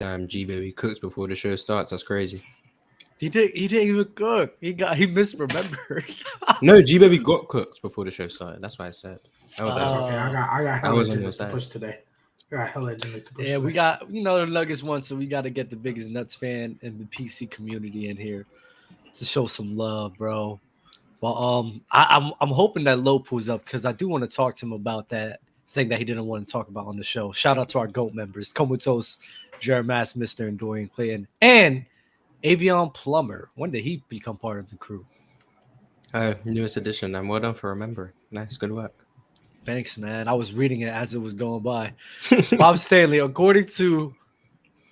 Damn, G Baby cooks before the show starts. That's crazy. He didn't even cook. He misremembered. No, G Baby got cooked before the show started. That's why I said. Oh, That's okay. I got hella agendas to push today. I got hella agendas to push. Yeah, today. we got the Nuggets won, so we got to get the biggest Nuts fan in the PC community in here to show some love, bro. But I'm hoping that Low pulls up because I do want to talk to him about that thing that he didn't want to talk about on the show. Shout out to our GOAT members, Comatose, Jeremias, Mister, and Dorian Clayton, and Avion Plumber. When did he become part of the crew? Newest edition. I'm well done for remembering. Nice, good work. Thanks, man. I was reading it as it was going by. Bob Stanley, according to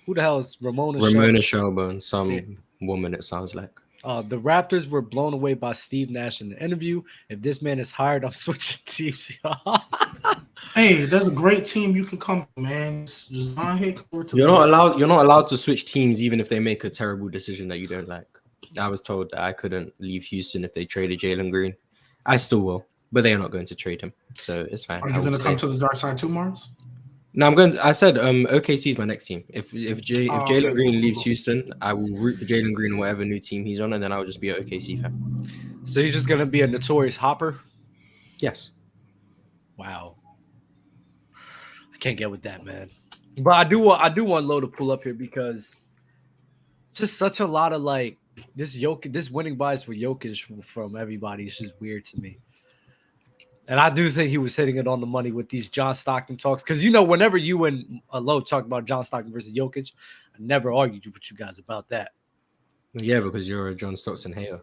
who the hell is Ramona Shelburne, some woman it sounds like. The Raptors were blown away by Steve Nash in the interview. If this man is hired, I'm switching teams. Hey, there's a great team you can come to, man. Just not here. You're not allowed to switch teams even if they make a terrible decision that you don't like. I was told that I couldn't leave Houston if they traded Jaylen Green. I still will, but they are not going to trade him, so it's fine. Are you going to come to the dark side too, Mars? No, I'm going. I said OKC is my next team. If Jaylen Green leaves Houston, I will root for Jaylen Green and whatever new team he's on, and then I'll just be an OKC fan. So he's just going to be a notorious hopper? Yes. Wow. I can't get with that, man. But I do want Low to pull up here because just such a lot of like this winning bias with Jokic from everybody is just weird to me. And I do think he was hitting it on the money with these John Stockton talks. Because, whenever you and Low talk about John Stockton versus Jokic, I never argued with you guys about that. Yeah, because you're a John Stockton hater.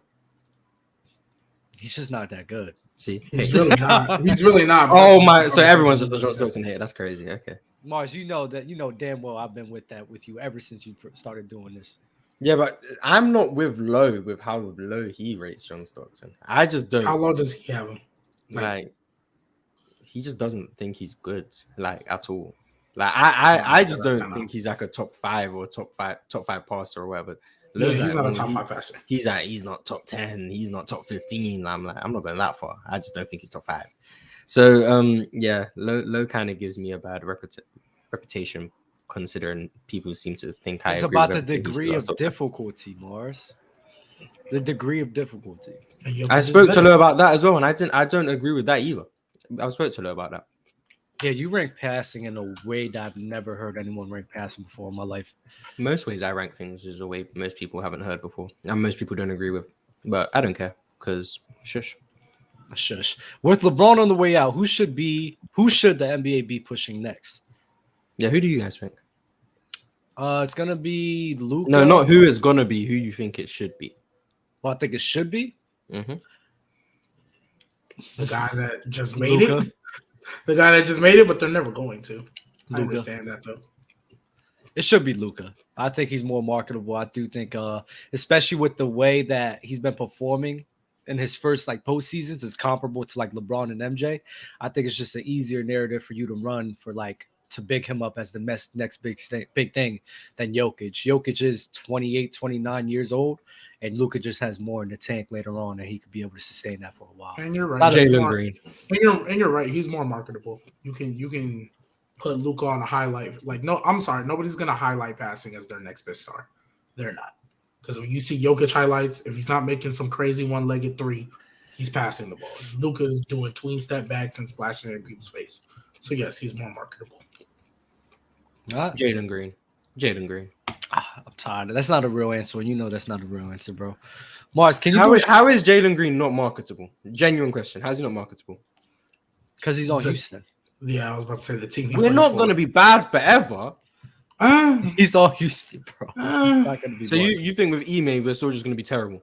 He's just not that good. See? He's really not. He's really not. Oh, my. So everyone's just a John Stockton hater. That's crazy. Okay. Mars, you know damn well I've been with you ever since you started doing this. Yeah, but I'm not with Low with how low he rates John Stockton. I just don't. How low does he have him? Like he just doesn't think he's good, like at all. Like I just don't think he's like a top 5 or top five passer or whatever. Yeah, he's not a top 5 passer. He's not top 10. He's not top 15. I'm not going that far. I just don't think he's top 5. So yeah, Low kind of gives me a bad reputation considering people seem to think it's agree about the degree of difficulty, Mars. The degree of difficulty. I spoke to Low about that as well, and I don't agree with that either. I spoke to Low about that. Yeah, you rank passing in a way that I've never heard anyone rank passing before in my life. Most ways I rank things is a way most people haven't heard before, and most people don't agree with. But I don't care because shush. With LeBron on the way out, who should the NBA be pushing next? Yeah, who do you guys think? It's gonna be Luka. No, not who it's gonna be. Who you think it should be? Well, I think it should be. Mm-hmm. The guy that just made it. The guy that just made it, but they're never going to. I understand that though. It should be Luka. I think he's more marketable. I do think, especially with the way that he's been performing in his first postseasons, is comparable to LeBron and MJ. I think it's just an easier narrative for you to run for to big him up as the next big thing than Jokic. Jokic is 28, 29 years old, and Luka just has more in the tank later on, and he could be able to sustain that for a while. And you're right, Jaylen Green. And you're right. He's more marketable. You can put Luka on a highlight. No, I'm sorry. Nobody's gonna highlight passing as their next best star. They're not, because when you see Jokic highlights, if he's not making some crazy one-legged three, he's passing the ball. Luka's doing tween step backs and splashing it in people's face. So yes, he's more marketable. Jaylen Green. I'm tired. That's not a real answer. You know that's not a real answer, bro. Mars, can you how is Jaylen Green not marketable? Genuine question. How is he not marketable? Because he's on Houston. Yeah, I was about to say the team. We're not going to be bad forever. He's on Houston, bro. He's not gonna be so you think with Ime we're still just going to be terrible?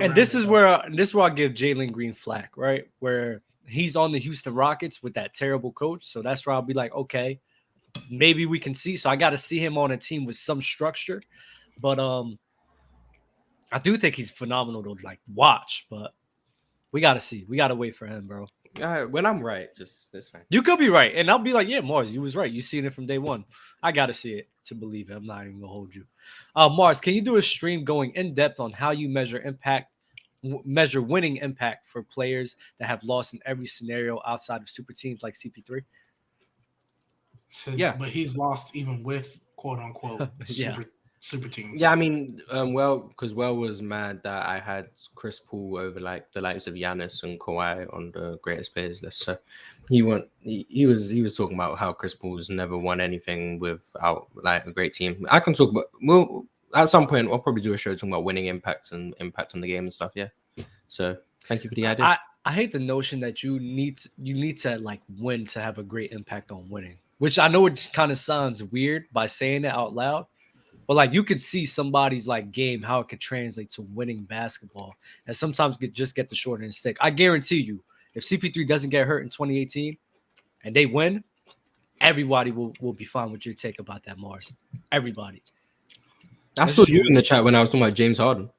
And this is where I give Jaylen Green flack, right? Where he's on the Houston Rockets with that terrible coach. So that's where I'll be like, okay, maybe we can see. So I got to see him on a team with some structure. But I do think he's phenomenal to watch. But we got to see. We got to wait for him, bro. When I'm right, it's fine. You could be right. And I'll be like, yeah, Mars, you was right. You seen it from day one. I got to see it to believe it. I'm not even going to hold you. Mars, can you do a stream going in depth on how you measure winning impact for players that have lost in every scenario outside of super teams like CP3? So, Yeah. but he's lost even with quote unquote Yeah. super teams. Yeah, I mean, because was mad that I had Chris Paul over like the likes of Giannis and Kawhi on the greatest players list. So he was talking about how Chris Paul's never won anything without like a great team. I can talk about at some point I'll probably do a show talking about winning impact and impact on the game and stuff. Yeah. So thank you for the idea. I hate the notion that you need to like win to have a great impact on winning, which I know it kind of sounds weird by saying it out loud. But like you could see somebody's like game, how it could translate to winning basketball, and sometimes just get the short end of the stick. I guarantee you, if CP3 doesn't get hurt in 2018 and they win, everybody will be fine with your take about that, Mars. Everybody. I saw you in the chat when I was talking about James Harden.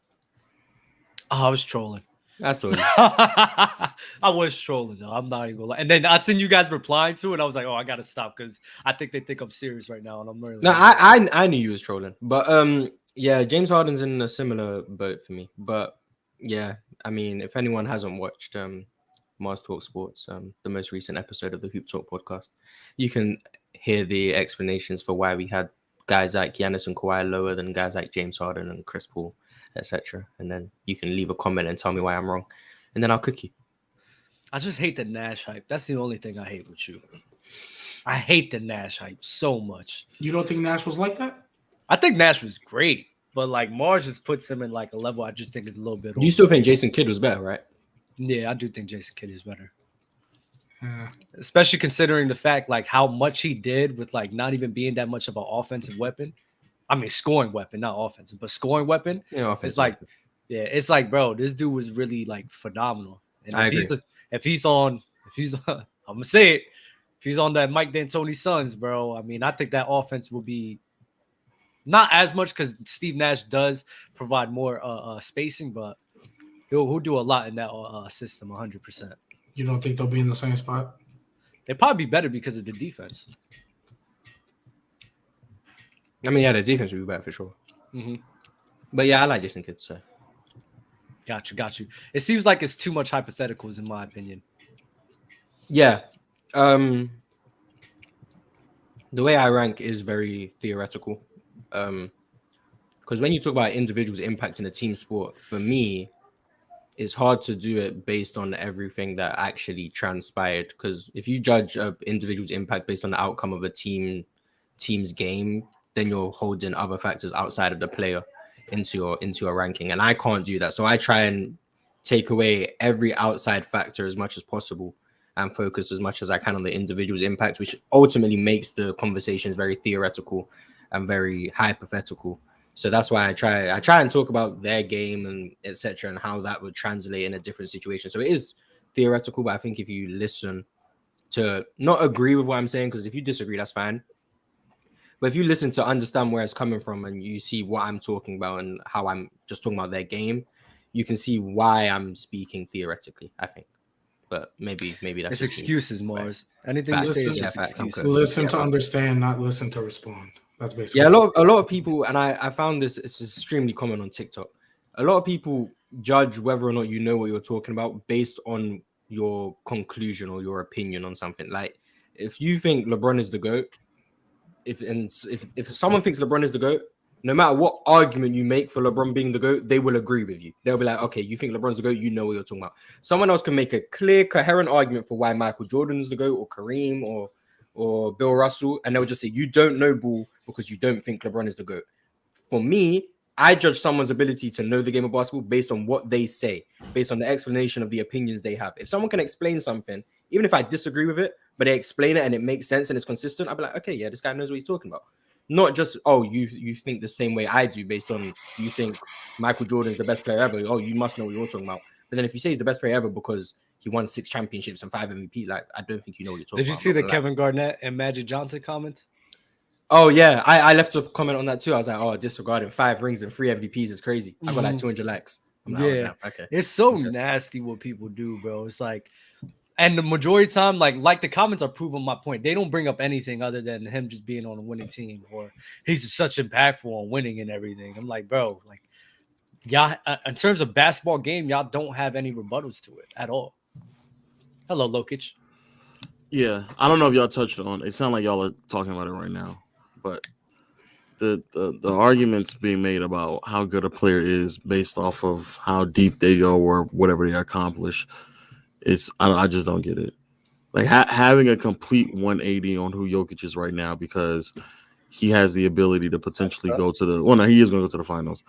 Oh, I was trolling. I saw you. I was trolling though. I'm not even gonna lie. And then I seen you guys replying to it. I was like, oh, I gotta stop because I think they think I'm serious right now, and I'm really. No, I knew you was trolling, but yeah, James Harden's in a similar boat for me. But yeah, I mean, if anyone hasn't watched Mars Talk Sports, the most recent episode of the Hoop Talk podcast, you can hear the explanations for why we had guys like Giannis and Kawhi lower than guys like James Harden and Chris Paul, etc. And then you can leave a comment and tell me why I'm wrong, and then I'll cook you. I just hate the Nash hype. That's the only thing I hate with you. I hate the Nash hype so much. You don't think Nash was like that? I think Nash was great, but like Mars just puts him in like a level I just think is a little bit. You still think Jason Kidd was better, right? Yeah, I do think Jason Kidd is better. Yeah. Especially considering the fact like how much he did with like not even being that much of an offensive weapon. I mean, scoring weapon, not offensive, but scoring weepon. Yeah, it's like, yeah, it's like, bro, this dude was really like phenomenal. And I agree. If he's on, I'm gonna say it, if he's on that Mike D'Antoni Suns, bro, I mean, I think that offense will be not as much because Steve Nash does provide more spacing, but he'll do a lot in that system, 100%. You don't think they'll be in the same spot? They'd probably be better because of the defense. I mean, yeah, the defense would be better for sure. Mm-hmm. But yeah, I like Jason Kidd, so. Got you. It seems like it's too much hypotheticals, in my opinion. Yeah. The way I rank is very theoretical. Because when you talk about individuals impacting a team sport, for me, it's hard to do it based on everything that actually transpired. Because if you judge an individual's impact based on the outcome of a team's game, then you're holding other factors outside of the player into your ranking, and I can't do that. So I try and take away every outside factor as much as possible and focus as much as I can on the individual's impact, which ultimately makes the conversations very theoretical and very hypothetical. So that's why I try and talk about their game and etc. and how that would translate in a different situation. So it is theoretical, but I think if you listen to not agree with what I'm saying, because if you disagree, that's fine. But if you listen to understand where it's coming from and you see what I'm talking about and how I'm just talking about their game, you can see why I'm speaking theoretically, I think. But maybe that's it's excuses, Mars. Right. Anything facts. you say is Yeah, just excuses. Listen to understand, not listen to respond. That's basically a lot of people, and I found this it's extremely common on TikTok. A lot of people judge whether or not you know what you're talking about based on your conclusion or your opinion on something. Like if you think LeBron is the GOAT, if someone thinks LeBron is the GOAT, no matter what argument you make for LeBron being the GOAT, they will agree with you. They'll be like, okay, you think LeBron's the GOAT, you know what you're talking about. Someone else can make a clear, coherent argument for why Michael Jordan's the GOAT or Kareem or Bill Russell, and they'll just say, you don't know ball because you don't think LeBron is the GOAT. For me, I judge someone's ability to know the game of basketball based on what they say, based on the explanation of the opinions they have. If someone can explain something, even if I disagree with it, but they explain it and it makes sense and it's consistent, I'll be like, okay, yeah, this guy knows what he's talking about. Not just, oh, you think the same way I do based on you think Michael Jordan is the best player ever. Oh, you must know what you're talking about. But then if you say he's the best player ever because he won 6 championships and 5 MVP, like, I don't think you know what you're talking about. Did you see the Kevin Garnett and Magic Johnson comments? Oh, yeah. I left a comment on that too. I was like, oh, disregarding 5 rings and 3 MVPs is crazy. I got like 200 likes. I'm like, yeah. Oh, okay. It's so nasty what people do, bro. It's like, and the majority of the time, like the comments are proving my point. They don't bring up anything other than him just being on a winning team or he's just such impactful on winning and everything. I'm like, bro, like y'all, in terms of basketball game, y'all don't have any rebuttals to it at all. Hello, Jokic. Yeah, I don't know if y'all touched on. It sounds like y'all are talking about it right now, but the arguments being made about how good a player is based off of how deep they go or whatever they accomplish, I just don't get it. Like having a complete 180 on who Jokic is right now because he has the ability to potentially go to the he is going to go to the finals,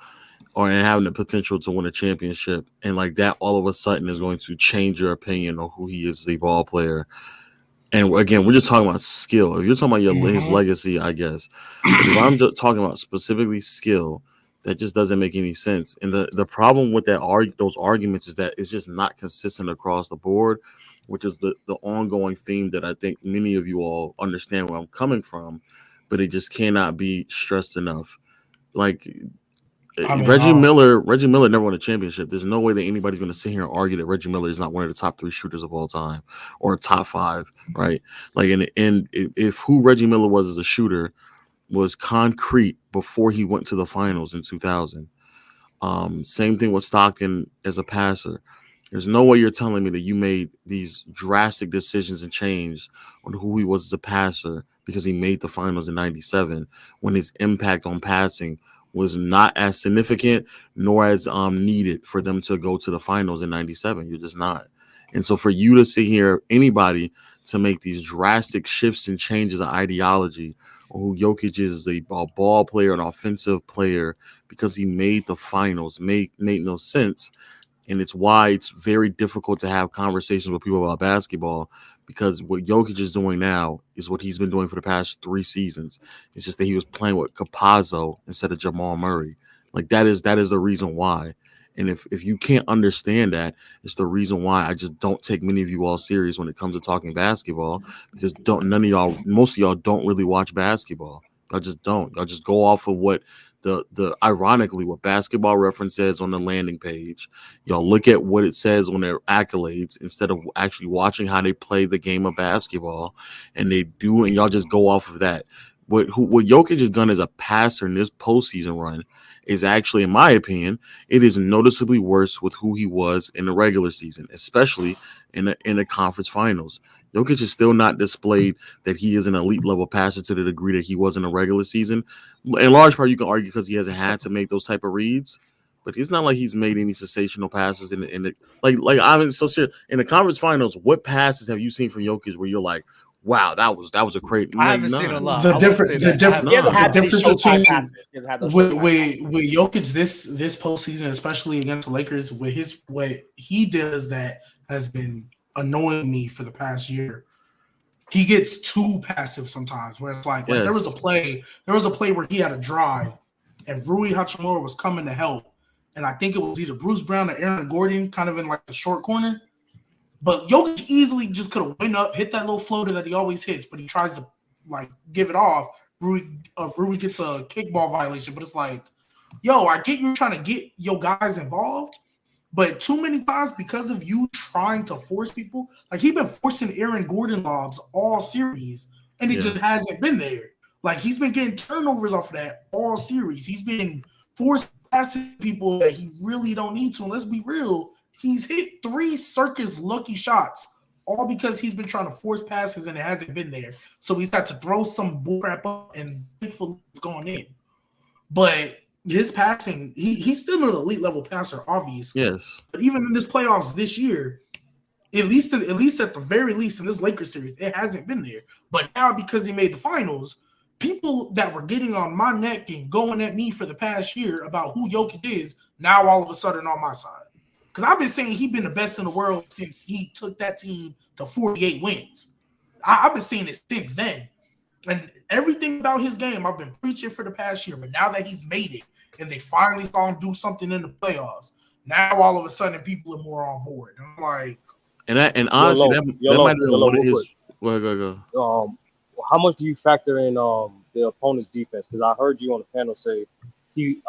and having the potential to win a championship, and like that all of a sudden is going to change your opinion on who he is as a ball player. And again, we're just talking about skill. If you're talking about his legacy, I guess. But if I'm just talking about specifically skill, that just doesn't make any sense. And the problem with those arguments is that it's just not consistent across the board, which is the ongoing theme that I think many of you all understand where I'm coming from, but it just cannot be stressed enough. Like Reggie Miller never won a championship. There's no way that anybody's going to sit here and argue that Reggie Miller is not one of the top 3 shooters of all time or top 5, right? Like, and if who Reggie Miller was as a shooter was concrete before he went to the finals in 2000. Same thing with Stockton as a passer. There's no way you're telling me that you made these drastic decisions and change on who he was as a passer because he made the finals in 97 when his impact on passing was not as significant nor as needed for them to go to the finals in 97. You're just not. And so for you to sit here, anybody to make these drastic shifts and changes of ideology on who Jokic is as a ball player, an offensive player, because he made the finals, made no sense. And it's why it's very difficult to have conversations with people about basketball, because what Jokic is doing now is what he's been doing for the past 3 seasons. It's just that he was playing with Capazzo instead of Jamal Murray. Like that is the reason why. And if you can't understand that, it's the reason why I just don't take many of you all serious when it comes to talking basketball, because most of y'all don't really watch basketball. Y'all just don't. Y'all just go off of what the ironically what Basketball Reference says on the landing page. Y'all look at what it says on their accolades instead of actually watching how they play the game of basketball, and y'all just go off of that. What Jokic has done as a passer in this postseason run is actually, in my opinion, it is noticeably worse with who he was in the regular season, especially in the conference finals. Jokic has still not displayed that he is an elite level passer to the degree that he was in the regular season. In large part, you can argue because he hasn't had to make those type of reads, but it's not like he's made any sensational passes in the I mean, so serious. In the conference finals, what passes have you seen from Jokic where you're like, wow, that was a great? I haven't seen a lot. The difference between with Jokic this postseason, especially against the Lakers, with what he does that has been annoying me for the past year. He gets too passive sometimes, where it's like there was a play where he had a drive, and Rui Hachimura was coming to help, and I think it was either Bruce Brown or Aaron Gordon, kind of in like the short corner. But Jokic easily just could have went up, hit that little floater that he always hits, but he tries to like give it off. Rui gets a kickball violation, but it's like, yo, I get you trying to get your guys involved, but too many times because of you trying to force people, like he's been forcing Aaron Gordon lobs all series, and it just hasn't been there. Like he's been getting turnovers off of that all series. He's been forcing people that he really don't need to. And let's be real, he's hit 3 circus lucky shots, all because he's been trying to force passes and it hasn't been there. So he's had to throw some bull crap up, and thankfully it's gone in. But his passing, he's still an elite level passer, obviously. Yes. But even in this playoffs this year, at least at the very least in this Lakers series, it hasn't been there. But now because he made the finals, people that were getting on my neck and going at me for the past year about who Jokic is, now all of a sudden on my side. Because I've been saying he's been the best in the world since he took that team to 48 wins. I've been saying it since then. And everything about his game, I've been preaching for the past year. But now that he's made it, and they finally saw him do something in the playoffs, now all of a sudden people are more on board. And I'm like, and honestly, that might be one of his. Go. How much do you factor in the opponent's defense? Because I heard you on the panel say during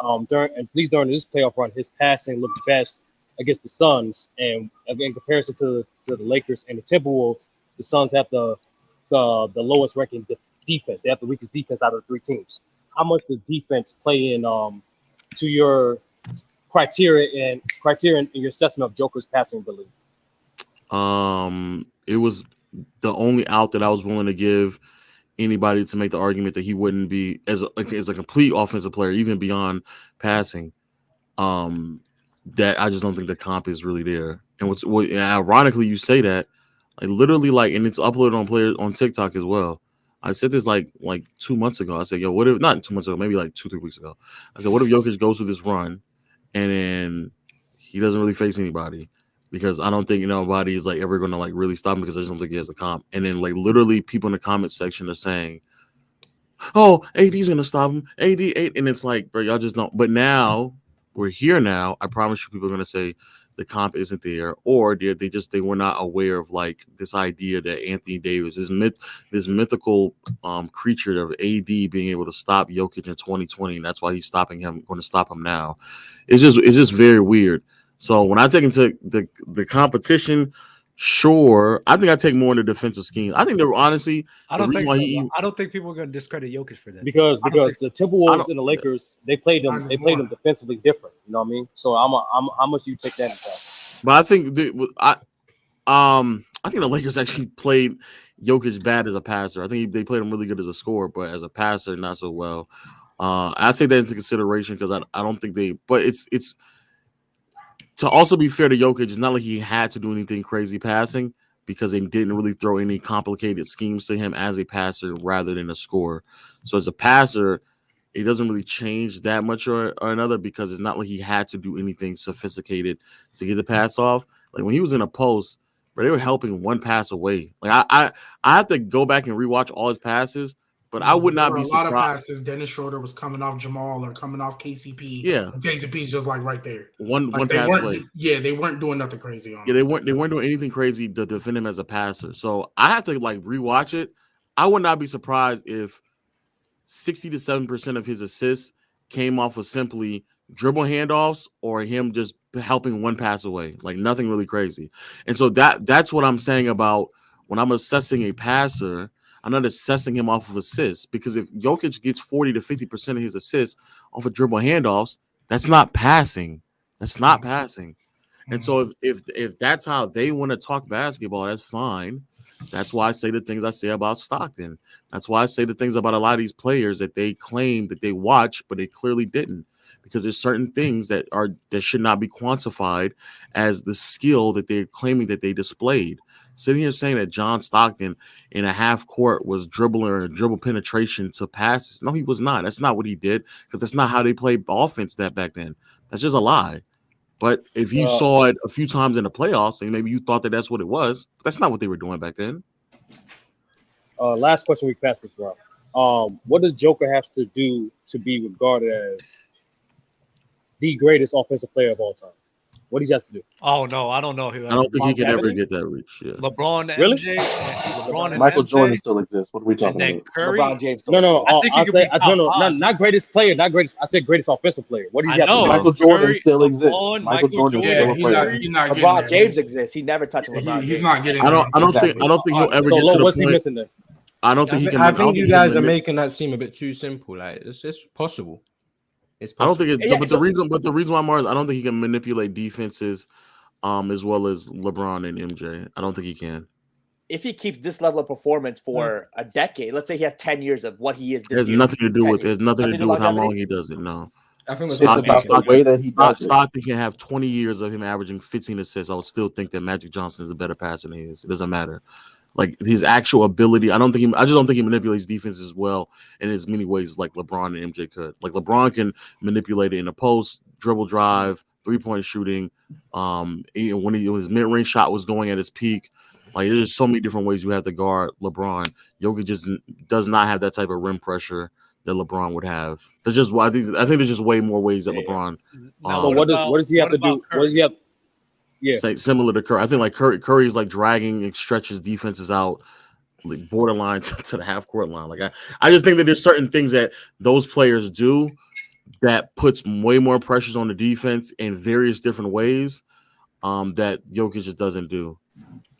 this playoff run, his passing looked best against the Suns, and in comparison to the Lakers and the Timberwolves, the Suns have the lowest ranking defense. They have the weakest defense out of the 3 teams. How much does defense play in to your criteria in your assessment of Joker's passing ability? It was the only out that I was willing to give anybody to make the argument that he wouldn't be as a complete offensive player, even beyond passing. That I just don't think the comp is really there. And ironically, you say that, like literally, like, and it's uploaded on TikTok as well. I said this like 2 months ago. I said, yo, what if not 2 months ago, maybe like 2-3 weeks ago. I said, what if Jokic goes through this run and then he doesn't really face anybody? Because I don't think nobody is like ever going to like really stop him because I just don't think he has a comp. And then like literally people in the comment section are saying, oh, AD's going to stop him. AD. And it's like, bro, y'all just don't. But now we're here now. I promise you people are going to say the comp isn't there, or they were not aware of like this idea that Anthony Davis, this mythical creature of AD being able to stop Jokic in 2020, and that's why he's going to stop him now. It's just very weird. So when I take into the competition, sure, I think I take more in the defensive scheme. I think they're honestly. I don't think so. I don't think people are going to discredit Jokic for that. Because the Timberwolves and the Lakers, they played them defensively different. You know what I mean? So how much do you take that into account? But I think I think the Lakers actually played Jokic bad as a passer. I think they played him really good as a scorer, but as a passer, not so well. I take that into consideration because I don't think they. But it's to also be fair to Jokic, it's not like he had to do anything crazy passing because they didn't really throw any complicated schemes to him as a passer rather than a scorer. So as a passer, it doesn't really change that much or another because it's not like he had to do anything sophisticated to get the pass off. Like when he was in a post, but they were helping one pass away. Like I have to go back and rewatch all his passes. But I would not be surprised. A lot of passes, Dennis Schroeder was coming off Jamal or coming off KCP. Yeah, KCP's just like right there. One pass away. Yeah, they weren't doing nothing crazy on him. Yeah, they weren't doing anything crazy to defend him as a passer. So I have to like rewatch it. I would not be surprised if 60 to 7% of his assists came off of simply dribble handoffs or him just helping one pass away, like nothing really crazy. And so that's what I'm saying about when I'm assessing a passer. I'm not assessing him off of assists because if Jokic gets 40 to 50% of his assists off of dribble handoffs, that's not passing. That's not passing. And so if that's how they want to talk basketball, that's fine. That's why I say the things I say about Stockton. That's why I say the things about a lot of these players that they claim that they watch, but they clearly didn't. Because there's certain things that should not be quantified as the skill that they're claiming that they displayed. Sitting here saying that John Stockton in a half court was dribble penetration to passes. No, he was not. That's not what he did because that's not how they played offense that back then. That's just a lie. But if you saw it a few times in the playoffs and maybe you thought that that's what it was, that's not what they were doing back then. Last question we passed this round. What does Joker have to do to be regarded as the greatest offensive player of all time? What does he have to do? Oh no, I don't know who. I don't think he can ever get that reach. Yeah. LeBron, really? MJ, LeBron and Michael MJ, Jordan still exists. What are we talking about? Curry. LeBron James. No. Not greatest player, not greatest. I said greatest offensive player. What do you have to do? Michael Jordan Curry, still exists. LeBron, Michael Jordan still a player. He's not LeBron James exists. He never touched LeBron. He's not getting. I don't think he'll ever get to the what's point. he missing then? I don't think he can. I think you guys are making that seem a bit too simple. Like it's possible. It's possible. I don't think it. But the reason why Mars, I don't think he can manipulate defenses. As well as LeBron and MJ. I don't think he can. If he keeps this level of performance for a decade, let's say he has 10 years of what he is this year. It has nothing to do with how long he does it. No. I think it's about the way that he does it. Stockton can have 20 years of him averaging 15 assists. I would still think that Magic Johnson is a better passer than he is. It doesn't matter. Like his actual ability, I just don't think he manipulates defense as well in as many ways like LeBron and MJ could. Like LeBron can manipulate it in the post, dribble drive, 3-point shooting. When his mid-range shot was going at is peak, like there's so many different ways you have to guard LeBron. Jokic just does not have that type of rim pressure that LeBron would have. There's just I think there's just way more ways that LeBron. So what does he have to do? What does he have? Yeah, similar to Curry. I think like Curry's like dragging and stretches defenses out, like borderline to the half court line. Like I just think that there's certain things that those players do that puts way more pressures on the defense in various different ways that Jokic just doesn't do.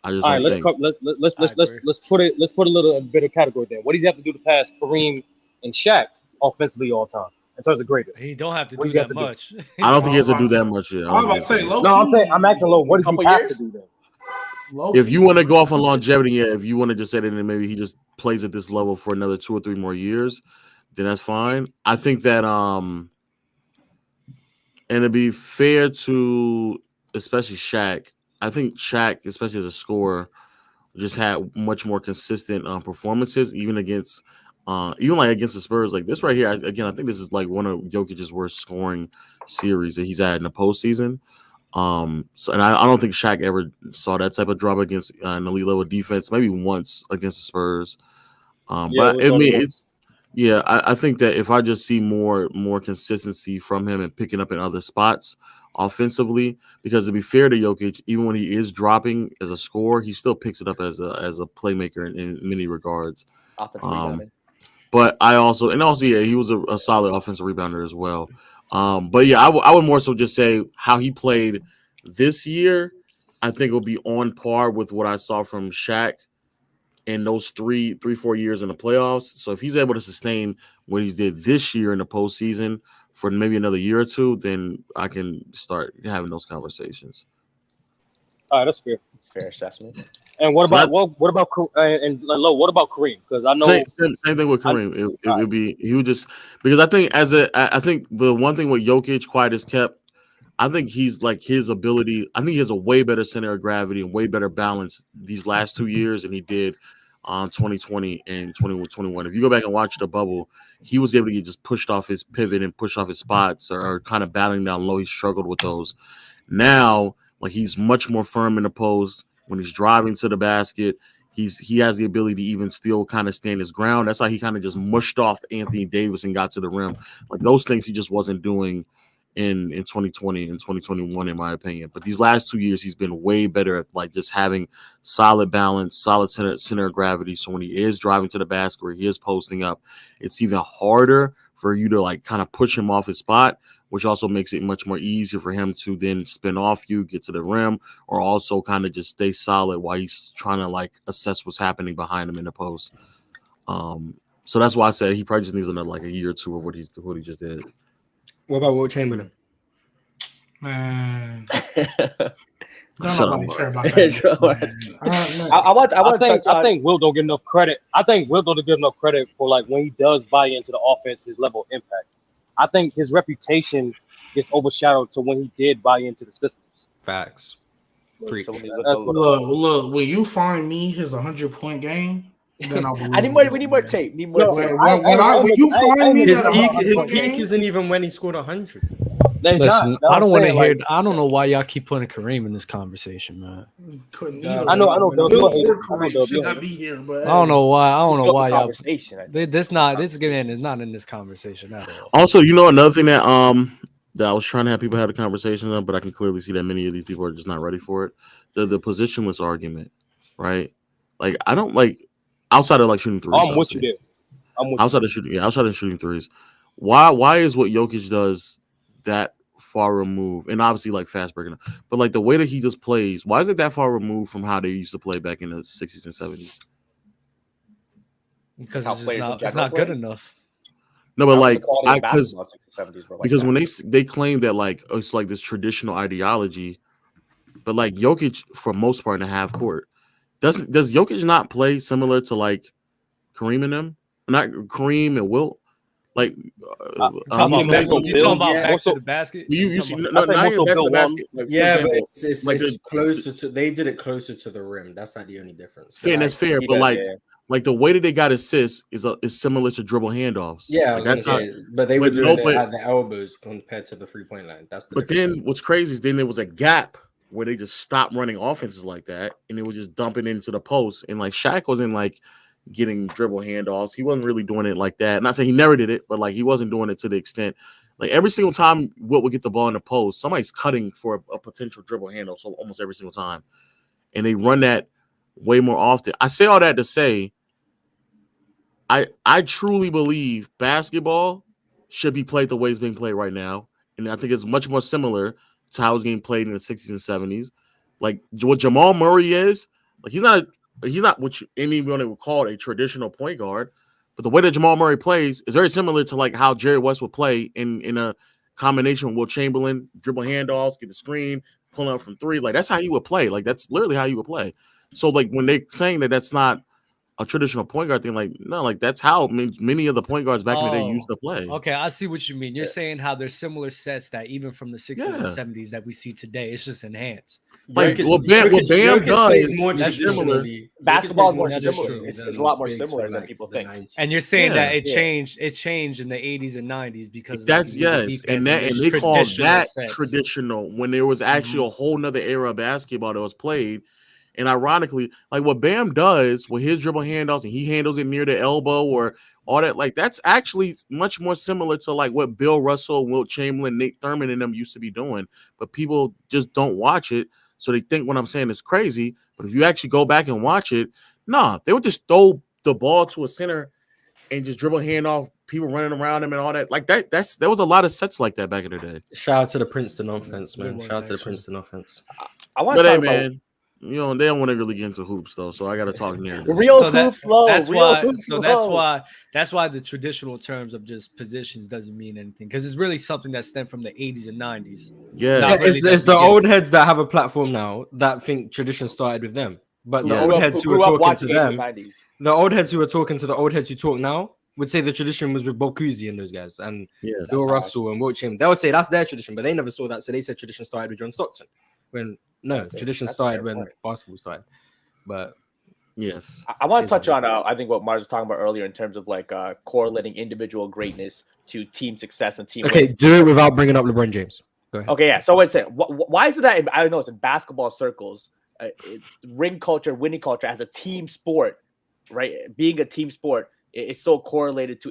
I just all right. Let's put a little bit of category there. What does he have to do to pass Kareem and Shaq offensively all time in terms of greatest? He don't have to do that much. I don't think he has to do that much. Yeah, I'm about to say low. No, I'm asking low. What does he have to do then? If you want to go off on longevity, yeah, if you want to just say that and maybe he just plays at this level for another 2 or 3 more years, then that's fine. I think that and to be fair to especially Shaq, I think Shaq, especially as a scorer, just had much more consistent performances, even against against the Spurs. Like this right here, I think this is like one of Jokic's worst scoring series that he's had in the postseason. So I don't think Shaq ever saw that type of drop against an elite level defense. Maybe once against the Spurs. But I think that if I just see more consistency from him and picking up in other spots offensively, because to be fair to Jokic, even when he is dropping as a scorer, he still picks it up as a playmaker in many regards. But he was a solid offensive rebounder as well. But yeah, I would more so just say how he played this year. I think will be on par with what I saw from Shaq in those 4 years in the playoffs. So if he's able to sustain what he did this year in the postseason for maybe another year or two, then I can start having those conversations. All right, that's fair. Fair assessment. And what about what about Kareem? Because I know same thing with Kareem. It would be he would just because I think I think the one thing with Jokic quiet is kept. I think he's like his ability. I think he has a way better center of gravity and way better balance these last 2 years than he did on 2020 and 2021. If you go back and watch the bubble, he was able to get just pushed off his pivot and pushed off his spots or kind of battling down low. He struggled with those. Now, like he's much more firm in the post when he's driving to the basket. He has the ability to even still kind of stand his ground. That's how he kind of just mushed off Anthony Davis and got to the rim. Like those things he just wasn't doing in 2020 and 2021, in my opinion. But these last 2 years, he's been way better at like just having solid balance, solid center of gravity. So when he is driving to the basket or he is posting up, it's even harder for you to like kind of push him off his spot, which also makes it much more easier for him to then spin off you, get to the rim, or also kind of just stay solid while he's trying to like assess what's happening behind him in the post. So that's why I said he probably just needs another like a year or two of what he just did. What about Will Chamberlain? Man, I think Will don't get enough credit. I think Will don't get enough credit for like when he does buy into the offense, his level of impact. I think his reputation gets overshadowed to when he did buy into the systems. Facts. Look, when you find me his 100-point game, then I'll believe we need more tape. When you find me his peak isn't even when he scored 100. Listen, I don't want to hear. I don't know why y'all keep putting Kareem in this conversation, man. I know. Should not be here, but I don't know why. I don't know why y'all. This man is not in this conversation at all. Also, another thing that I was trying to have people have a conversation on, but I can clearly see that many of these people are just not ready for it. The positionless argument, right? Like I don't like outside of like shooting threes. I'm with you there. Outside of shooting threes. Why is what Jokic does that far removed, and obviously like fast breaking, but like the way that he just plays, why is it that far removed from how they used to play back in the 60s and 70s? Because it's not good enough. No, but like because when they claim that like it's like this traditional ideology, but like Jokic for most part in the half court, does Jokic not play similar to like Kareem and them? Not Kareem and Wilt. Like, you talking about back to the basket? You see, not even back to the basket. Like, yeah, but it's closer to. They did it closer to the rim. That's not the only difference. Fair, that's fair. But like the way that they got assists is similar to dribble handoffs. Yeah, like, that's but they were doing it at the elbows compared to the 3-point line. That's the. But then what's crazy is then there was a gap where they just stopped running offenses like that, and they were just dumping into the post. And like Shaq wasn't like getting dribble handoffs. He wasn't really doing it like that. Not saying he never did it, but like he wasn't doing it to the extent. Like every single time Wilt would get the ball in the post, somebody's cutting for a potential dribble handoff. So almost every single time, and they run that way more often. I say all that to say, I truly believe basketball should be played the way it's being played right now, and I think it's much more similar to how it's getting played in the 60s and 70s. Like what Jamal Murray is, like he's not what anyone would call a traditional point guard, but the way that Jamal Murray plays is very similar to like how Jerry West would play in a combination with Will Chamberlain, dribble handoffs, get the screen, pulling up from three. Like that's how he would play. Like that's literally how he would play. So like when they're saying that that's not a traditional point guard thing, like no, like that's how many of the point guards back in the day used to play. Okay, I see what you mean. You're saying how there's similar sets that even from the 60s and 70s that we see today, it's just enhanced. Like what Bam does is more similar. Basketball is more similar. It's a lot more similar than people think. And you're saying that it changed in the 80s and 90s because that's and they call that traditional when there was actually a whole nother era of basketball that was played. And ironically, like what Bam does with his dribble handoffs and he handles it near the elbow or all that, like that's actually much more similar to like what Bill Russell, Wilt Chamberlain, Nate Thurman and them used to be doing. But people just don't watch it. So they think what I'm saying is crazy. But if you actually go back and watch it, they would just throw the ball to a center and just dribble handoff, people running around them and all that. Like there was a lot of sets like that back in the day. Shout out to the Princeton offense, man. Shout out to the Princeton offense. I want to talk about. You know, they don't want to really get into hoops though, so I got to talk near hoops low. That's why the traditional terms of just positions doesn't mean anything because it's really something that stemmed from the 80s and 90s. Yeah, it's the old heads that have a platform now that think tradition started with them, but the old heads who were talking to them, the old heads who were talking to the old heads who talk now would say the tradition was with Bob Cousy and those guys and Bill Russell and Wilt Chamberlain. They would say that's their tradition, but they never saw that, so they said tradition started with John Stockton. When tradition started when basketball started. But yes, I want to touch on I think what Mars was talking about earlier in terms of like correlating individual greatness to team success and team. Okay, do it without bringing up LeBron James. Go ahead. Okay, yeah. So I'd say why is it that I don't know? It's in basketball circles, ring culture, winning culture as a team sport, right? Being a team sport, it's so correlated to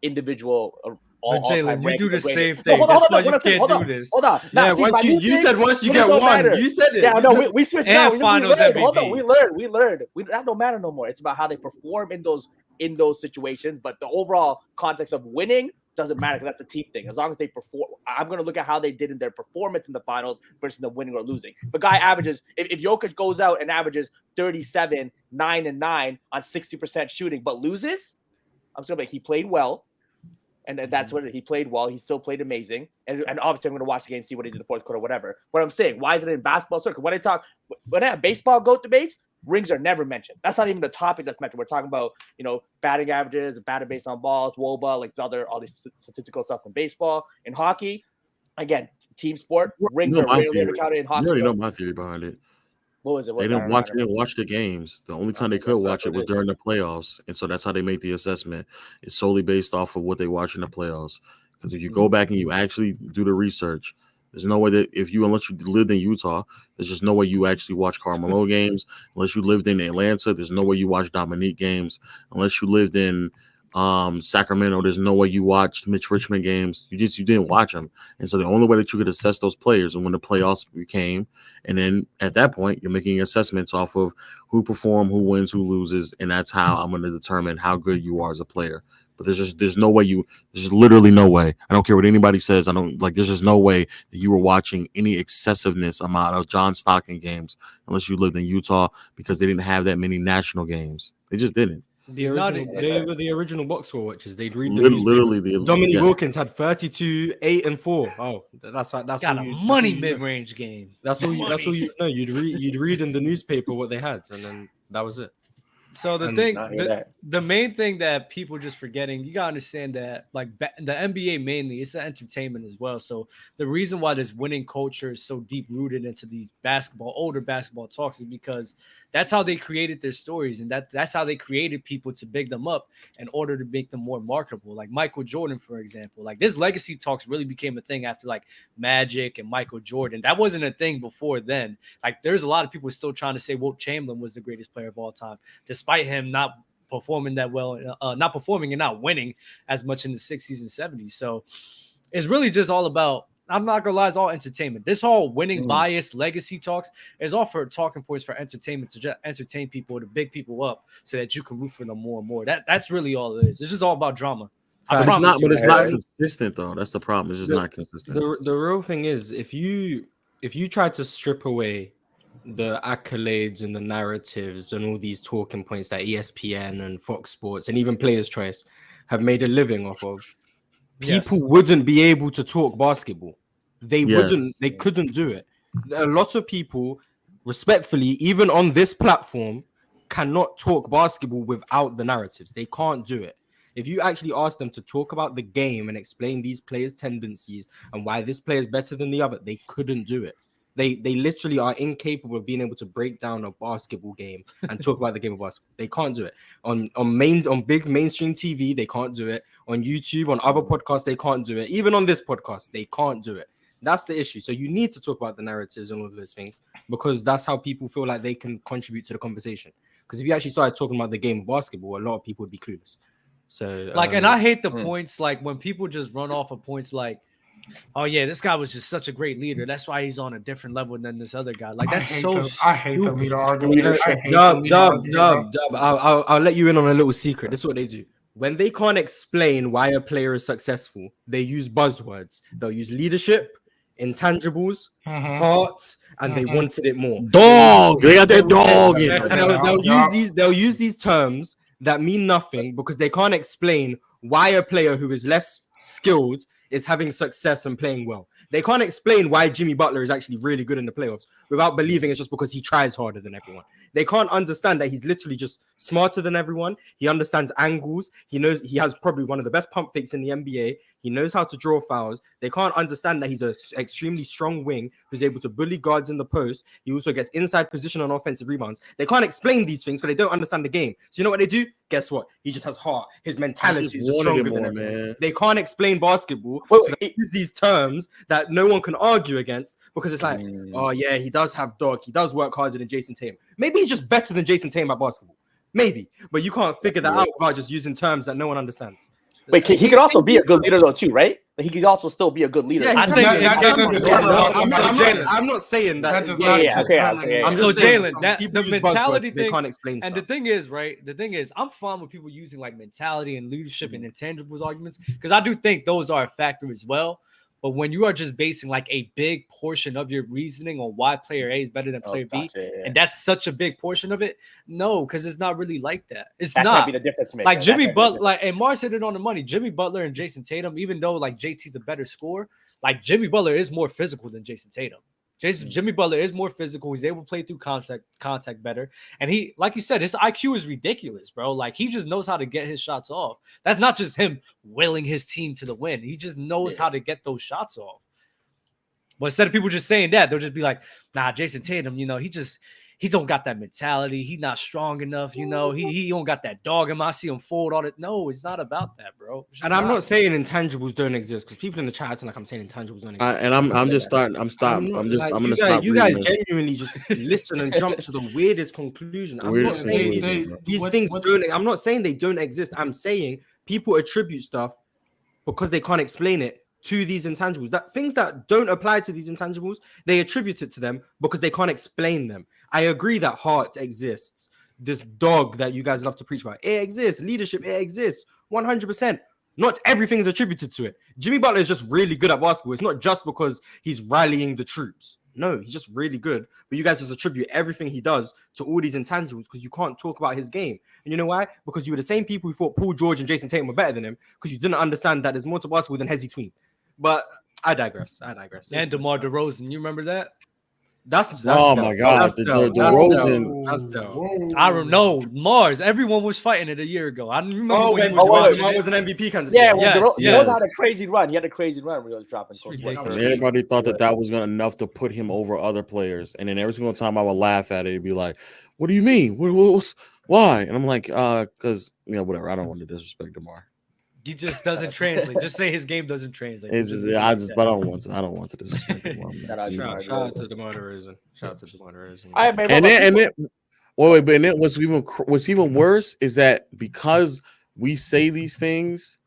individual. Jaylen, you do the same thing. That's why you can't do this. Hold on. Yeah, you said once you get one, you said it. Yeah, no, we switched now. Finals MVP. Hold on, we learned. That don't matter no more. It's about how they perform in those situations. But the overall context of winning doesn't matter because that's a team thing. As long as they perform, I'm going to look at how they did in their performance in the finals versus them winning or losing. But guy averages, if Jokic goes out and averages 37, 9 and 9 on 60% shooting, but loses, I'm just going to be like, he played well. And that's what he played well. He still played amazing. And obviously, I'm going to watch the game, see what he did in the fourth quarter, whatever. What I'm saying, why is it in basketball circle? When I have baseball GOAT debates, rings are never mentioned. That's not even the topic that's mentioned. We're talking about, batting averages, batting based on balls, WOBA, like all these statistical stuff in baseball. In hockey, again, team sport, rings are rarely ever counted in hockey. You already know my theory behind it. What was it? They didn't watch the games. The only time they could watch it was during the playoffs. And so that's how they make the assessment. It's solely based off of what they watch in the playoffs. Because if you go back and you actually do the research, there's no way that unless you lived in Utah, there's just no way you actually watch Carmelo games. Unless you lived in Atlanta, there's no way you watch Dominique games. Unless you lived in Sacramento, there's no way you watched Mitch Richmond games. You didn't watch them. And so the only way that you could assess those players and when the playoffs came, and then at that point you're making assessments off of who perform, who wins, who loses, and that's how I'm going to determine how good you are as a player. But there's no way there's literally no way. I don't care what anybody says. There's just no way that you were watching any excessiveness amount of John Stockton games unless you lived in Utah because they didn't have that many national games. They just didn't. They were the original box score watchers. They'd read literally Dominique Wilkins had 32, 8 and 4. Oh, that's got a money mid-range game. That's all you know. You'd read in the newspaper what they had, and then that was it. So the main thing that people just forgetting, you gotta understand that like the NBA mainly, it's an entertainment as well. So the reason why this winning culture is so deep rooted into these older basketball talks is because that's how they created their stories, and that's how they created people to big them up in order to make them more marketable. Like Michael Jordan, for example, like this legacy talks really became a thing after like Magic and Michael Jordan. That wasn't a thing before then. Like there's a lot of people still trying to say Wilt Chamberlain was the greatest player of all time, despite him not performing that well, not performing and not winning as much in the 60s and 70s. So it's really just all about, I'm not gonna lie, it's all entertainment. This whole winning bias legacy talks is all for talking points for entertainment, to just entertain people, to big people up so that you can root for them more and more. That's really all it is. It's just all about drama. It's not consistent though. That's the problem. It's just not consistent. The real thing is if you try to strip away the accolades and the narratives and all these talking points that ESPN and Fox Sports and even Players' Choice have made a living off of, people wouldn't be able to talk basketball. They couldn't do it. A lot of people, respectfully, even on this platform, cannot talk basketball without the narratives. They can't do it. If you actually ask them to talk about the game and explain these players' tendencies and why this player is better than the other, they couldn't do it. They literally are incapable of being able to break down a basketball game and talk about the game of basketball. They can't do it. On big mainstream TV, they can't do it. On YouTube, on other podcasts, they can't do it. Even on this podcast, they can't do it. That's the issue. So you need to talk about the narratives and all of those things because that's how people feel like they can contribute to the conversation. Because if you actually started talking about the game of basketball, a lot of people would be clueless. So and I hate the points like when people just run off of points like, oh yeah, this guy was just such a great leader. That's why he's on a different level than this other guy. Like that's I hate the leader argument. Dub. I'll let you in on a little secret. This is what they do. When they can't explain why a player is successful, they use buzzwords. They'll use leadership, intangibles, hearts, and they wanted it more. Dog. They got that dog in. They'll use these terms that mean nothing because they can't explain why a player who is less skilled is having success and playing well. They can't explain why Jimmy Butler is actually really good in the playoffs without believing it's just because he tries harder than everyone. They can't understand that he's literally just smarter than everyone. He understands angles. He knows he has probably one of the best pump fakes in the NBA. He knows how to draw fouls. They can't understand that he's an extremely strong wing who's able to bully guards in the post. He also gets inside position on offensive rebounds. They can't explain these things because they don't understand the game. So you know what they do? Guess what? He just has heart. His mentality is just stronger than everyone. Man. They can't explain basketball. So they use these terms that no one can argue against because it's like, oh yeah, he does have dog. He does work harder than Jason Tatum. Maybe he's just better than Jason Tatum at basketball. Maybe. But you can't figure that out without just using terms that no one understands. Wait, he could also be a good leader though too, right? He could also still be a good leader. Yeah, I think I'm not saying that. I'm just Jaylen, that the mentality they thing can't explain and stuff. the thing is, right? The thing is, I'm fine with people using like mentality and leadership and intangibles arguments because I do think those are a factor as well. But when you are just basing like a big portion of your reasoning on why player A is better than player B, and that's such a big portion of it, no, because it's not really like that. It's that not. Can't be the difference maker. Like Jimmy Butler, like and Mars hit it on the money. Jimmy Butler and Jason Tatum, even though like JT's a better scorer, like Jimmy Butler is more physical than Jason Tatum. Jimmy Butler is more physical. He's able to play through contact better. And he, like you said, his IQ is ridiculous, bro. Like he just knows how to get his shots off. That's not just him willing his team to the win. He just knows how to get those shots off. But instead of people just saying that, they'll just be like, nah, Jason Tatum, you know, he don't got that mentality. He's not strong enough. You know, he don't got that dog in him. I see him forward all that. No, it's not about that, bro. And I'm not saying intangibles don't exist because people in the chat acting like I'm saying intangibles don't exist. I'm gonna stop. You guys genuinely just listen and jump to the weirdest conclusion. I'm not saying these things don't. I'm not saying they don't exist. I'm saying people attribute stuff because they can't explain it to these intangibles. That things that don't apply to these intangibles, they attribute it to them because they can't explain them. I agree that heart exists. This dog that you guys love to preach about, it exists. Leadership, it exists. 100%. Not everything is attributed to it. Jimmy Butler is just really good at basketball. It's not just because he's rallying the troops. No, he's just really good. But you guys just attribute everything he does to all these intangibles because you can't talk about his game. And you know why? Because you were the same people who thought Paul George and Jason Tatum were better than him because you didn't understand that there's more to basketball than Hezzy Tween. But I digress. And DeMar DeRozan, you remember that? That's oh my God, the DeRozan. That's dope. I don't know. Mars, everyone was fighting it a year ago. I don't remember when DeRozan was an MVP candidate. Yeah, DeRozan had a crazy run. He had a crazy run where he was dropping. Everybody thought that was enough to put him over other players. And then every single time I would laugh at it, it'd be like, what do you mean? Why? And I'm like, because, whatever. I don't want to disrespect DeMar. He just doesn't translate. Just say his game doesn't translate. But I don't want to disrespect him. Shout out to DeMar DeRozan. And then what's even worse is that because we say these things,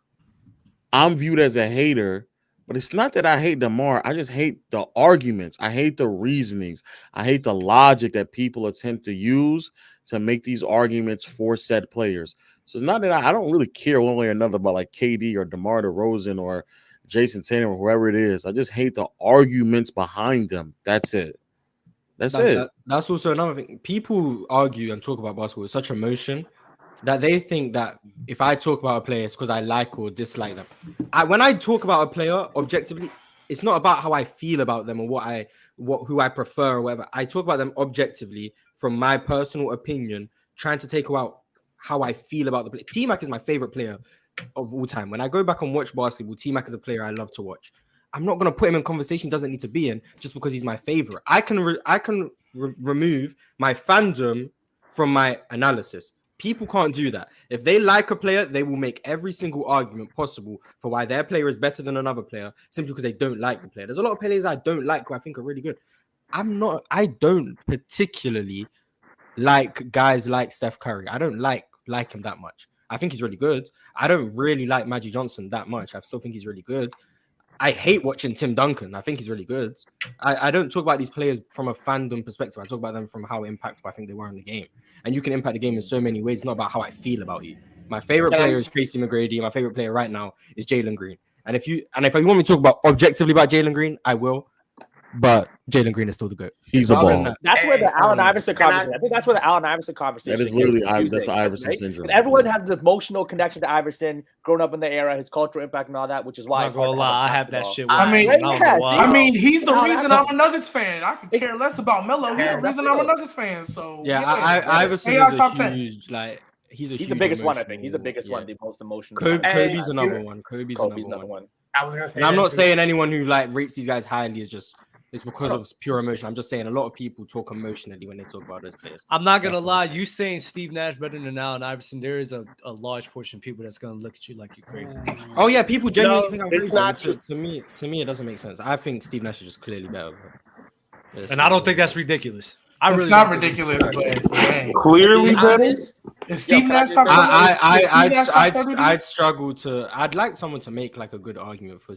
I'm viewed as a hater. But it's not that I hate DeMar. I just hate the arguments. I hate the reasonings. I hate the logic that people attempt to use to make these arguments for said players. So it's not that I don't really care one way or another about like KD or DeMar DeRozan or Jason Tatum or whoever it is. I just hate the arguments behind them. That's it. That's also another thing. People argue and talk about basketball with such emotion that they think that if I talk about a player, it's because I like or dislike them. When I talk about a player objectively, it's not about how I feel about them or what who I prefer or whatever. I talk about them objectively from my personal opinion, trying to take out how I feel about the play. T-Mac is my favorite player of all time. When I go back and watch basketball, T-Mac is a player I love to watch. I'm not going to put him in conversation he doesn't need to be in just because he's my favorite. I can remove my fandom from my analysis. People can't do that. If they like a player, they will make every single argument possible for why their player is better than another player simply because they don't like the player. There's a lot of players I don't like who I think are really good. I don't particularly like guys like Steph Curry. I don't like him that much. I think he's really good. I don't really like Magic Johnson that much. I still think he's really good. I hate watching Tim Duncan. I think he's really good. I don't talk about these players from a fandom perspective. I talk about them from how impactful I think they were in the game. And you can impact the game in so many ways. It's not about how I feel about you. My favorite player is Tracy McGrady. My favorite player right now is Jaylen Green. And if you want me to talk about objectively about Jaylen Green, I will. But Jaylen Green is still the GOAT. He's a ball. That's where the Allen Iverson conversation. I think that's where the Allen Iverson conversation. That is literally that's the Iverson syndrome. And everyone has the emotional connection to Iverson, growing up in the era, his cultural impact, and all that, which is why. I have that shit. I mean, he's the reason I'm a Nuggets fan. I could care less about Melo. He's the reason I'm a Nuggets fan. So Iverson is a huge He's the biggest one, I think. He's the biggest one, the most emotional. Kobe's another one. Kobe's another one. I was gonna say. And I'm not saying anyone who rates these guys highly is just. It's because of pure emotion. I'm just saying a lot of people talk emotionally when they talk about those players. I'm not going to lie. You saying Steve Nash better than Allen Iverson, there is a large portion of people that's going to look at you like you're crazy. Oh, yeah. People genuinely think I'm crazy. Not to me, it doesn't make sense. I think Steve Nash is just clearly better. And I don't think that's ridiculous. It's not ridiculous, but clearly better. Is Steve Nash talking I'd struggle to. I'd like someone to make a good argument for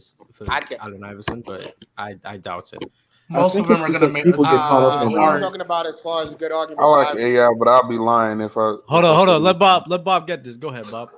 Allen Iverson, but I doubt it. Most of them are gonna make. People get caught up in what talking about as far as a good argument. I like AI, but I'll be lying if I. Hold on. Let Bob get this. Go ahead, Bob.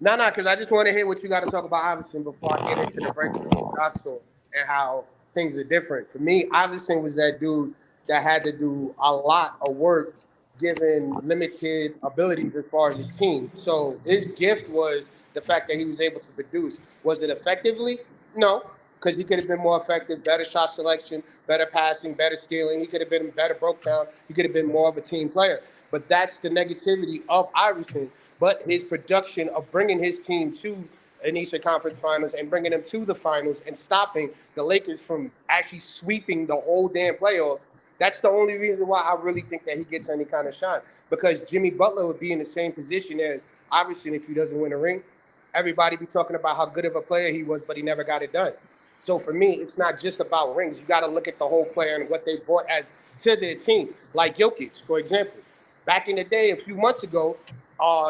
No, because I just want to hear what you got to talk about Iverson before I get into the breakdown of Russell and how things are different. For me, Iverson was that dude that had to do a lot of work given limited abilities as far as his team. So his gift was the fact that he was able to produce. Was it effectively? No, because he could have been more effective, better shot selection, better passing, better stealing. He could have been better broke down. He could have been more of a team player. But that's the negativity of Iverson. But his production of bringing his team to an Eastern Conference Finals and bringing them to the finals and stopping the Lakers from actually sweeping the whole damn playoffs, that's the only reason why I really think that he gets any kind of shot. Because Jimmy Butler would be in the same position as Iverson if he doesn't win a ring. Everybody be talking about how good of a player he was, but he never got it done. So for me, it's not just about rings. You got to look at the whole player and what they brought as to their team. Like Jokic, for example. Back in the day, a few months ago,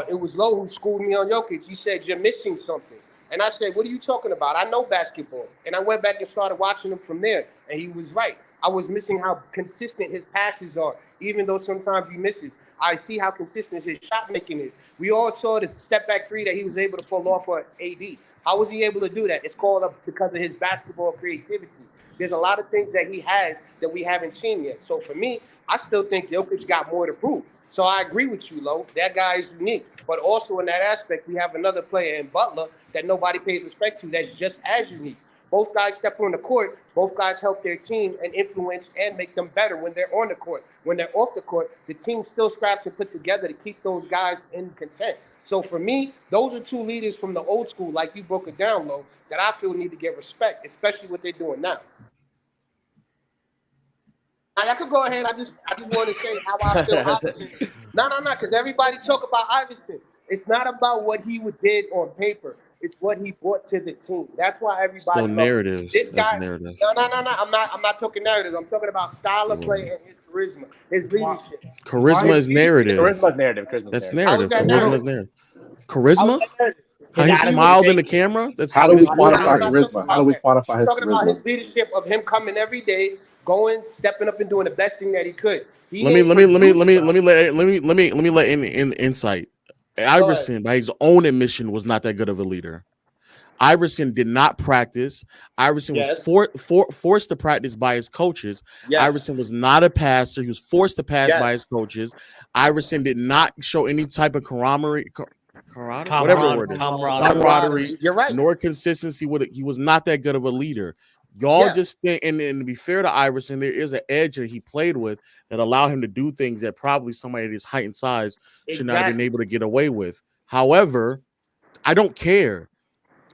it was Lowe who schooled me on Jokic. He said, "You're missing something." And I said, "What are you talking about? I know basketball." And I went back and started watching him from there. And he was right. I was missing how consistent his passes are, even though sometimes he misses. I see how consistent his shot making is. We all saw the step back three that he was able to pull off for AD. How was he able to do that? It's called up because of his basketball creativity. There's a lot of things that he has that we haven't seen yet. So for me, I still think Jokic got more to prove. So I agree with you, Lo. That guy is unique. But also in that aspect, we have another player in Butler that nobody pays respect to that's just as unique. Both guys step on the court. Both guys help their team and influence and make them better when they're on the court. When they're off the court, the team still scraps and put together to keep those guys in content. So for me, those are two leaders from the old school, like you broke it down, Lo, that I feel need to get respect, especially what they're doing now. I could go ahead. I just want to say how I feel Iverson. No, because everybody talk about Iverson. It's not about what he did on paper. It's what he brought to the team. That's why everybody. So narratives. This guy. Narrative. No. I'm not talking narratives. I'm talking about style of play and his charisma, his leadership. Charisma is narrative. Charisma's narrative. That's narrative. Charisma's narrative. Charisma? How he smiled in the camera? That's how do we quantify charisma? How do we quantify his talking about charisma? his leadership of him coming every day, going, stepping up and doing the best thing that he could. Let me let in insight. Iverson, by his own admission, was not that good of a leader. Iverson did not practice. Iverson was forced to practice by his coaches. Yes. Iverson was not a passer. He was forced to pass by his coaches. Iverson did not show any type of camaraderie. Whatever the word is. Camaraderie. You're right. Nor consistency with it. He was not that good of a leader. Y'all just think, and to be fair to Iverson, there is an edge that he played with that allow him to do things that probably somebody at his height and size should not have been able to get away with. However, I don't care.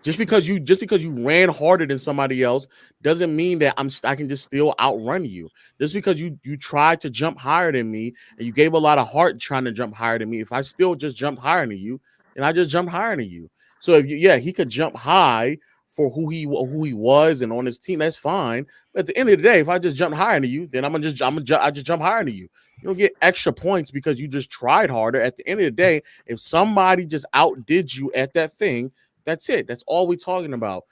Just because you ran harder than somebody else doesn't mean that I can just still outrun you. Just because you tried to jump higher than me and you gave a lot of heart trying to jump higher than me, if I still just jumped higher than you, and I just jumped higher than you. So if he could jump high for who he was and on his team, that's fine. But at the end of the day, if I just jump higher than you, then I just jump higher than you. You don't get extra points because you just tried harder. At the end of the day, if somebody just outdid you at that thing, that's it. That's all we're talking about.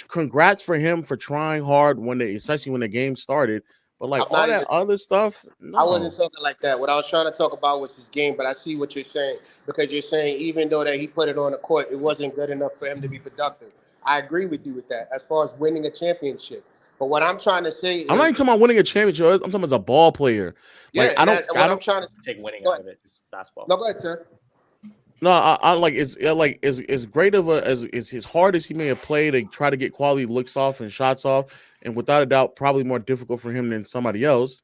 Congrats for him for trying hard especially when the game started. But like all that other stuff, no. I wasn't talking like that. What I was trying to talk about was his game, but I see what you're saying because you're saying even though that he put it on the court, it wasn't good enough for him to be productive. I agree with you with that as far as winning a championship. But what I'm trying to say is, I'm not even talking about winning a championship. I'm talking about as a ball player. Like I'm trying to take winning out of it. Basketball. No, go ahead, sir. No, I like it's like as great of as hard as he may have played to try to get quality looks off and shots off, and without a doubt, probably more difficult for him than somebody else.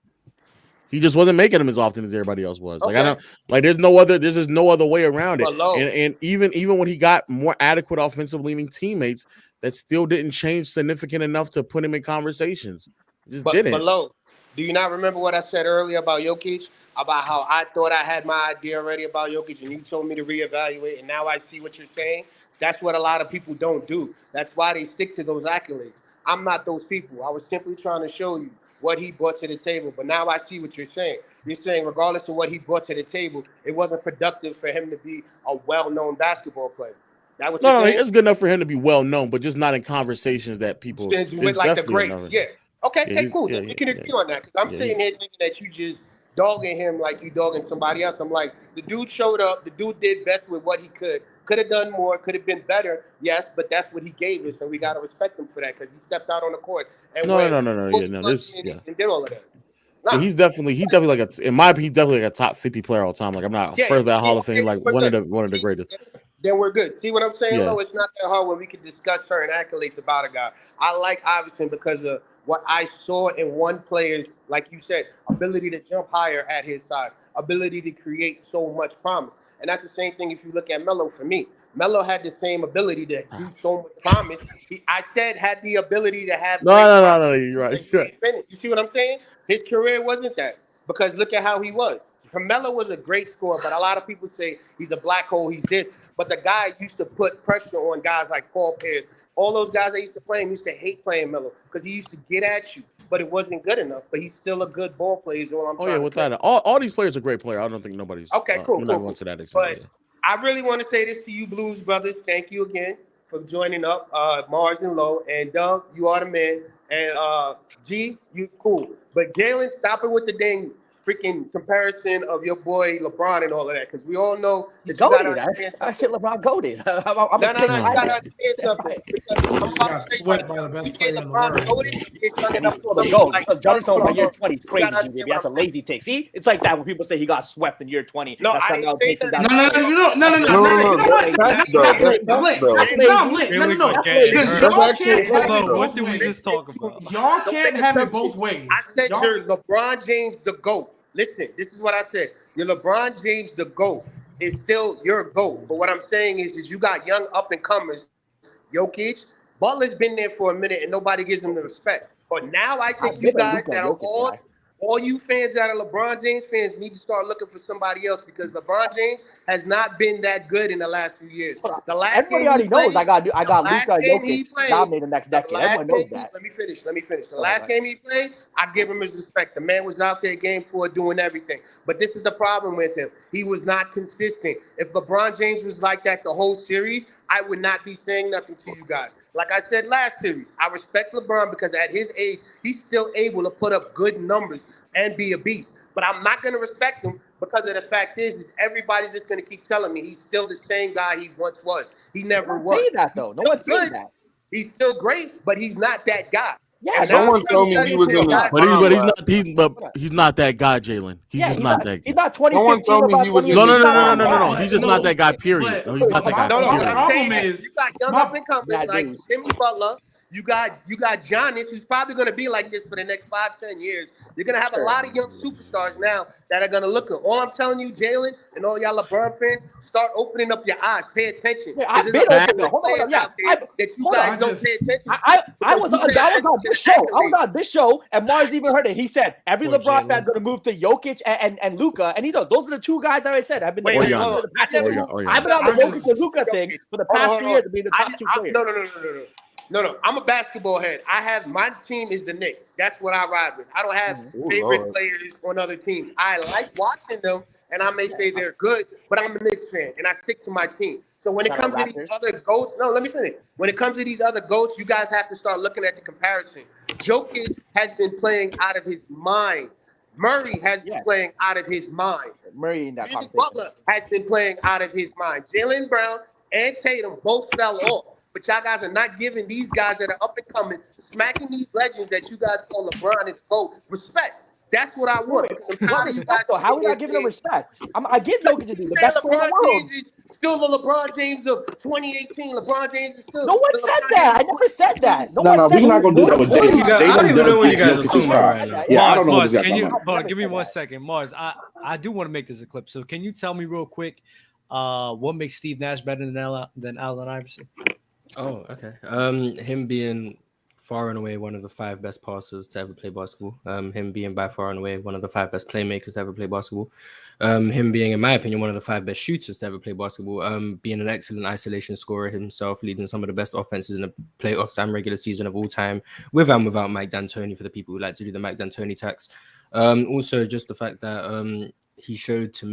He just wasn't making them as often as everybody else was. Okay. There's just no other way around it. And even when he got more adequate offensive leaning teammates, that still didn't change significant enough to put him in conversations. It just didn't. But Lo, do you not remember what I said earlier about Jokic? About how I thought I had my idea already about Jokic and you told me to reevaluate, and now I see what you're saying. That's what a lot of people don't do. That's why they stick to those accolades. I'm not those people. I was simply trying to show you what he brought to the table, but now I see what you're saying. You're saying regardless of what he brought to the table, it wasn't productive for him to be a well-known basketball player. No, it's good enough for him to be well-known, but just not in conversations that people... With like the greats, yeah. Okay, cool. You can agree on that, because I'm sitting here thinking that you just dogging him like you dogging somebody else. I'm like, the dude showed up. The dude did best with what he could. Could have done more. Could have been better. Yes, but that's what he gave us, and we got to respect him for that because he stepped out on the court. And and did all of that. Yeah, he's definitely like he's definitely like a top 50 player all time. Like I'm not first ballot Hall of Fame, like one of the greatest. Then we're good. See what I'm saying? Yeah. No, it's not that hard when we can discuss certain accolades about a guy. I like Iverson because of what I saw in one player's, like you said, ability to jump higher at his size, ability to create so much promise. And that's the same thing if you look at Melo for me. Melo had the same ability to do so much promise. I said had the ability to have. No, you're right. You see what I'm saying? His career wasn't that because look at how he was. Melo was a great scorer, but a lot of people say he's a black hole, he's this. But the guy used to put pressure on guys like Paul Pierce. All those guys that used to play him used to hate playing Melo because he used to get at you, but it wasn't good enough. But he's still a good ball player is all I'm trying to say. All these players are great players. I don't think nobody's cool. Not going to that extent. But I really want to say this to you Blues brothers. Thank you again for joining up, Mars and Low. And Doug, you are the man. And G, you cool. But Jaylen, stop it with the dang freaking comparison of your boy LeBron and all of that, because we all know he's goated. I said LeBron goated. I'm you gotta understand something. He got swept by the best player in the world. Jordan's on by year 20 is crazy, G. That's a lazy take. See, it's like that when people say he got swept in year 20. No, I didn't say that. What did we just talk about? Y'all can't have it both ways. I said you're LeBron James the GOAT. Listen, this is what I said. Your LeBron James, the GOAT, is still your GOAT. But what I'm saying is you got young up-and-comers. Jokic, Butler's been there for a minute, and nobody gives him the respect. But now I think you guys that are all you fans that are LeBron James fans need to start looking for somebody else because LeBron James has not been that good in the last few years. Everybody already knows I got Luka Jokic dominate the next decade. Everyone knows that. Let me finish. The last game he played, I give him his respect. The man was out there game 4 doing everything. But this is the problem with him. He was not consistent. If LeBron James was like that the whole series, I would not be saying nothing to you guys. Like I said last series, I respect LeBron because at his age, he's still able to put up good numbers and be a beast. But I'm not going to respect him because of the fact is everybody's just going to keep telling me he's still the same guy he once was. He never was. Say that though. No one's saying that. He's still great, but he's not that guy. Yeah, someone told me he was in the he's not that guy, Jaylen. He's just not that guy. He's not 20. Someone told me he was in No. He's just not that guy, period. No, he's not that guy. No, the problem is you got young up and comers like Jimmy Butler. You got Giannis, who's probably going to be like this for the next 5-10 years. You're going to have a lot of young superstars now that are going to look at. All I'm telling you, Jaylen, and all y'all LeBron fans, start opening up your eyes. Pay attention. Yeah, I've been open though. Hold on, yeah. That you guys don't pay attention. I was on this show. I was on this show, and Mars even heard it. He said every LeBron fan's going to move to Jokic and Luka, and he knows those are the two guys that I said. I've been I've been on the Jokic and Luka thing for the past 3 years to be the top two players. No. I'm a basketball head. My team is the Knicks. That's what I ride with. I don't have favorite players on other teams. I like watching them, and I may say they're good, but I'm a Knicks fan, and I stick to my team. So when it comes to these other GOATs, let me finish. When it comes to these other GOATs, you guys have to start looking at the comparison. Jokic has been playing out of his mind. Murray has been playing out of his mind. Murray in that conversation. Butler has been playing out of his mind. Jaylen Brown and Tatum both fell off. But y'all guys are not giving these guys that are up and coming, smacking these legends that you guys call LeBron and GOAT respect. That's what I want. What respect, though? How are we not giving them respect? I give Jokic to do the best player in the world. Still the LeBron James of 2018. LeBron James is still. No one said that. I never said that. No, we're not gonna do that with Jay. I don't even know what you guys are talking about right now. Yeah, I don't know Mars, what can you give me 1 second, Mars? I do want to make this a clip. So can you tell me real quick, what makes Steve Nash better than Allen Iverson? Oh, okay. Him being far and away one of the 5 best passers to ever play basketball. Him being by far and away one of the 5 best playmakers to ever play basketball. Him being, in my opinion, one of the 5 best shooters to ever play basketball. Being an excellent isolation scorer himself, leading some of the best offenses in the playoffs and regular season of all time, with and without Mike D'Antoni, for the people who like to do the Mike D'Antoni tax. Also, just the fact that he showed a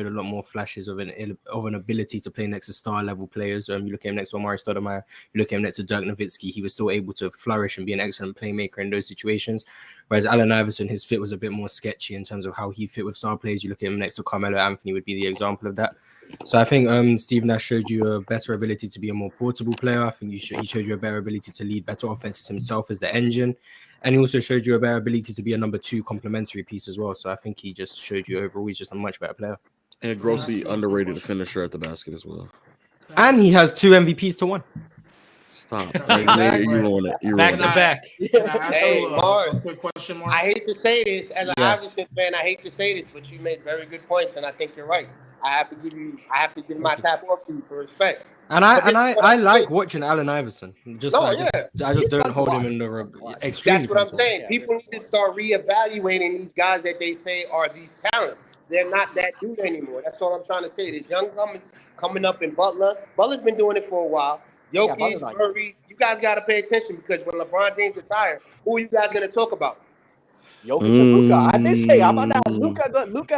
lot more flashes of an ability to play next to star level players. You look at him next to Amari Stoudemire, you look at him next to Dirk Nowitzki, he was still able to flourish and be an excellent playmaker in those situations. Whereas Allen Iverson, his fit was a bit more sketchy in terms of how he fit with star players. You look at him next to Carmelo Anthony would be the example of that. So I think Steve Nash showed you a better ability to be a more portable player. I think he showed you a better ability to lead better offenses himself as the engine. And he also showed you a better ability to be a number 2 complementary piece as well. So I think he just showed you overall he's just a much better player. And a grossly underrated finisher at the basket as well. And he has 2 MVPs to 1. Stop. You ruined it. Back to back. Hey, Mars, quick question, Mars. I hate to say this as an Iverson fan. I hate to say this, but you made very good points, and I think you're right. I have to give my tap off to you for respect. And I like watching Allen Iverson. I just don't hold him in the extreme. That's what I'm saying. People need to start reevaluating these guys that they say are these talents. They're not that dude anymore. That's all I'm trying to say. This young comers coming up in Butler. Butler's been doing it for a while. Jokic, Murray. You guys got to pay attention because when LeBron James retires, who are you guys going to talk about? Jokic and Luka. I didn't say I'm on that. Luka.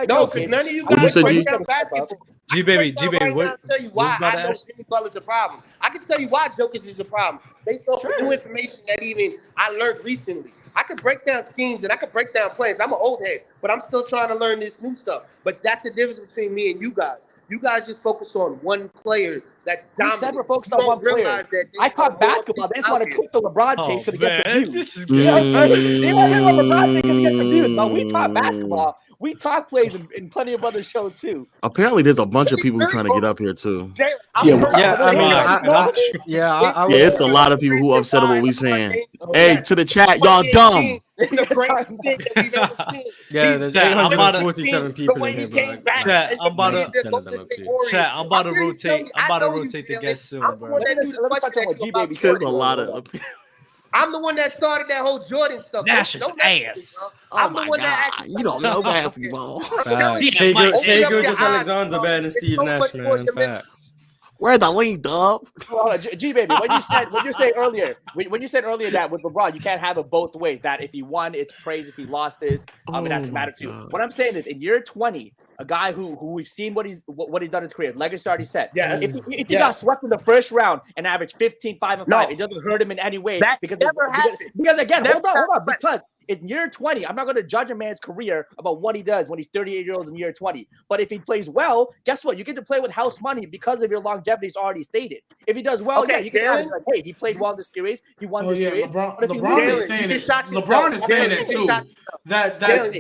No, because none of you guys break down basketball. G baby. I'll tell you why I know Jimmy Butler's a problem. I can tell you why Jokic is a problem based off of new information that even I learned recently. I could break down schemes and I could break down plans. I'm an old head, but I'm still trying to learn this new stuff. But that's the difference between me and you guys. You guys just focus on one player that's dominant. You said we're focused on one player. I talk basketball. They just want to cook the LeBron case because it gets the views. This is good. They want to LeBron case because it gets the views. But we talk basketball. We talk plays in plenty of other shows too. Apparently, there's a bunch of people trying to get up here too. It's a lot of people who upset at what we saying. Hey, to the chat, y'all dumb. It's the greatest thing that we've ever seen. Yeah, there's 847 people in here, bro. Chat, I'm about to rotate the guests soon, bro. There's a lot of. I'm the one that started that whole Jordan stuff. Nash's ass. I'm the one that you don't know basketball. Shea Gilgeous-Alexander's better than Steve Nash, man. Facts. Where's the link, dog? G baby, when you said earlier that with LeBron you can't have it both ways. That if he won, it's praise. If he lost, it's that's the matter too. What I'm saying is, in year 20, a guy who we've seen what he's done in his career, legacy already set. Yes. If he got swept in the first round and averaged 15, 5 and 5, it doesn't hurt him in any way. Because again, hold on. Because in year 20, I'm not going to judge a man's career about what he does when he's 38 years old in year 20. But if he plays well, guess what? You get to play with house money because of your longevity is already stated. If he does well, you can be like, hey, he played well in this series. He won this series. LeBron is saying it. LeBron is saying it too. LeBron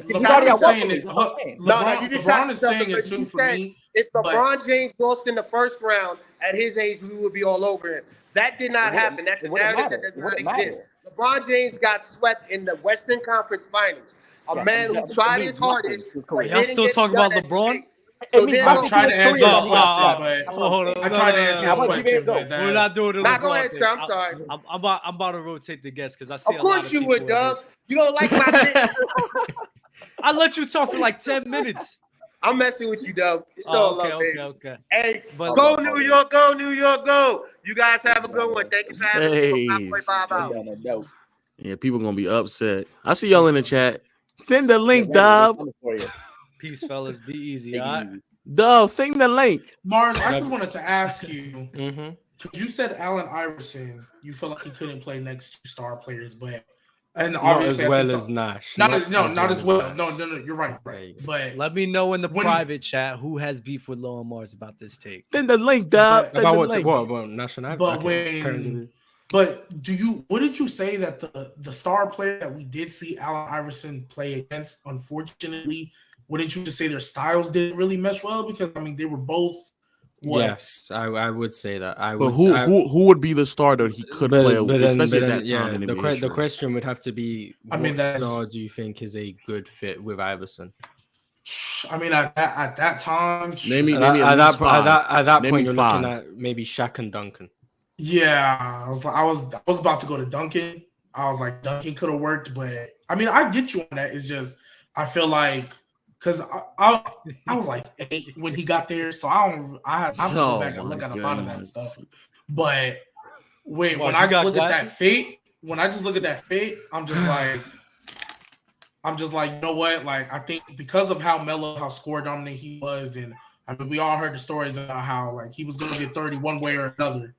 is saying it too for me. If LeBron James lost in the first round at his age, we would be all over him. That did not happen. That's a narrative that does not exist. LeBron James got swept in the Western Conference Finals. A man who tried his hardest. Y'all still talking about LeBron? So I'm trying to answer his question, but hold on. I tried to answer his question, but We're not doing it. Go ahead, sir. I'm sorry. I'm about to rotate the guests because I see Of a lot course of you people would, Dub. You don't like my shit. I let you talk for like 10 minutes. I'm messing with you, Dub. It's all love, baby. Okay. Hey, But go New York, go New York, go. You guys have a good one. Thank you for having me for 5.5 hours. Yeah, people gonna be upset. I see y'all in the chat. Send the link, Dub. Peace, fellas. Be easy, all right? Dub, send the link. Mars, I just wanted to ask you. You said Allen Iverson. You feel like he couldn't play next to star players, but and not as well as Nash. Not as well. No, you're right. But let me know in the private chat who has beef with Lil Mars about this take. Send the link, Dub. About what national? But what did you say that the star player that we did see Allen Iverson play against, unfortunately, wouldn't you just say their styles didn't really mesh well? Because I mean they were both. Yes, I would say that. But who would be the starter he could play, especially at that time in the question would have to be, what star do you think is a good fit with Iverson? I mean, at that time, maybe at that point, you're looking at maybe Shaq and Duncan. Yeah, I was about to go to Duncan. I was like, Duncan could have worked, but I mean, I get you on that. It's just I feel like. Because I was like 8 when he got there, so I have to go back and look at a lot of that stuff. But when I look at that fate, I'm just like, you know what? Like, I think because of how score dominant he was, and I mean, we all heard the stories about how like he was going to get 30 one way or another.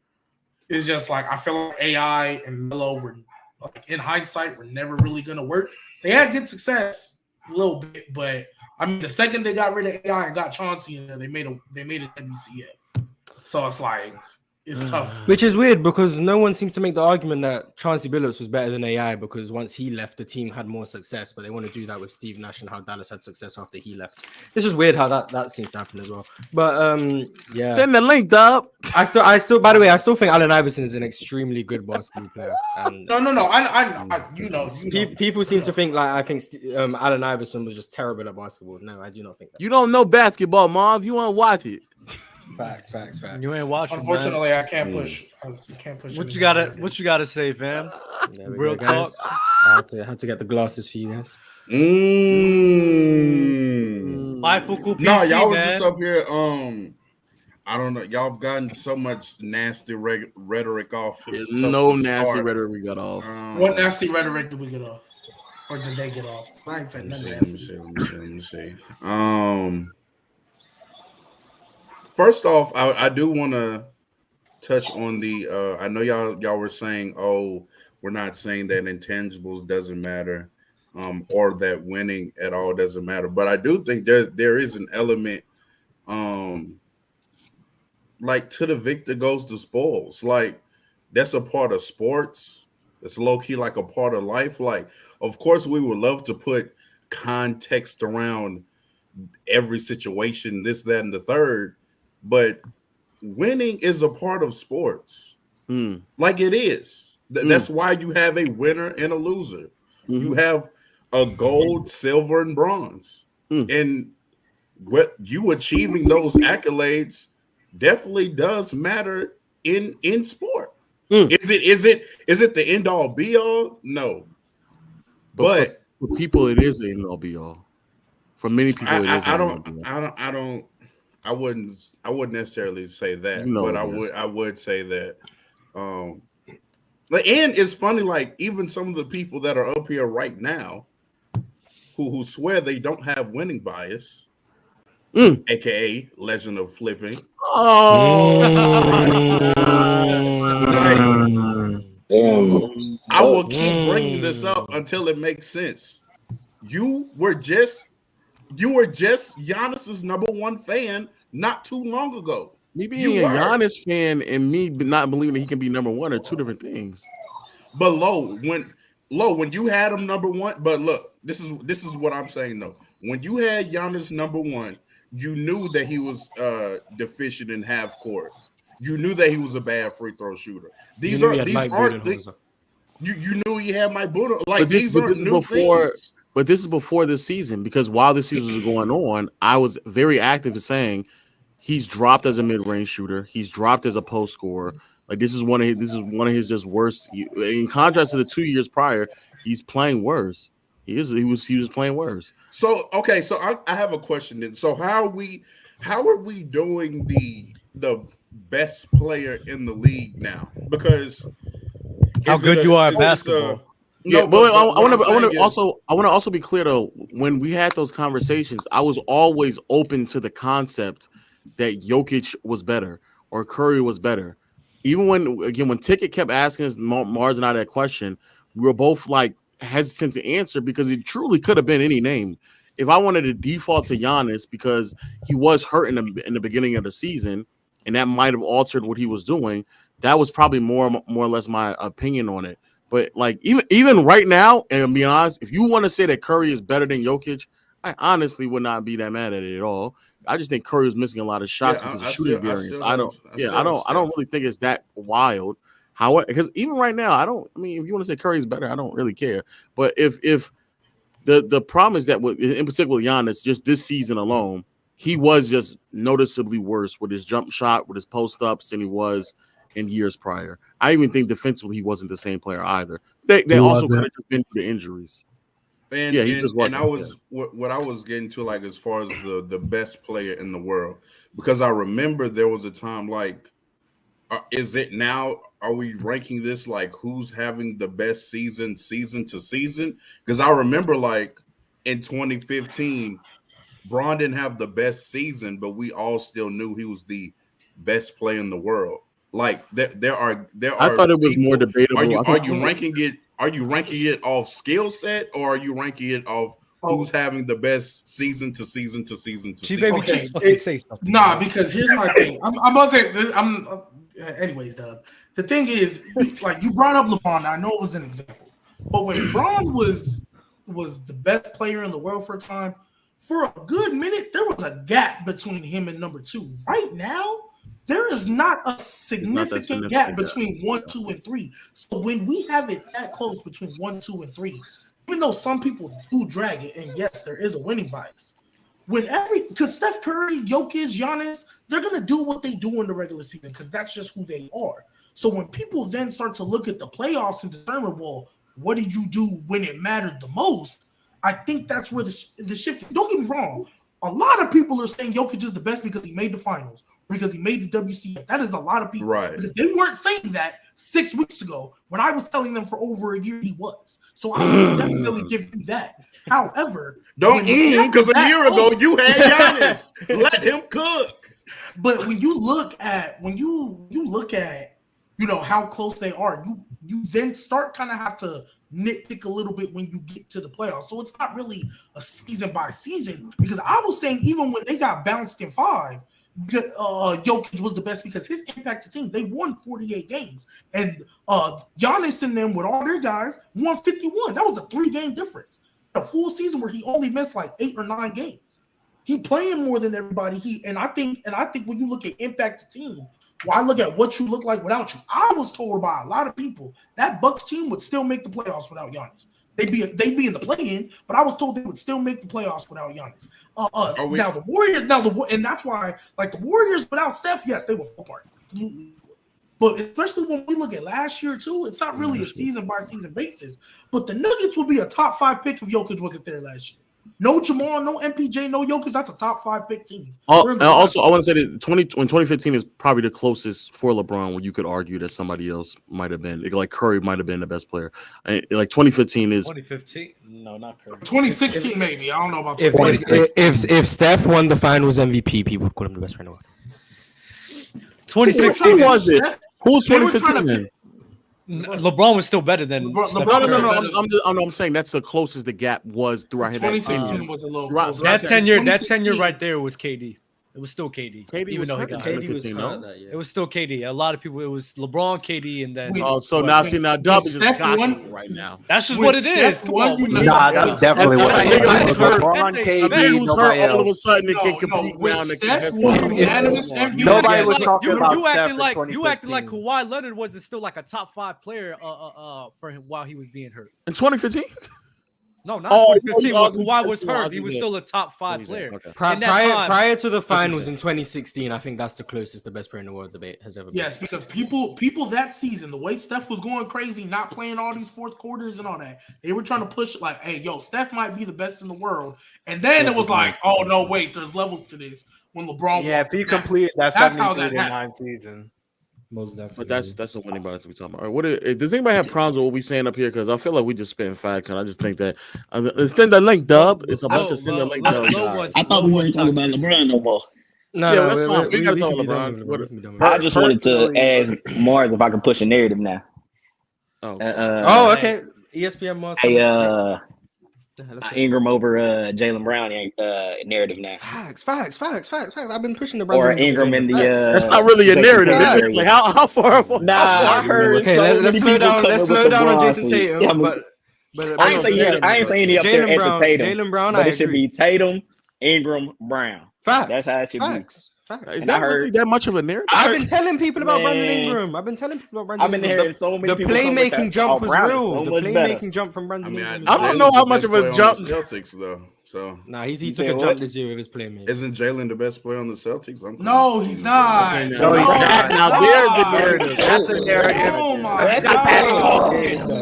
It's just like I feel like AI and Melo were, like, in hindsight, were never really going to work. They had good success a little bit, but. I mean, the second they got rid of AI and got Chauncey in there, they made a WCF. So it's like it's tough. Which is weird because no one seems to make the argument that Chauncey Billups was better than AI because once he left, the team had more success. But they want to do that with Steve Nash and how Dallas had success after he left. This is weird how that seems to happen as well. But yeah. Send the link, Dub. I still. By the way, I still think Allen Iverson is an extremely good basketball player. And no. I you know. People seem to think like I think Allen Iverson was just terrible at basketball. No, I do not think that. You don't know basketball, Mom. You want to watch it. Facts. You ain't watching. Unfortunately, man. I can't push. What you gotta say, fam? Real talk. I had to get the glasses for you guys. Bifocal PC, no, y'all were man. just up here. I don't know. Y'all have gotten so much nasty rhetoric off. There's no nasty rhetoric we got off. What nasty rhetoric did we get off? Or did they get off? I ain't said nothing nasty. Let me see. First off, I do want to touch on the. I know y'all were saying, oh, we're not saying that intangibles doesn't matter, or that winning at all doesn't matter. But I do think there is an element, like to the victor goes the spoils. Like that's a part of sports. It's low key like a part of life. Like, of course, we would love to put context around every situation, this, that, and the third. But winning is a part of sports. Like it is. That's why you have a winner and a loser. You have a gold, silver, and bronze. And what you achieving those accolades definitely does matter in sport. Is it the end all be all? No. But for people, it is the end all be all. For many people, it is. I wouldn't necessarily say that, but I would say that. And it's funny, like even some of the people that are up here right now, who swear they don't have winning bias, aka Legend of Flipping. I will keep bringing this up until it makes sense. You were just Giannis's #1 fan not too long ago. Me being a Giannis fan and me not believing that he can be #1 are two different things. But when you had him #1, but look, this is what I'm saying though. When you had Giannis #1, you knew that he was deficient in half court. You knew that he was a bad free throw shooter. You knew he had Mike aren't Budenholzer. you knew he had Mike Budenholzer. Like But this is new things. But this is before this season, because while this season was going on, I was very active in saying he's dropped as a mid-range shooter. He's dropped as a post scorer. Like this is one of his just worst. In contrast to the 2 years prior, he's playing worse. He was playing worse. So okay, so I have a question then. So how are we doing the best player in the league now? Because How good you are at basketball. Yeah, but I want to also be clear though. When we had those conversations, I was always open to the concept that Jokic was better or Curry was better. Even when Ticket kept asking us Mars and I that question, we were both like hesitant to answer because it truly could have been any name. If I wanted to default to Giannis because he was hurt in the beginning of the season, and that might have altered what he was doing, that was probably more or less my opinion on it. But like even right now, and be honest, if you want to say that Curry is better than Jokic, I honestly would not be that mad at it at all. I just think Curry was missing a lot of shots because of shooting variance. I don't really think it's that wild. However, because even right now, if you want to say Curry's better, I don't really care. But if the problem is that in particular Giannis, just this season alone, he was just noticeably worse with his jump shot, with his post ups, than he was in years prior. I even think defensively he wasn't the same player either. They also could have just been through the injuries. And yeah, he just wasn't. And what I was getting to, like, as far as the best player in the world, because I remember there was a time like, is it now? Are we ranking this like who's having the best season to season? Because I remember like in 2015, Bron didn't have the best season, but we all still knew he was the best player in the world. Like there are. I thought it was more debatable. Are you ranking it? Are you ranking it off skill set, or are you ranking it off who's having the best season to season to season to season? Okay, say something. Nah, because here's my thing. I'm about to say this. Anyways, Dub. The thing is, like you brought up LeBron. I know it was an example, but when LeBron was the best player in the world for a time, for a good minute, there was a gap between him and number two. Right now, there is not a significant gap between 1, 2, and 3. So when we have it that close between 1, 2, and 3, even though some people do drag it, and yes, there is a winning bias. Because Steph Curry, Jokic, Giannis, they're gonna do what they do in the regular season because that's just who they are. So when people then start to look at the playoffs and determine, well, what did you do when it mattered the most? I think that's where the shift. Don't get me wrong. A lot of people are saying Jokic is the best because he made the finals, because he made the WCF. That is a lot of people. Right. Because they weren't saying that 6 weeks ago when I was telling them for over a year he was. So I will definitely give you that. However, don't because a year ago you had Giannis. Let him cook. But when you look at how close they are, you then start kind of have to nitpick a little bit when you get to the playoffs. So it's not really a season by season, because I was saying even when they got bounced in 5, Jokic was the best because his impact to team, they won 48 games. And Giannis and them with all their guys won 51. That was a 3-game difference. A full season where he only missed like 8 or 9 games. He playing more than everybody. I think when you look at impact to team, well, I look at what you look like without you. I was told by a lot of people that Bucks team would still make the playoffs without Giannis. They'd be in the play-in, but I was told they would still make the playoffs without Giannis. Now the Warriors, and that's why, like the Warriors without Steph, yes, they would fall apart. Absolutely. But especially when we look at last year too, it's not really a season by season basis. But the Nuggets would be a top 5 pick if Jokic wasn't there last year. No Jamal, no MPJ, no Jokic. That's a top 5 pick team. And also, I want to say that 2015 is probably the closest for LeBron where you could argue that somebody else might have been, like Curry might have been the best player. Like 2015 is 2015. No, not Curry. 2016 maybe. I don't know about if Steph won the Finals MVP, people would call him the best player in the world. 2016 was it? Who's 2015 then? LeBron was still better than No. I'm saying that's the closest the gap was throughout 2016 was a little that tenure right there was KD. It was still KD. KD even was though he hurt in got KD hurt. 2015, was no? hurt that year. It was still KD. A lot of people. It was LeBron, KD, and then. Wait, Oh, so Wait, now wait, see now Dub is just Steph cocking won? right now. That's just Wait, what it Steph is. Come won, on. you What know- you Nah, talking that's about? definitely That what nigga it was is. hurt. LeBron, That's KD, A nigga who's hurt nobody all of a else. sudden and can No, compete wait, now. Steph You won acting unanimous like- MVP. you Nobody acting was like- talking you about acting Steph like in you acting like 2015. Kawhi Leonard wasn't still like a top 5 player for him while he was being hurt. In 2015? No, not Oh, 2015 oh, when Kawhi was oh, hurt. He was yeah. still a top 5 Okay. player. Pri- In that prior time- prior to the what I'm finals saying. in 2016, I think that's the closest the best player in the world debate has ever been. Yes, because people that season, the way Steph was going crazy, not playing all these fourth quarters and all that, they were trying to push like, hey, yo, Steph might be the best in the world. And then Steph it was is like, nice. oh no, wait, there's levels to this. When LeBron Yeah, if walked he back. completed that That's how 73 that to 9 season, most definitely. But that's a winning balance we talking about. All right, does anybody have problems with what we saying up here? Because I feel like we just spitting facts, and I just think that send the link, Dub. It's about to send the link, Dub. I thought we weren't talking about LeBron no more. No, Yeah, no, that's fine. We gotta talk can be LeBron. done with LeBron. What- We can be done with I LeBron. just wanted to ask Mars if I could push a narrative now. Oh, Oh, okay. ESPN Mars. Let's go. Ingram over Jaylen Brown narrative now. Facts. I've been pushing the Or Brandon Ingram in the that's not really a narrative. Facts. It's like how far? Nah, I heard. Okay, so let's many slow people down. come Let's up with slow down on LeBron Jason tweet. Tatum. Yeah, But I ain't saying any up there Jaylen at Brown, the Tatum. Jaylen Brown, But I it should agree. be Tatum, Ingram, Brown. Facts. That's how it should be. Facts. Is And I that really heard- that much of a narrative? I've been telling people about Brandon Man. Ingram. I've been I've been hearing so many The people come with playmaking that. jump Oh, was Brown is real. so The much better. playmaking jump from I Brandon mean, Ingram. I don't know how Jalen's the much best of a player on jump- the Celtics though. So Nah, he You took said a jump what? this year with his playmaking. isn't Jalen the best player on the Celtics? I'm No, he's not. Okay, No, now, he's not. now there's a narrative. That's a narrative. Oh my That's god.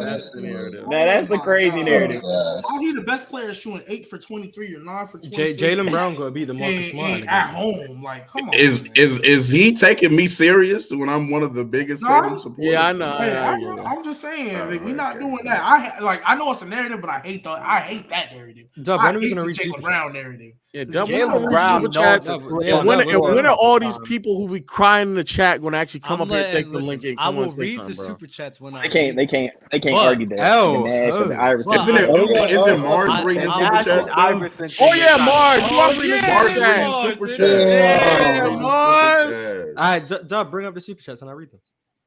That's the narrative. Now that's the Oh my crazy God. narrative. How he the best player shooting 8 for 23 or 9 for 23? Jaylen Brown got to be the Marcus Smart. and at home. Like, come on. Is he taking me serious when I'm one of the biggest No, Tatum supporters? Yeah, I know. Hey, Yeah. I'm just saying, Oh, like, we're not okay. doing that. I know it's a narrative, but I hate that narrative. Dub, I when are we hate gonna the read Jaylen Super Brown Chats? narrative. Yeah, Jaylen double Jaylen Super Brown, chats. no, yeah, And when are all these time. people who be crying in the chat going to actually come I'm up here and take letting- the link and I come on will and say read the something, bro? super chats when I. They can't But- argue that. Oh, the Nash and the oh. Iverson. Well, Isn't it Mars I- reading I- super Nash chats? and Iverson. Oh yeah, Mars. You Oh, are reading yeah, Mars super reading chats. Mars, super it chats. is. Yeah, Super Mars. chats. All right, Dub, bring up the super chats and I'll read them.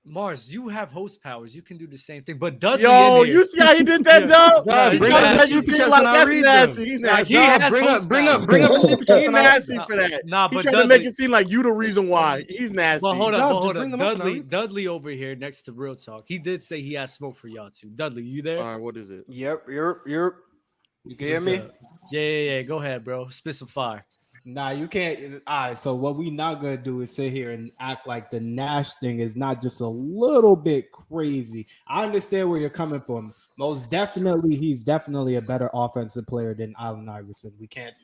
Mars, you have host powers. You can do the same thing. But Dudley, Yo, in here, you see how he did that, Yeah. dog? Dub, He bring trying up to the make you super seem chats like and I'll that's read nasty. them. He's Nah, nasty. he Dub, has bring host up the powers. super chats He's and I'll nasty for that. Nah, He but trying to make Dudley. it seem like you the reason why. He's nasty. But hold Dub, on, just bring them up and I'll read them. Dudley over here next to Real Talk. He did say he has smoke for y'all too. Dudley, you there? All right, what is it? Yep. You can hear me? Yeah. Go ahead, bro. Spit some fire. Nah, you can't. All right, so what we not gonna do is sit here and act like the Nash thing is not just a little bit crazy. I understand where you're coming from. Most definitely, he's definitely a better offensive player than Allen Iverson. We can't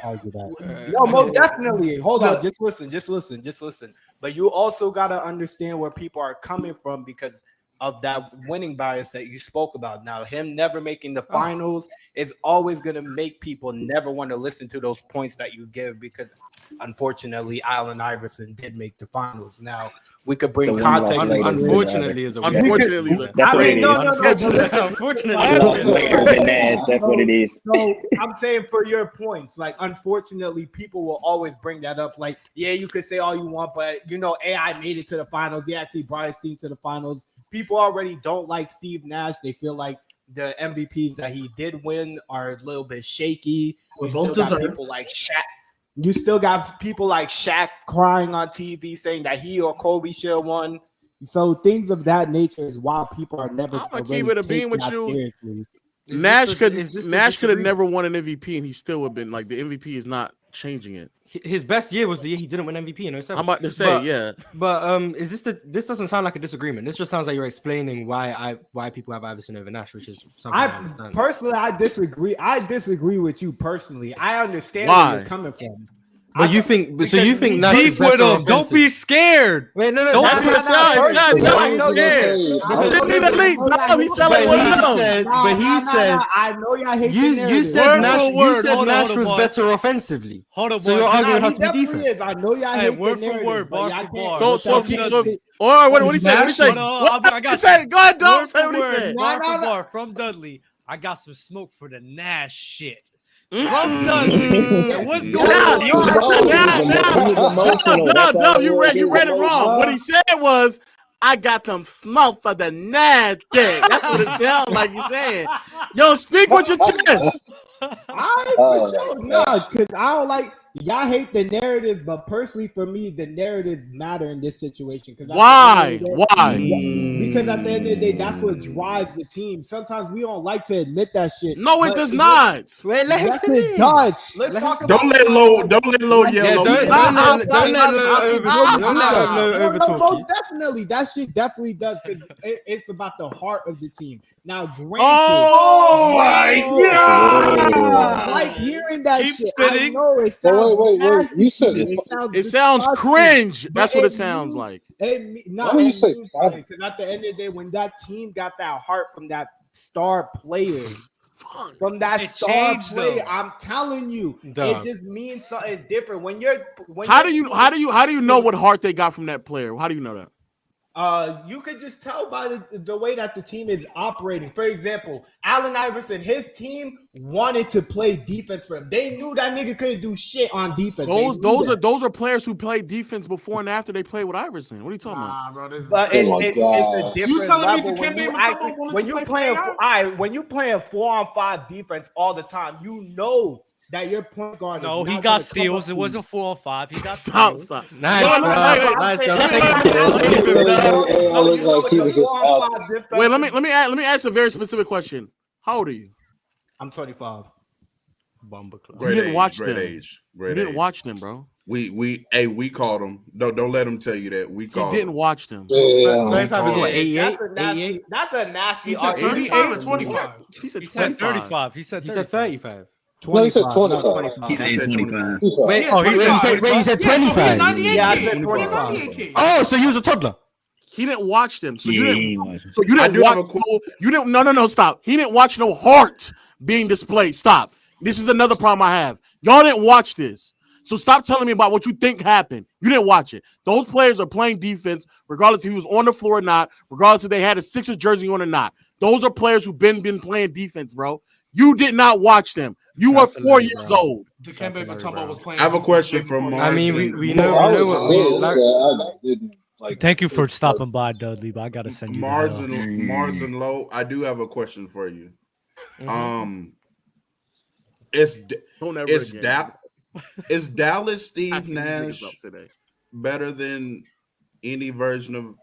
argue that. No, most definitely. Hold on, just listen. But you also gotta understand where people are coming from because of that winning bias that you spoke about. Now, him never making the finals is always going to make people never want to listen to those points that you give because, unfortunately, Allen Iverson did make the finals. Now, we could bring So context. Unfortunately, is a word. Unfortunately, That's what it is. Unfortunately, Later than Nash. That's what it is. So I'm saying for your points, like unfortunately, people will always bring that up. Like, yeah, you could say all you want, but you know, AI made it to the finals. He actually brought his team to the finals. People already don't like Steve Nash. They feel like the MVPs that he did win are a little bit shaky. You still got people like Shaq. You still got people like Shaq crying on TV saying that he or Kobe should have won. So things of that nature is why people are never. I'm gonna keep it a beam with that you. seriously. Nash could the have disagreement? never won an MVP and he still would have been like the MVP is not changing it. His best year was the year he didn't win MVP in 07. I'm about to say, yeah. But is this doesn't sound like a disagreement. This just sounds like you're explaining why people have Iverson over Nash, which is something I understand. Personally, I disagree. I disagree with you personally. I understand Why? where you're coming from. But you think Nash is Beef better with him. Don't offensive. be scared. Wait, no. Don't That's what it sounds. It sounds like he's scared. Didn't need a leak. No, he sound like one of them. But he said I know y'all hate the you narrative. said Word Nash. for word. You said Hold on, Nash hold on, was boy. better offensively. Hold on, So boy. your argument Nah, has he to be definitely defense. is. I know y'all Hey, hate word the for narrative, word, but bar y'all for can't- bar. So Nash- all right, what he said? What he said? Hold on, I got He said, go ahead, dog. Word Say for what he word, said. bar for bar from Dudley. I got some smoke for the Nash shit. Rum Dudley. What's going on? He was emotional. That's all No, it you was. read He was it wrong. What he said was, I got them smoke for the Nash thing. That's what it sounds like he's saying. Yo, speak with your chest. I for sure because I don't like y'all hate the narratives, but personally for me, the narratives matter in this situation. Because Why? Because at the end of the day, that's what drives the team. Sometimes we don't like to admit that shit. No, it does not. Wait, let him Yes, finish. it does. Let's talk about. Don't let low yell. Yeah, don't let low over talk Most you. definitely, that shit definitely does because it's about the heart of the team. Now, granted, Oh my I like hearing that Keep shit. spitting. I know it sounds. Wait. nasty. You said it sounds disgusting. cringe. But That's what it it sounds means- like. Why would you say because at the end of the day, when that team got that heart from that star player, from that It star changed, player, though. I'm telling you, Dog. it just means something different. When you're, How do you know what heart they got from that player? How do you know that? You could just tell by the way that the team is operating. For example, Allen Iverson, his team wanted to play defense for him. They knew that nigga couldn't do shit on defense. Those are players who played defense before and after they played with Iverson. What are you talking about? Bro, this is But it's a different You telling me level Dikembe when you Mutombo actually, wanted when to you play for playing AI? when you playing 4-on-5 defense all the time, you know that your point guard. No, is he not got gonna come steals. up It to wasn't 4-on-5. He got Stop. steals. Nice, No, nice. I'm Don't take saying- it. Don't take it, dog. I look like he was just out. Wait, let me ask a very specific question. How old are you? I'm 25. Great didn't age, watch great them. age, You great didn't age. watch them, bro. We called him. Don't let him tell you that. We He called didn't him. watch them. Yeah. 35 is what, Yeah, 88? That's a nasty He said argument. 35 or 25? He said He said 25. 35. He said He said 35. 35. No, he said 25, 25. not He 25. said 25. Wait, Yeah, he said 25. Yeah, so he's 98 Yeah, I kid. said He's 25. 98 kid. Oh, so you was a toddler. He didn't watch them. So you Yeah, didn't. he ain't watching. So you I didn't do have watch. a You didn't. No. Stop. He didn't watch no heart being displayed. Stop. This is another problem I have. Y'all didn't watch this. So stop telling me about what you think happened. You didn't watch it. Those players are playing defense, regardless if he was on the floor or not, regardless if they had a Sixers jersey on or not. Those are players who've been playing defense, bro. You did not watch them. You were 4 years old. Dikembe Mutombo was playing. I have a defense question way from before Mars. I mean, he- we No, know I we was know there, what but I didn't like. Thank you for stopping by, Dudley, but I got to send you Mars that. and Low. I do have a question for you. Mm-hmm. Don't ever Is again. Is Dallas I Steve beat these niggas Nash up today. better than any version of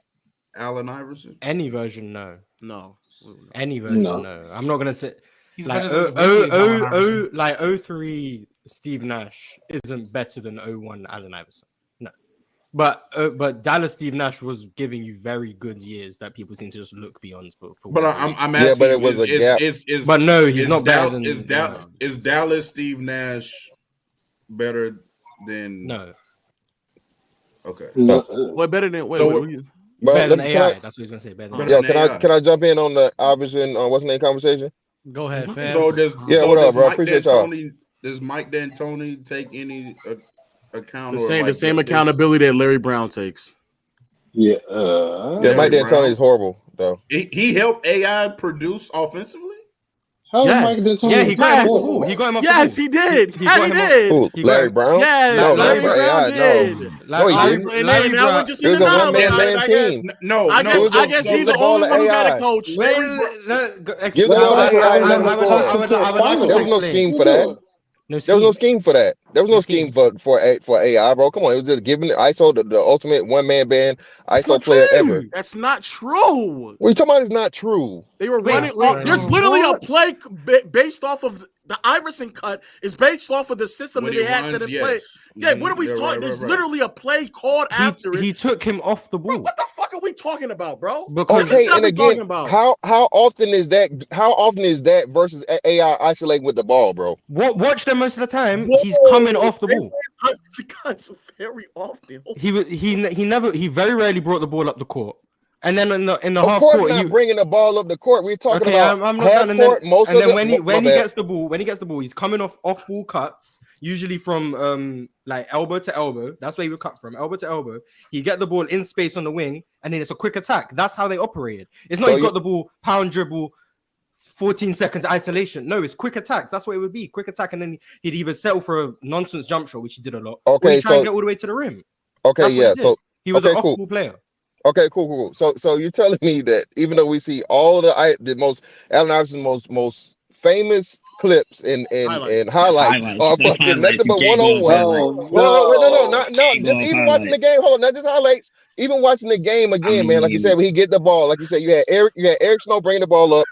Allen Iverson? any version, no. No. Any version, No. no. I'm not gonna say He's like better than the Grizzlies, Allen Iverson. like 03 Steve Nash isn't better than 01 Allen Iverson. No. But Dallas Steve Nash was giving you very good years that people seem to just look beyond for But whatever I'm reason. asking. but it was a gap. But no, he's is not better than is Dallas Steve Nash better than? no. Okay. No, What better than? Wait, So- what do you- But Better than can AI. I, That's what he's gonna say. Better Better than yo, than AI. can I jump in on the Iverson what's the name conversation? Go ahead, fam. So does Yeah, so what up, does bro? Mike Appreciate y'all. D'Antoni does Mike D'Antoni take any account The or same, like the same this- accountability that Larry Brown takes. yeah. Yeah, Mike Larry D'Antoni Brown? is horrible though. He helped AI produce offensively. How Yes. is Mike D'Antoni? Yeah, he got him off the Yes. ball. He got him off Yes, the he ball. did. He Yes, got he him off- did. Who? He Larry got- Brown? Yes, No, Larry Larry Brown Brown. No, did. no, he Larry- didn't. And Larry now we're Brown- just It in was the a knowledge. one-man I guess. team. No, I no. guess So he's give the the ball only to one who got a AI. coach. Give the ball to AI and let him I would like to There was no explain. scheme for that. No There was no scheme. scheme for that. There was no No scheme scheme. for AI, bro. Come on, it was just giving ISO the ultimate one-man band That's ISO not player true. ever. That's not true. What you talking about is not true. They were Wait, running. wait, There's literally a what? play based off of the Iverson cut. Is based off of the system When that he they had runs, set in yes. play. Yeah, what are we Yeah, talking? right, There's right. literally a play called after it. He took him off the Bro, ball. what the fuck are we talking about, bro? Because This is Okay, what and we again, talking about. how often is that? How often is that versus AI isolating with the ball, bro? watch them most of the time. Whoa, He's coming off the they ball. ran cuts very often. He very rarely brought the ball up the court. And then in the Of half course, court, not bringing the ball up the court. We're talking okay, about I'm not half done. court. Most And of then the when he my bad. gets the ball, he's coming off ball cuts, usually from like elbow to elbow. That's where he would cut from, elbow to elbow. He get the ball in space on the wing, and then it's a quick attack. That's how they operated. It's not So he's got the ball, pound dribble, 14 seconds isolation. No, it's quick attacks. That's what it would be. Quick attack, and then he'd either settle for a nonsense jump shot, which he did a lot, or Okay, he'd try and so get all the way to the rim. okay, That's what yeah. he did. So He was okay, an cool. off-ball player. Okay, cool. So you're telling me that even though we see all the most Allen Iverson's most famous clips and highlights are That's fucking highlights. nothing You but can't go off one-on-one. highlights. No. Can't go Just off even watching the highlights. game. Hold on, not just highlights. Even watching the game I again, man. Like you said, mean, when he get the ball, like you said, you had Eric Snow bringing the ball up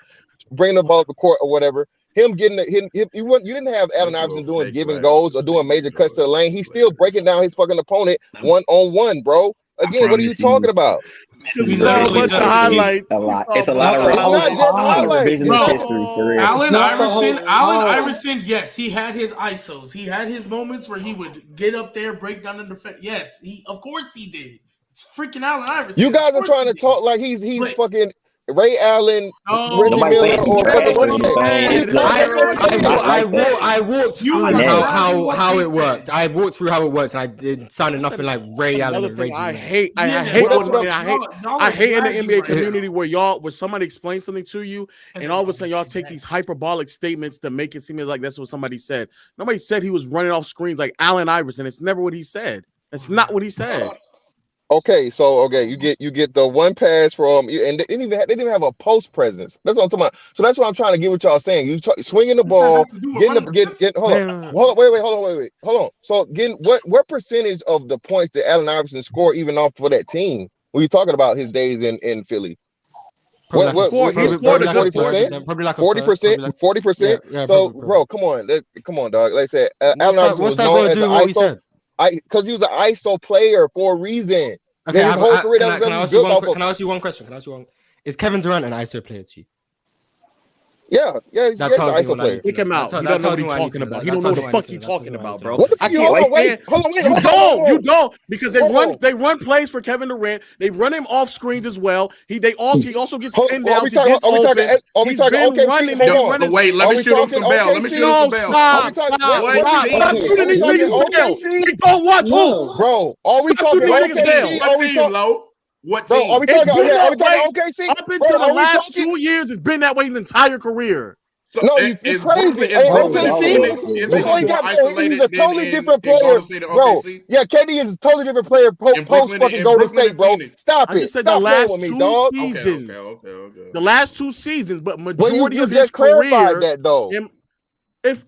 the court or whatever. Him getting you didn't have Allen Iverson doing giving goals or doing major cuts to the lane. He's still breaking down his fucking opponent one-on-one, bro. Again, what are you talking about? He's not much to highlight. A lot. It's a It's lot of not just highlights. revisionist history for real. Allen Not the whole Iverson, yes, he had his ISOs. He had his moments where he would get up there, break down the defense. Yes, of course he did. It's freaking Allen Iverson. You guys Of are course trying he to did. talk like he's But- fucking Ray Allen, No, Reggie Nobody Miller, saying or he's fucking trash, what's but his he's name? I walked through You were how it worked. I walked through how it works, and it sounded nothing like Ray Allen Another and thing Reggie. I Miller. hate Yeah, I hate in the bragging NBA right community where somebody explains something to you and all of a sudden y'all take these hyperbolic statements to make it seem like that's what somebody said. Nobody said he was running off screens like Allen Iverson. It's never what he said. It's not what he said. Okay, you get the one pass from you, and they didn't even have a post presence. That's what I'm talking about. So that's what I'm trying to get what y'all saying. You swinging the ball, hold on. So getting what percentage of the points did Allen Iverson score even off for that team? When you talking about his days in Philly? What he scored 40%? 40%? Yeah, So probably. bro, come on, dog. Like I said, Allen Iverson was What's that known got as to the do with what we ISO. said? Because he was an ISO player for a reason. Okay, His whole career that was built off of. Can I ask you one question? Is Kevin Durant an ISO player too? Yeah, he's an ISO player. Kick him out. You don't know what he's talking about. He don't know what the fuck he's talking about, bro. What the fuck? Hold on. You don't because they run plays for Kevin Durant. They run him off screens as well. He also gets pinned down. Are we talking OKC? Hold on. Wait, let me shoot him some bell. Stop shooting these niggas bell. They don't watch hoops. Bro, are we talking OKC? What team, Lo? What team? Are we talking OKC? Up until the last 2 years, it's been that way his entire career. So no, you're crazy. OKC? He's a totally different player, bro. Yeah, KD is a totally different player post fucking Golden State, bro. Stop it. I just said Stop the last with me, 2 dog. seasons. Okay. The last 2 seasons, but majority You of his just clarified career. that though. If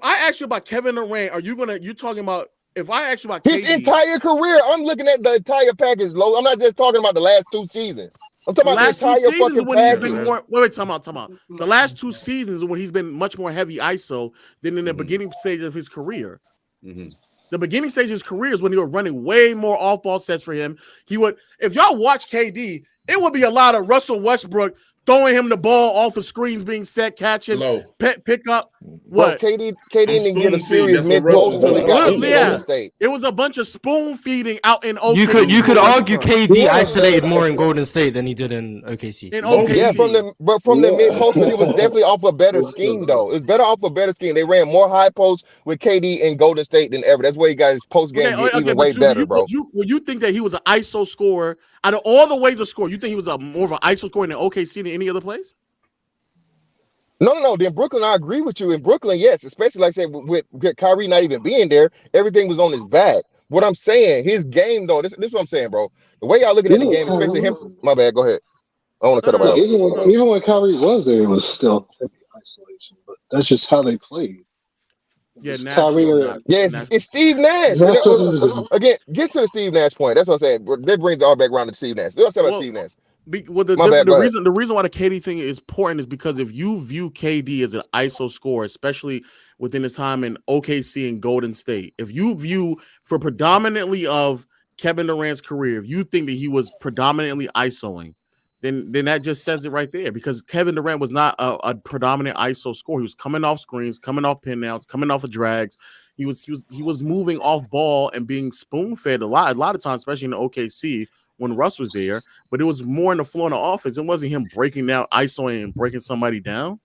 I ask you about Kevin Durant, you talking about? If I ask you about his KD, entire career, I'm looking at the entire package, Lo. I'm not just talking about the last 2 seasons. I'm talking about the entire fucking package. Wait, time out. The last 2 seasons when he's been much more heavy ISO than in the beginning stage of his career. Mm-hmm. The beginning stage of his career is when he was running way more off-ball sets for him. If y'all watch KD, it would be a lot of Russell Westbrook throwing him the ball off of screens, being set, catching, pick up. What? Bro, KD didn't get a serious mid-post till he got into Golden State. It was a bunch of spoon feeding out in OKC. You could argue KD isolated more in Golden State than he did in OKC. Yeah, from the mid-post, but it was definitely off a better scheme, though. It was better off a better scheme. They ran more high posts with KD in Golden State than ever. That's where he got his post game even way better, bro. Would you think that he was an ISO scorer? Out of all the ways to score, you think he was more of an ISO scorer than OKC than any other place? No. Then Brooklyn, I agree with you. In Brooklyn, yes, especially like I said, with Kyrie not even being there, everything was on his back. What I'm saying, his game though, this is what I'm saying, bro. The way y'all looking at the game, especially him. My bad. Go ahead. I don't want to cut him out. Even when Kyrie was there, it was still isolation. But that's just how they played. Yeah, Nash. It's Steve Nash. Again, get to the Steve Nash point. That's what I'm saying. That brings it all back around to Steve Nash. Let's talk about Steve Nash. The reason why the KD thing is important is because if you view KD as an ISO scorer, especially within his time in OKC and Golden State, if you view for predominantly of Kevin Durant's career, if you think that he was predominantly ISOing, then that just says it right there, because Kevin Durant was not a predominant ISO scorer. He was coming off screens, coming off pin downs, coming off of drags. He was moving off ball and being spoon fed a lot of times, especially in the OKC when Russ was there. But it was more in the flow in the offense. It wasn't him breaking down, ISOing and breaking somebody down.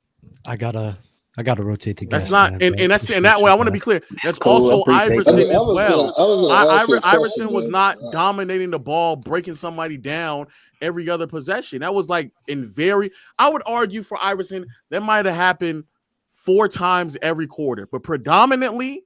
I gotta I gotta rotate the That's gas. not, man, and that's in that way. I want to be clear. That's also Iverson as well. Iverson was not dominating the ball, breaking somebody down every other possession. That was like I would argue for Iverson, that might have happened 4 times every quarter, but predominantly.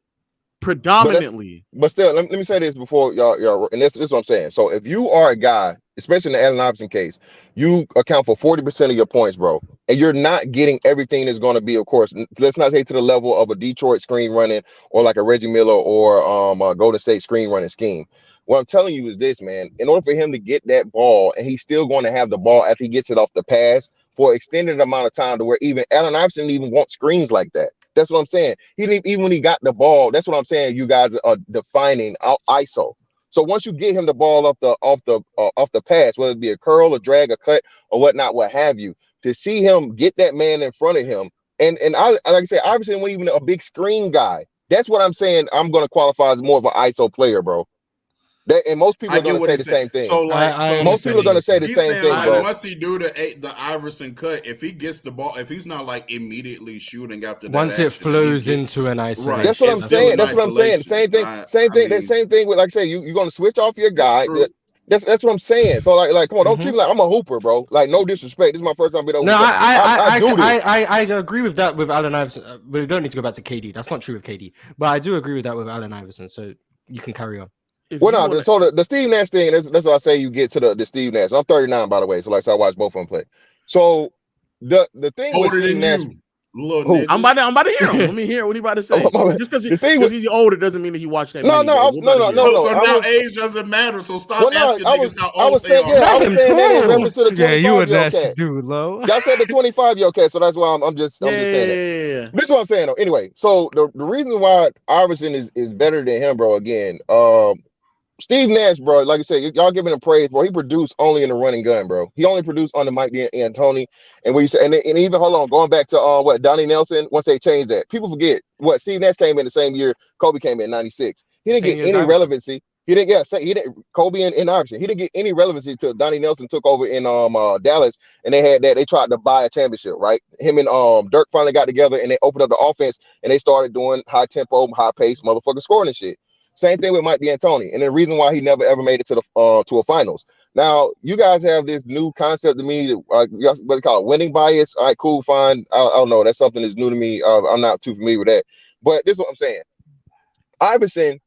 But still, let me say this before y'all, and this is what I'm saying. So if you are a guy, especially in the Allen Iverson case, you account for 40% of your points, bro, and you're not getting everything that's going to be, of course, let's not say to the level of a Detroit screen running or like a Reggie Miller or a Golden State screen running scheme. What I'm telling you is this, man. In order for him to get that ball, and he's still going to have the ball after he gets it off the pass for an extended amount of time, to where even Allen Iverson didn't even want screens like that. That's what I'm saying. He didn't even when he got the ball. That's what I'm saying. You guys are defining ISO. So once you get him the ball off the pass, whether it be a curl, a drag, a cut, or whatnot, what have you, to see him get that man in front of him, and I like I said, Iverson wasn't even a big screen guy. That's what I'm saying. I'm going to qualify as more of an ISO player, bro. And most people are going to say the same thing. So most people are going to say the same thing, bro. Once he do the Iverson cut, if he gets the ball, if he's not like immediately shooting after that, once it flows into an isolation. Right. That's what I'm saying. That's what I'm saying. Same thing. Same thing with, like I say, you're going to switch off your guy. That's what I'm saying. So like come on, don't treat me like I'm a hooper, bro. Like, no disrespect. This is my first time being a hooper. No, I agree with that with Allen Iverson. We don't need to go back to KD. That's not true with KD. But I do agree with that with Allen Iverson. So you can carry on. So the Steve Nash thing, that's why I say you get to the Steve Nash. I'm 39, by the way, so I watch both of them play. So the thing with Steve Nash, I'm about to hear him. Let me hear what he about to say. Just because he's older doesn't mean that he watched that. No. So now age doesn't matter. So stop asking niggas how old they are. I was saying that in reference to the 25-year-old cat. Dude, low. Y'all said the 25-year-old cat, so that's why I'm just saying that. This is what I'm saying though. Anyway, so the reason why Iverson is better than him, bro. Again, Steve Nash, bro, like I said, y'all giving him praise, bro. He produced only in the running gun, bro. He only produced on the Mike D'Antoni. And when you say, and even hold on, going back to Donnie Nelson, once they changed that, people forget what Steve Nash came in the same year Kobe came in '96. He didn't get any relevancy. He didn't. Kobe and Iverson. He didn't get any relevancy till Donnie Nelson took over in Dallas, and they tried to buy a championship, right? Him and Dirk finally got together, and they opened up the offense, and they started doing high tempo, high pace, motherfucking scoring and shit. Same thing with Mike D'Antoni, and the reason why he never ever made it to a finals. Now you guys have this new concept to me, what they call it, winning bias. All right, cool, fine. I don't know. That's something that's new to me. I'm not too familiar with that, but this is what I'm saying. Iverson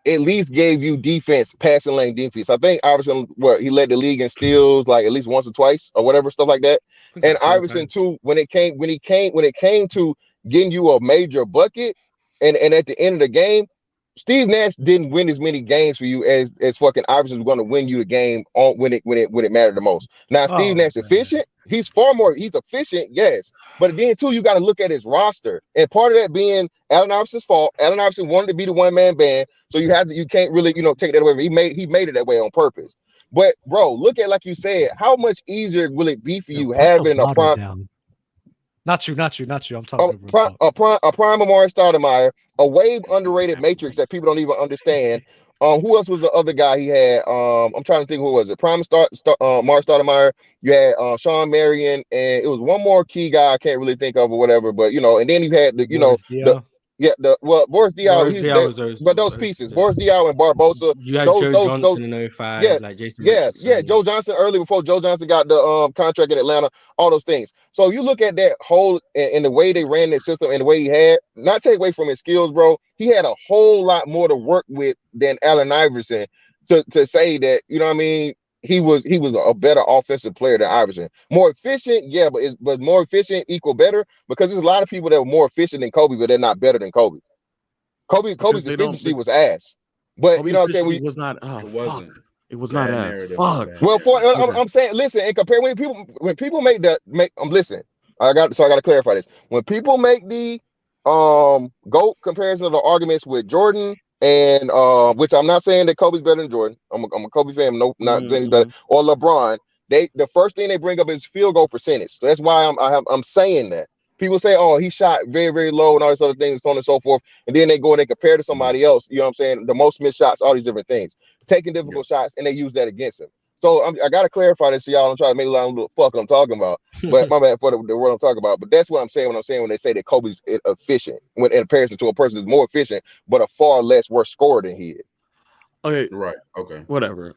at least gave you defense, passing lane defense. I think Iverson, he led the league in steals like at least once or twice or whatever, stuff like that. And Iverson too, when it came to getting you a major bucket, and at the end of the game, Steve Nash didn't win as many games for you as fucking Iverson was going to win you the game when it mattered the most. Now Steve Nash efficient. He's efficient, yes. But then too, you got to look at his roster, and part of that being Allen Iverson's fault. Allen Iverson wanted to be the one-man band, so you can't really take that away. He made it that way on purpose. But bro, look at, like you said, how much easier will it be for you having a prime? Not you. I'm talking about a prime Amari Stoudemire, a wave underrated matrix that people don't even understand. Who else was the other guy he had? I'm trying to think who was it. Prime Amari Stoudemire. You had Sean Marion, and it was one more key guy I can't really think of or whatever. But and then you had Boris Diaw. But those pieces, Boris Diaw and Barbosa. You had Joe Johnson in 05, like Jason Richardson. Joe Johnson early before Joe Johnson got the contract in Atlanta. All those things. So you look at that whole and the way they ran that system and the way he had, not take away from his skills, bro. He had a whole lot more to work with than Allen Iverson to say that, what I mean? He was a better offensive player than Iverson. More efficient, yeah, but more efficient equal better, because there's a lot of people that were more efficient than Kobe, but they're not better than Kobe. Kobe's efficiency was ass. But Kobe, you know what I'm saying? It was not. It wasn't. It was not ass. Fuck. Well, I'm saying, listen, and compare when people listen. I got to clarify this. When people make the GOAT comparison of the arguments with Jordan. And which I'm not saying that Kobe's better than Jordan. I'm a Kobe fan. No, not saying he's better. Or LeBron. The first thing they bring up is field goal percentage. So that's why I'm saying that. People say, oh, he shot very, very low and all these other things, so on and so forth. And then they go and they compare to somebody else. You know what I'm saying? The most missed shots, all these different things. Taking difficult shots, and they use that against him. So I got to clarify this to y'all. I'm trying to make a lot of fuck I'm talking about, but my bad for the word I'm talking about. But that's what I'm saying when they say that Kobe's efficient when in comparison to a person that's more efficient, but a far less worse scorer than he is. Okay, right. Okay, whatever.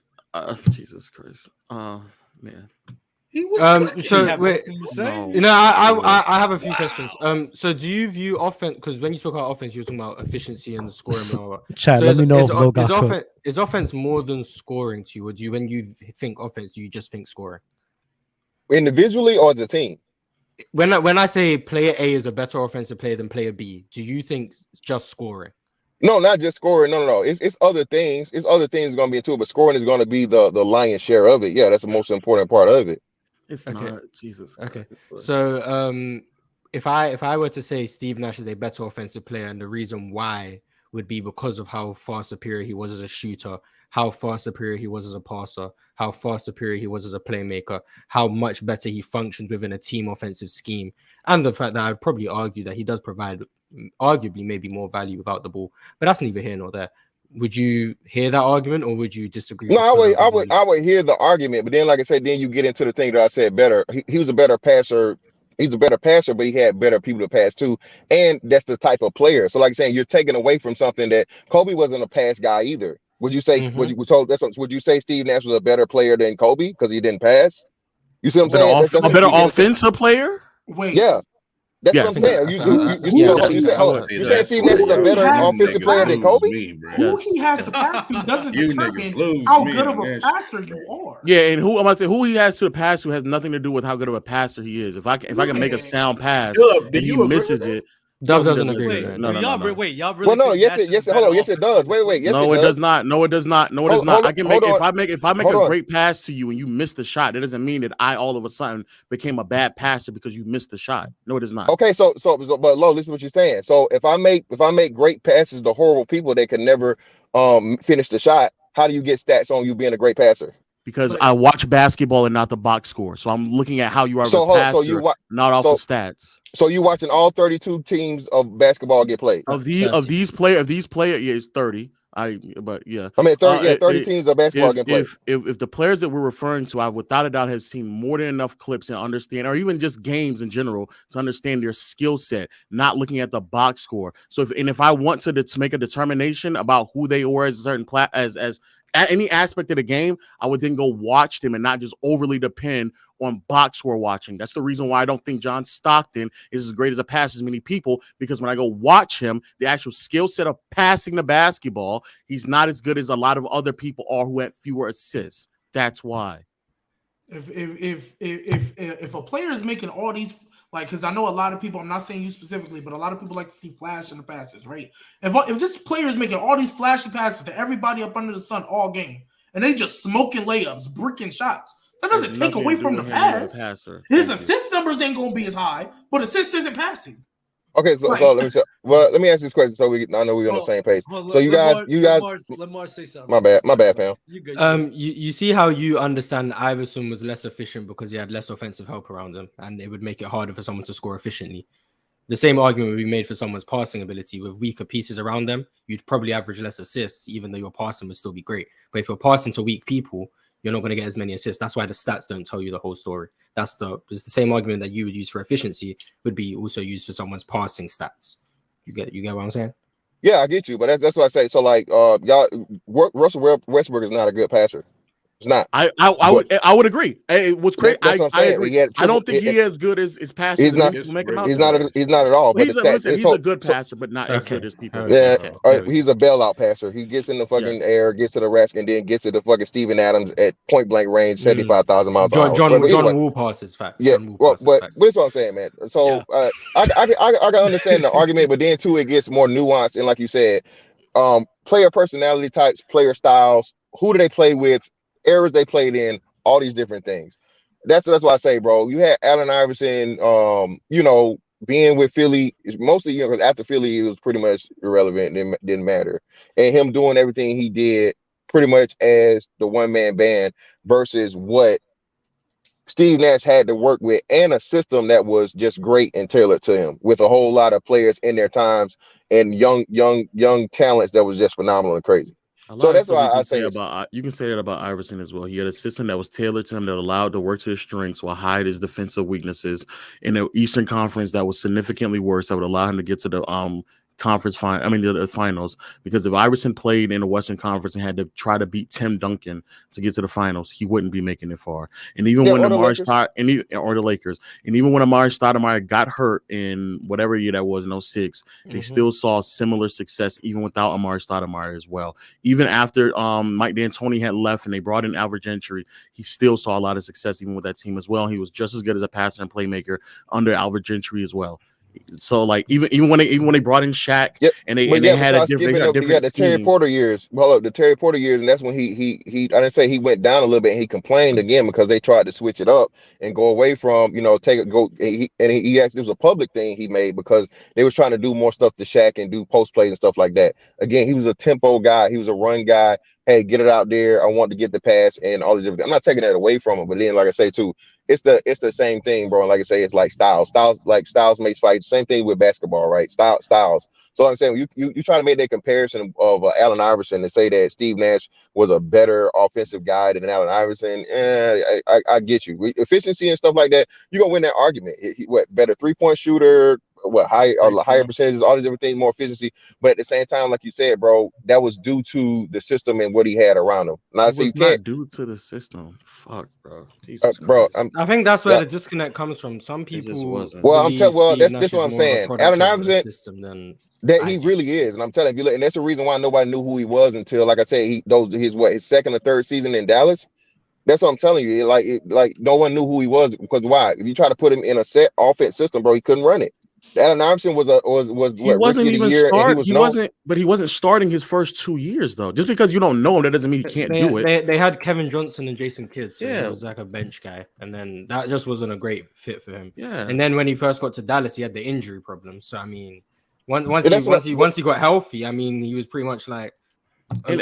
Jesus Christ, man. He was so wait, No. I have a few questions. So do you view offense? Because when you spoke about offense, you were talking about efficiency and scoring. Blah, blah, blah. Chad, So let me know if Lil got cooked. is offense more than scoring to you, or do you, when you think offense, do you just think scoring? Individually or as a team? When I say player A is a better offensive player than player B, do you think just scoring? No, not just scoring. No. It's other things. It's other things going to be into it, but scoring is going to be the lion's share of it. Yeah, that's the most important part of it. It's Okay. not Jesus. Okay. So if I were to say Steve Nash is a better offensive player, and the reason why would be because of how far superior he was as a shooter, how far superior he was as a passer, how far superior he was as a playmaker, how much better he functions within a team offensive scheme, and the fact that I'd probably argue that he does provide arguably maybe more value without the ball. But that's neither here nor there. Would you hear that argument, or would you disagree? No, I would hear the argument, but then, like I said, then you get into the thing that I said better. He was a better passer. He's a better passer, but he had better people to pass to, and that's the type of player. So, like saying, you're taking away from something that Kobe wasn't a pass guy either. Would you say? Would you say Steve Nash was a better player than Kobe because he didn't pass? You see what I'm saying? A better offensive player? Wait. Yeah. That's what I'm saying. You say Steve Nash is a better offensive player than Kobe? Who he has to pass to doesn't determine how good of a passer you are. Yeah, and I'm about to say who he has to the pass to has nothing to do with how good of a passer he is. If I can make a sound pass and he misses it. Dub doesn't agree. No. Wait, y'all really? Well, no, yes, hold on, yes, it does. Wait, yes, no, it does not. No, it does not. No, it does not. I can make if I make a great pass to you and you miss the shot, that doesn't mean that I all of a sudden became a bad passer because you missed the shot. No, it is not. Okay, but Lo, listen to what you're saying. So if I make great passes to horrible people that can never finish the shot, how do you get stats on you being a great passer? Because I watch basketball and not the box score. So I'm looking at how you are as a passer, not off of stats. So you watching all 32 teams of basketball get played? Of these players, yeah, it's 30. I mean 30 teams of basketball get played. If the players that we're referring to, I without a doubt have seen more than enough clips and understand, or even just games in general, to understand their skill set, not looking at the box score. So if I want to make a determination about who they were as a certain as at any aspect of the game, I would then go watch them and not just overly depend on box score watching. That's the reason why I don't think John Stockton is as great as a passer as many people, because when I go watch him, the actual skill set of passing the basketball, he's not as good as a lot of other people are who have fewer assists. That's why. If a player is making all these, like, because I know a lot of people, I'm not saying you specifically, but a lot of people like to see flash in the passes, right? If this player is making all these flashy passes to everybody up under the sun all game, and they just smoking layups, bricking shots, that doesn't take away from the pass. His assist numbers ain't gonna be as high, but assist isn't passing. Okay, so let me ask this question so I know we're on the same page. So you guys, let Mars say something. My bad, fam. You see how you understand Iverson was less efficient because he had less offensive help around him, and it would make it harder for someone to score efficiently. The same argument would be made for someone's passing ability. With weaker pieces around them, you'd probably average less assists, even though your passing would still be great. But if you're passing to weak people, you're not going to get as many assists. That's why the stats don't tell you the whole story. It's the same argument that you would use for efficiency would be also used for someone's passing stats. You get what I'm saying? Yeah, I get you, but that's what I say. So like, Russell Westbrook is not a good passer. It's not. I would agree. It was great. I agree. I don't think he as good as passer. He's not. He's not at all. But he's a good passer, but not as good as people. Yeah, he's a bailout passer. He gets in the fucking air, gets to the rack, and then gets to the fucking Steven Adams at point blank range, 75,000 miles an hour. John Wall passes facts. Yeah, but that's what I'm saying, man. So I can understand the argument, but then too it gets more nuanced, and like you said, player personality types, player styles, who do they play with? Eras they played in, all these different things. That's why I say, bro, you had Allen Iverson, being with Philly, mostly, because after Philly, it was pretty much irrelevant, didn't matter. And him doing everything he did pretty much as the one-man band versus what Steve Nash had to work with, and a system that was just great and tailored to him with a whole lot of players in their times and young talents that was just phenomenal and crazy. A lot So of that's stuff why you I can say say this. about you can say that about Iverson as well. He had a system that was tailored to him that allowed to work to his strengths while hide his defensive weaknesses. In the Eastern Conference, that was significantly worse. That would allow him to get to the conference final. I mean the finals. Because if Iverson played in the Western Conference and had to try to beat Tim Duncan to get to the finals, he wouldn't be making it far. And even Yeah, when or the Amari Lakers. or the Lakers, and even when Amari Stoudemire got hurt in whatever year that was in 06, they still saw similar success even without Amari Stoudemire as well. Even after Mike D'Antoni had left and they brought in Albert Gentry, he still saw a lot of success even with that team as well. He was just as good as a passer and playmaker under Albert Gentry as well. So like even when they brought in Shaq and they had a different the Terry Porter years. Well, look, the Terry Porter years, and that's when he I didn't say he went down a little bit and he complained again because they tried to switch it up and go away from he actually, it was a public thing he made because they was trying to do more stuff to Shaq and do post plays and stuff like that. Again, he was a tempo guy, he was a run guy. Hey, get it out there. I want to get the pass and all these everything. I'm not taking that away from him, but then like I say too, it's the same thing, bro. And like I say, it's like styles makes fights. Same thing with basketball, right? Styles. So I'm saying you try to make that comparison of Allen Iverson and say that Steve Nash was a better offensive guy than Allen Iverson. I get you. Efficiency and stuff like that, you're gonna win that argument. What better 3-point shooter? What higher percentages, all these everything, more efficiency. But at the same time, like you said, bro, that was due to the system and what he had around him. Now I say you can't due to the system. Fuck, bro. Bro, I think that's where the disconnect comes from. Some people that's what I'm saying. Allen Iverson system than that he really is, and I'm telling you, and that's the reason why nobody knew who he was until, like I said, his second or third season in Dallas. That's what I'm telling you. Like no one knew who he was because why? If you try to put him in a set offense system, bro, he couldn't run it. Allen Iverson was he wasn't even starting. He wasn't starting his first 2 years though. Just because you don't know him, that doesn't mean he can't do it. They had Kevin Johnson and Jason Kidd, so he was like a bench guy, and then that just wasn't a great fit for him. Yeah. And then when he first got to Dallas, he had the injury problem. So I mean, once he got healthy, I mean, he was pretty much like and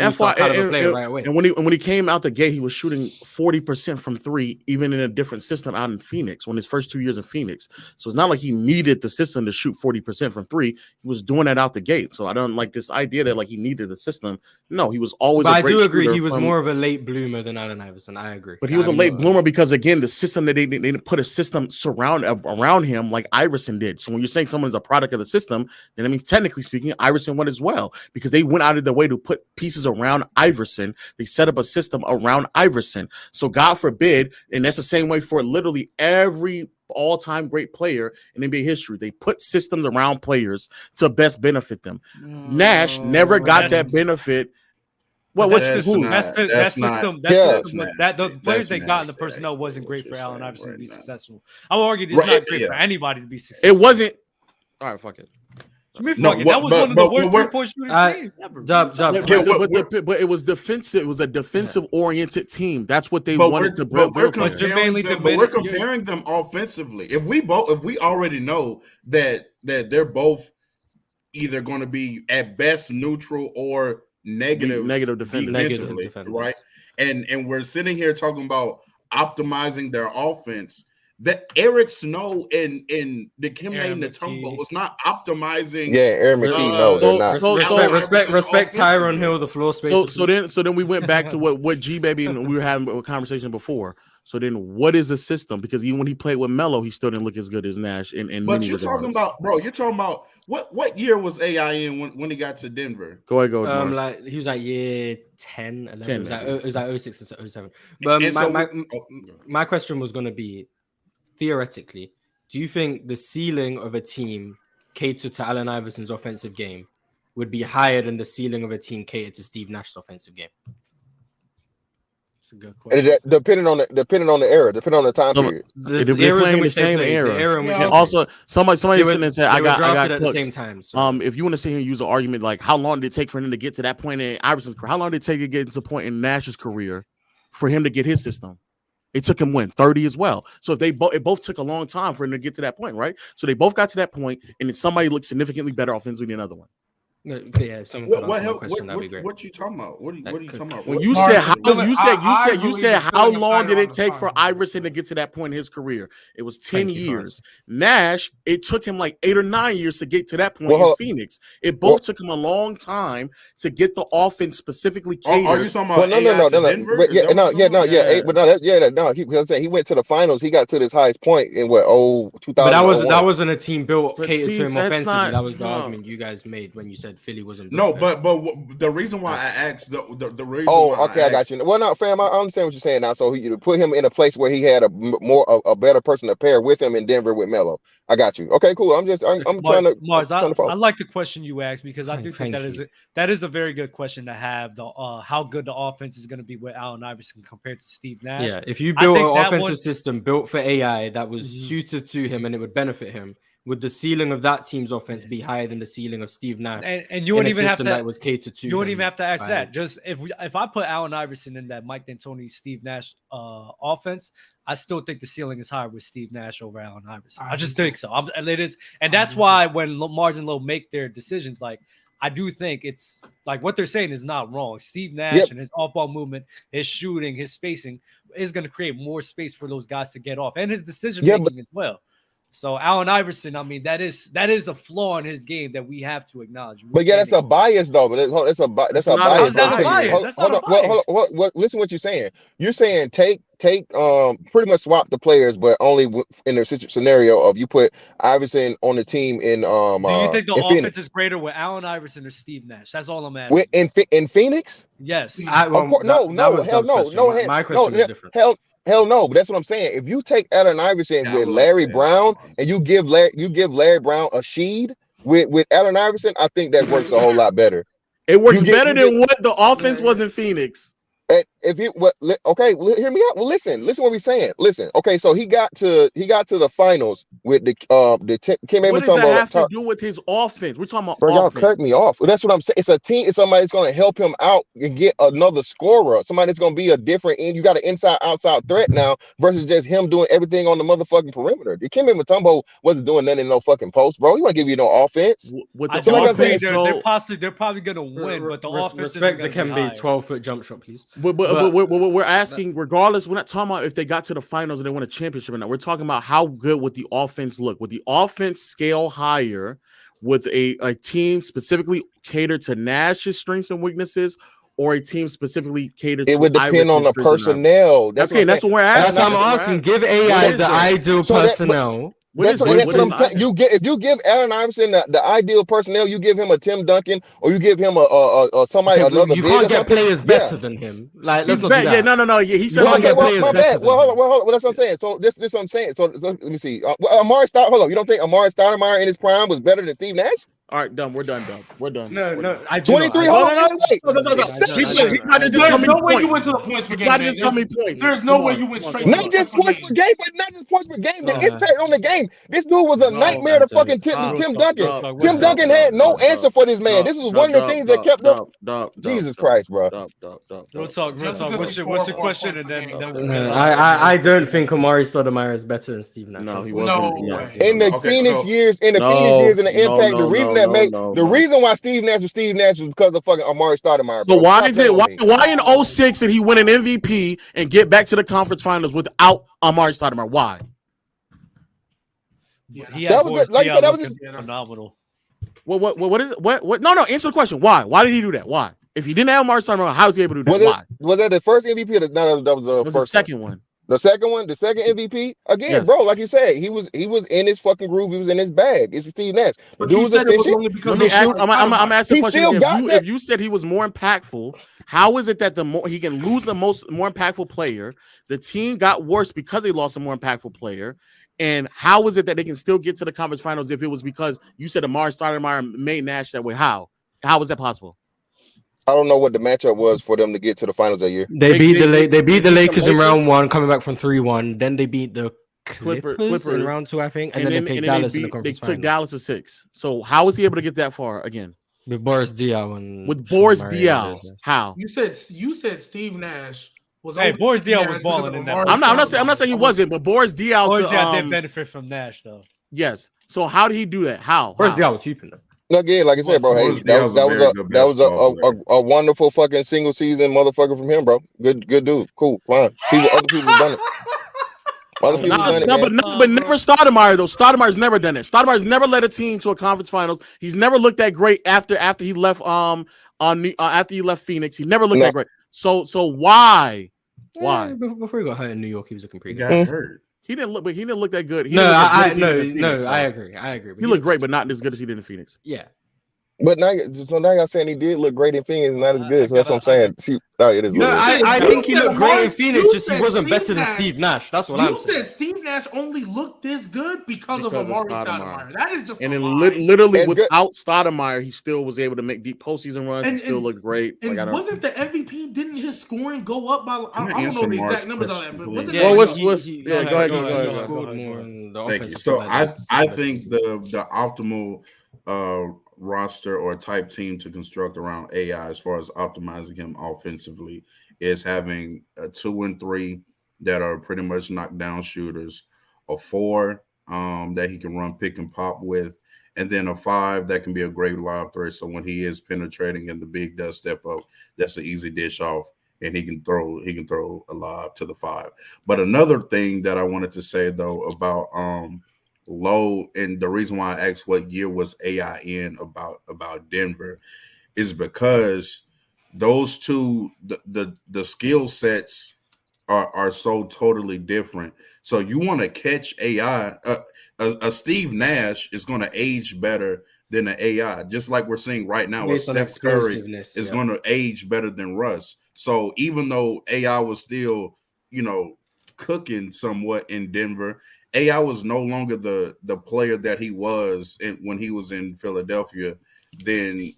when he came out the gate, he was shooting 40% from three, even in a different system out in Phoenix. When his first 2 years in Phoenix, so it's not like he needed the system to shoot 40% from three. He was doing that out the gate. So I don't like this idea that like he needed the system. No, he was always. But I do agree he was more of a late bloomer than Allen Iverson. I agree. But he was a late bloomer because again, the system that they didn't put a system around him like Iverson did. So when you're saying someone's a product of the system, then I mean technically speaking, Iverson went as well because they went out of their way to put pieces around Iverson. They set up a system around Iverson. So God forbid, and that's the same way for literally every all-time great player in NBA history. They put systems around players to best benefit them. Nash never got that benefit. Well, the players they got in the personnel wasn't great for Allen Iverson to be successful. I would argue it's not great for anybody to be successful. It wasn't. All right, fuck it. That was one of the worst three-point shooting teams ever. But it was defensive. It was a defensive-oriented team. That's what they wanted to build. We're comparing them offensively. If we already know that they're both either going to be at best neutral or negative defensively, right? And we're sitting here talking about optimizing their offense. That Eric Snow and Dikembe Mutombo was not optimizing. Yeah, Aaron McKee, no, they're not. Respect Tyronn Hill, the floor space. So then we went back to what G Baby and we were having a conversation before. So then what is the system? Because even when he played with Melo, he still didn't look as good as Nash. But you're talking about, bro. You're talking about what year was AI in when he got to Denver? Go ahead, he was like year 10, 11. It was like 06 or 07. But my question was going to be, theoretically, do you think the ceiling of a team catered to Allen Iverson's offensive game would be higher than the ceiling of a team catered to Steve Nash's offensive game? That's a good question. Depending on the era, depending on the time period. They're playing the same era. Also, somebody sitting and said, "I got at the same time." So. If you want to sit here and use an argument like how long did it take for him to get to that point in Iverson's career? How long did it take to get to a point in Nash's career for him to get his system? It took him 30 as well. So if it both took a long time for him to get to that point, right? So they both got to that point, and then somebody looked significantly better offensively than the other one. No, yeah, if someone could answer my question, that'd be great. What you talking about? What are you talking about? When What- you Mark, said how Dylan, you I said believe how he's long still did on it the take for finals. Iverson to get to that point in his career? It was 10 Thank you, years. Nash, it took him like 8 or 9 years to get to that point Well, in Phoenix. It both took him a long time to get the offense specifically catered. Are you talking Well, about no, Denver? but Is that what you're talking about? but no, no. Because he went to the finals. He got to his highest point in what 2000. But that wasn't a team built But catered see, to him that's offensively. not- That was the no. argument you guys made when you said Philly wasn't built No, for him. but the reason why I asked the reason. Oh, why okay, I got asked- you. Well, no, fam, I understand what you're saying now. So you put him in a place where he had a better person to pair with him in Denver with Melo. I got you. Okay, cool. I'm trying to Mars, I'm trying to follow. I like the question you asked because I do think Thank you. that is a very good question to have. The how good the offense is going to be with Allen Iverson compared to Steve Nash. Yeah, if you I built think an that offensive one- system built for AI that was suited to him and it would benefit him, would the ceiling of that team's offense be higher than the ceiling of Steve Nash? And you wouldn't even have to. that was catered to. You wouldn't him even have to ask by- that. Just if I put Allen Iverson in that Mike D'Antoni, Steve Nash offense, I still think the ceiling is higher with Steve Nash over Allen Iverson. I just think so. It is, and that's why when Mars and Lowe make their decisions, like I do think it's like what they're saying is not wrong. Steve Nash and his off-ball movement, his shooting, his spacing is going to create more space for those guys to get off, and his decision making as well. So Allen Iverson, I mean, that is a flaw in his game that we have to acknowledge. But yeah, that's a bias though. But that's a bias. That's not a bias. Hold on. Listen, what you're saying. You're saying take pretty much swap the players, but only in the scenario of you put Iverson on the team in. Do you think the offense Phoenix. is greater with Allen Iverson or Steve Nash? That's all I'm asking. In Phoenix? Yes. Of course, no. My question was different. Hell no, but that's what I'm saying. If you take Allen Iverson with Larry Brown and you give Larry Brown a sheed with Allen Iverson, I think that works a whole lot better. It works better than what the offense was in Phoenix. If it hear me out. Well, listen what we're saying. Listen, okay, so he got to the finals with the Kim What does that have to do with his offense? We're talking about y'all offense. cut me off. That's what I'm saying. It's a team. It's somebody that's going to help him out and get another scorer. Somebody that's going to be a different end. You got an inside-outside threat now versus just him doing everything on the motherfucking perimeter. The Kim Mutombo wasn't doing nothing in no fucking post, bro. He want to give you no offense. With the offense, they're probably going to win, but the offense respect isn't to gonna be Kemba's higher. 12-foot jump shot, please. But we're asking, regardless, we're not talking about if they got to the finals and they won a championship or not. We're talking about how good would the offense look. Would the offense scale higher with a team specifically catered to Nash's strengths and weaknesses, or a team specifically catered to It would depend on the personnel. That's what we're asking. That's what I'm asking. Give AI the ideal personnel. That's what I'm saying. If you give Allen Iverson the ideal personnel, you give him a Tim Duncan, or you give him a somebody another. You can't get players better than him. Like let's not do that. Yeah, no. Yeah, he said my bad. Well, hold on. Well, that's what I'm saying. So this what I'm saying. So let me see. Amari Stoudemire. Hold on. You don't think Amari Stoudemire in his prime was better than Steve Nash? All right, done. We're done. We're done. No. 23. Hold on. He's trying to just There's tell me no way points. you went to the points per game. Not just tell me points. There's no way you went straight. Not just points per game, but not just points per game. The impact on the game. This dude was a nightmare to fucking Tim Duncan. Tim Duncan had no answer for this man. This was one of the things that kept up. Jesus Christ, bro. Real talk. What's your question? And then I don't think Amari Stoudemire is better than Steve Nash. No, he wasn't. In the Phoenix years, and the impact, the reason that made the reason why Steve Nash was because of fucking Amari Stoudemire. So why in 06 did he win an MVP and get back to the conference finals without Amari Stoudemire? Why? That was good. Like I said, that was just phenomenal. What is it? What? No. Answer the question. Why? Why did he do that? Why? If he didn't have Amari Stoudemire, how was he able to do that? Why? Was that the first MVP? Or that was the first. The second one. The second one, the second MVP, again, bro. Like you said, he was in his fucking groove. He was in his bag. It's Steve Nash. But you said it was only because I'm asking a question. If if you said he was more impactful, how is it that he can lose the more impactful player? The team got worse because they lost a more impactful player. And how is it that they can still get to the conference finals if it was because you said Amari Stoudemire made Nash that way? How is that possible? I don't know what the matchup was for them to get to the finals that year. They beat the Lakers in round 1, coming back from 3-1. Then they beat the Clippers in round 2, I think, and then they played Dallas in the conference final. They took Dallas to 6. So how was he able to get that far again? With Boris Diaw with Boris Diaw. How? You said Steve Nash was. Hey, Boris Diaw was balling in that. I'm not saying he wasn't, but Boris Diaw did benefit from Nash though. Yes. So how did he do that? How? Boris Diaw was hooping though. Again, like I said, bro, hey, Mostly, that was a very good that was basketball player. a wonderful fucking single season motherfucker from him, bro. Good dude. Cool, fine. Other people have done it. Other people have done it, man. But never Stoudemire though. Stoudemire's never done it. Stoudemire's never led a team to a conference finals. He's never looked that great after he left after he left Phoenix. He never looked that great. So why? Why? Before he got hurt in New York, he was looking pretty good. He got hurt. He didn't look that good. I agree. He looked great, but not as good as he did in Phoenix. Yeah. But now y'all saying he did look great in Phoenix, and not as good. So that's what I'm saying. See, it is. No, I think he looked great in Phoenix. Just he wasn't better than Steve Nash. That's what I'm saying. You said Steve Nash only looked this good because of Amari Stoudemire. That is just. And then literally without Stoudemire, he still was able to make deep postseason runs. He still looked great. And wasn't the MVP? Didn't his scoring go up by? I don't know the exact numbers on that, but wasn't go ahead. Thank you. So I think the optimal roster or type team to construct around AI as far as optimizing him offensively is having a 2 and 3 that are pretty much knockdown shooters, a 4 that he can run pick and pop with, and then a 5 that can be a great lob threat. So when he is penetrating and the big does step up, that's an easy dish off, and he can throw a lob to the 5. But another thing that I wanted to say though about Low, and the reason why I asked what year was AI in about Denver is because those two, the skill sets are so totally different. So you want to catch AI, a Steve Nash is going to age better than an AI, just like we're seeing right now. With Steph Curry is going to age better than Russ. So even though AI was still, cooking somewhat in Denver, AI was no longer the player that he was when he was in Philadelphia. Then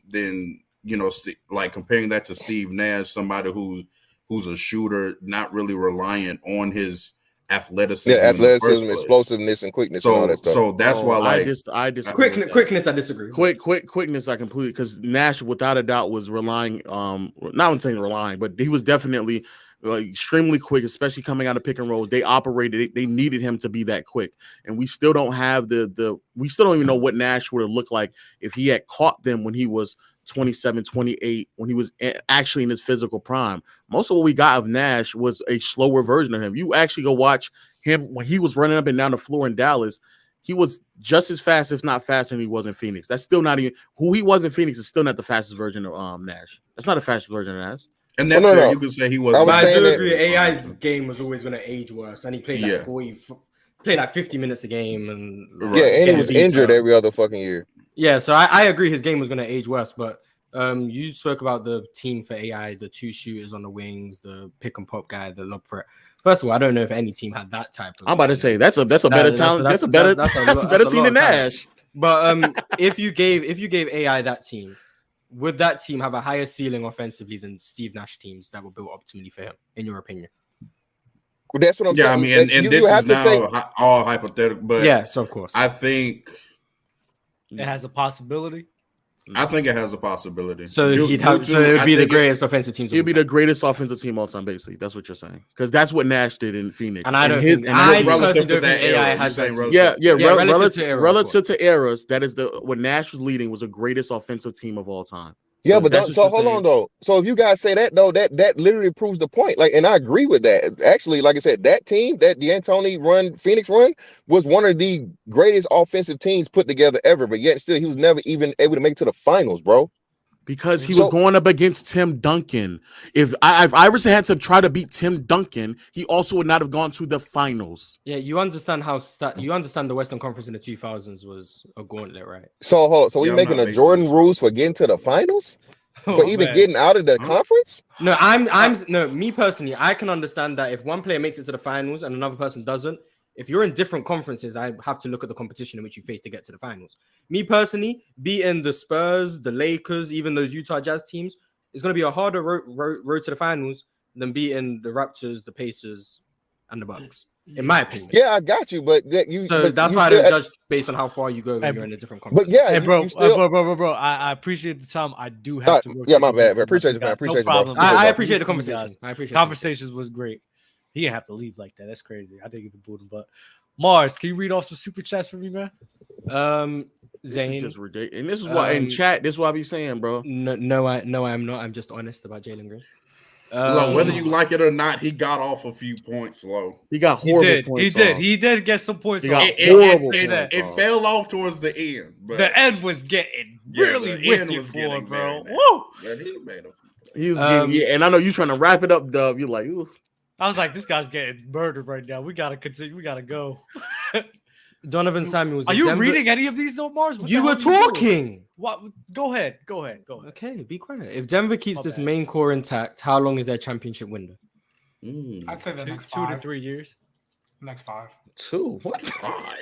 like comparing that to Steve Nash, somebody who's a shooter, not really reliant on his athleticism, explosiveness, and quickness. And all that stuff. So that's why, I disagree. Quickness, I disagree. Quickness, I completely, because Nash, without a doubt, was relying. Not saying relying, but he was definitely extremely quick, especially coming out of pick and rolls. They operated. They needed him to be that quick, and we still don't have we still don't even know what Nash would have looked like if he had caught them when he was 27, 28, when he was actually in his physical prime. Most of what we got of Nash was a slower version of him. You actually go watch him when he was running up and down the floor in Dallas. He was just as fast, if not faster, than he was in Phoenix. That's still not even who he was in Phoenix. Is still not the fastest version of Nash. That's not the fastest version of Nash. And that's fair. You can say he was. But I do agree. AI's game was always going to age worse, and he played like 50 minutes a game, and and he was injured every other fucking year. Yeah, so I agree his game was going to age worse, but you spoke about the team for AI, the 2 shooters on the wings, the pick and pop guy, the lob threat. First of all, I don't know if any team had that type of. I'm about to say that's a better talent. That's a better team than Nash. But if you gave AI that team, would that team have a higher ceiling offensively than Steve Nash teams that were built optimally for him, in your opinion? Well, that's what I'm saying. I mean, and this is now all hypothetical, but yes, of course. I think it has a possibility. I think it has a possibility. So it would be the greatest offensive team. It'd be the greatest offensive team all time, basically. That's what you're saying, because that's what Nash did in Phoenix. And I don't think relative to that AI has relative to eras. That is what Nash was leading was the greatest offensive team of all time. Yeah, but so hold on though. So if you guys say that though, that literally proves the point. Like, and I agree with that. Actually, like I said, that team, that D'Antoni Phoenix run, was one of the greatest offensive teams put together ever. But yet still, he was never even able to make it to the finals, bro. Because he was going up against Tim Duncan. If Iverson had to try to beat Tim Duncan, he also would not have gone to the finals. Yeah, you understand you understand the Western Conference in the 2000s was a gauntlet, right? So we making a Jordan rules for getting to the finals? For even getting out of the conference? No, me personally, I can understand that if one player makes it to the finals and another person doesn't, if you're in different conferences, I have to look at the competition in which you face to get to the finals. Me personally, beating the Spurs, the Lakers, even those Utah Jazz teams, is going to be a harder road to the finals than beating the Raptors, the Pacers, and the Bucks, in my opinion. Yeah, I got you, but that's why I don't judge based on how far you go when you're in a different conference. But yeah, bro, I appreciate the time. I do have to work. Yeah, my bad. I appreciate you, man. I appreciate you, bro. I appreciate the conversation. Conversations was great. He didn't have to leave like that. That's crazy. I didn't even boot him. But Mars, can you read off some super chats for me, man? Zane, this is just ridiculous. And this is why in chat, this is what I be saying, bro. No, I'm not. I'm just honest about Jalen Green. Low, whether you like it or not, he got off a few points low. He got horrible points. He did get some points. He got off. horrible It points. fell off towards the end. But The end was getting really wicked for him, bro. Woo! But he made him. He was getting, and I know you trying to wrap it up, Dub. You're like, ooh. I was like, this guy's getting murdered right now. We gotta continue. We gotta go. Donovan Samuels. Are you reading any of these though, Mars? What You were talking. What? Go ahead. Okay, be quiet. If Denver keeps this main core intact, how long is their championship window? I'd say the next 2 to 3 years. Next 5. 2? What? 5?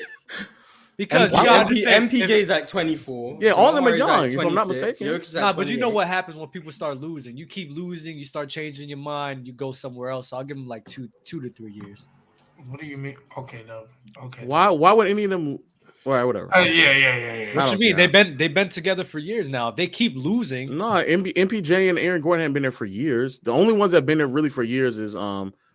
Because MPJ is at 24. Yeah, all of them are Jamar is young, at if I'm not 26, mistaken. Jokic's at Nah, but you know 28. what happens when people start losing? You keep losing, you start changing your mind, you go somewhere else. So I'll give them like 2 to 3 years. What do you mean? Okay, no. Okay. Why would any of them? All right, whatever. Yeah. What you mean? They've been together for years now. If they keep losing, No, MPJ and Aaron Gordon haven't been there for years. The only ones that have been there really for years is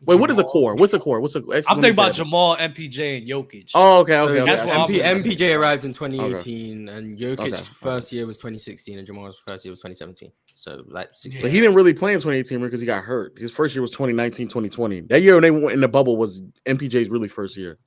Wait, what is the core? What's the core? I'm thinking about Jamal, MPJ, and Jokic. Oh, okay. That's what MPJ arrived in 2018, and Jokic's first year was 2016, and Jamal's first year was 2017. So like 6 years. But he didn't really play in 2018 because he got hurt. His first year was 2019, 2020. That year when they went in the bubble was MPJ's really first year.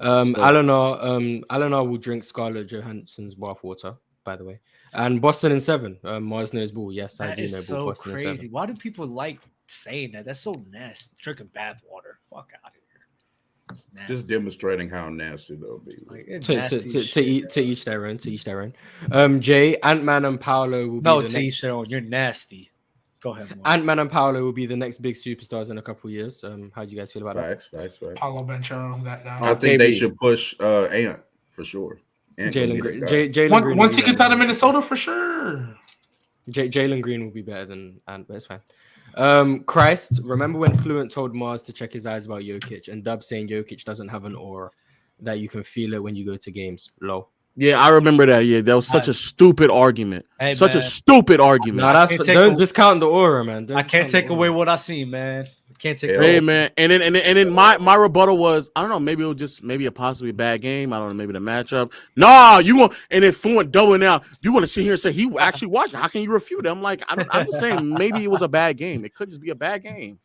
Eleanor will drink Scarlett Johansson's bathwater, by the way. And Boston in 7. Mars knows ball. Yes, I do know ball. So Boston crazy. in 7. Why do people like saying that? That's so nasty. Drinking bath water. Fuck out of here. Just demonstrating how nasty they'll be. To each their own. Jay, Ant-Man and Paolo will be the each their own. You're nasty. Go ahead. Ant-Man and Paolo will be the next big superstars in a couple of years. How do you guys feel about that? Facts. Paulo Banchero, that guy. I think they should push Ant for sure. Jalen Green. Once he gets out of Minnesota, for sure. Jalen Green will be better than Ant, but it's fine. Christ, remember when Fluent told Mars to check his eyes about Jokic, and Dub saying Jokic doesn't have an aura, that you can feel it when you go to games? Low. Yeah, I remember that. Yeah, that was such a stupid argument. Hey, such a stupid argument. Nah, don't discount the aura, man. I can't take away what I see, man. I can't take away. Hey, man. And then my rebuttal was, I don't know, maybe it was maybe a possibly bad game. I don't know, maybe the matchup. Nah, you want, and then Fluent doubling out. You want to sit here and say he actually watched it? How can you refute it? I'm like, I'm just saying maybe it was a bad game. It could just be a bad game.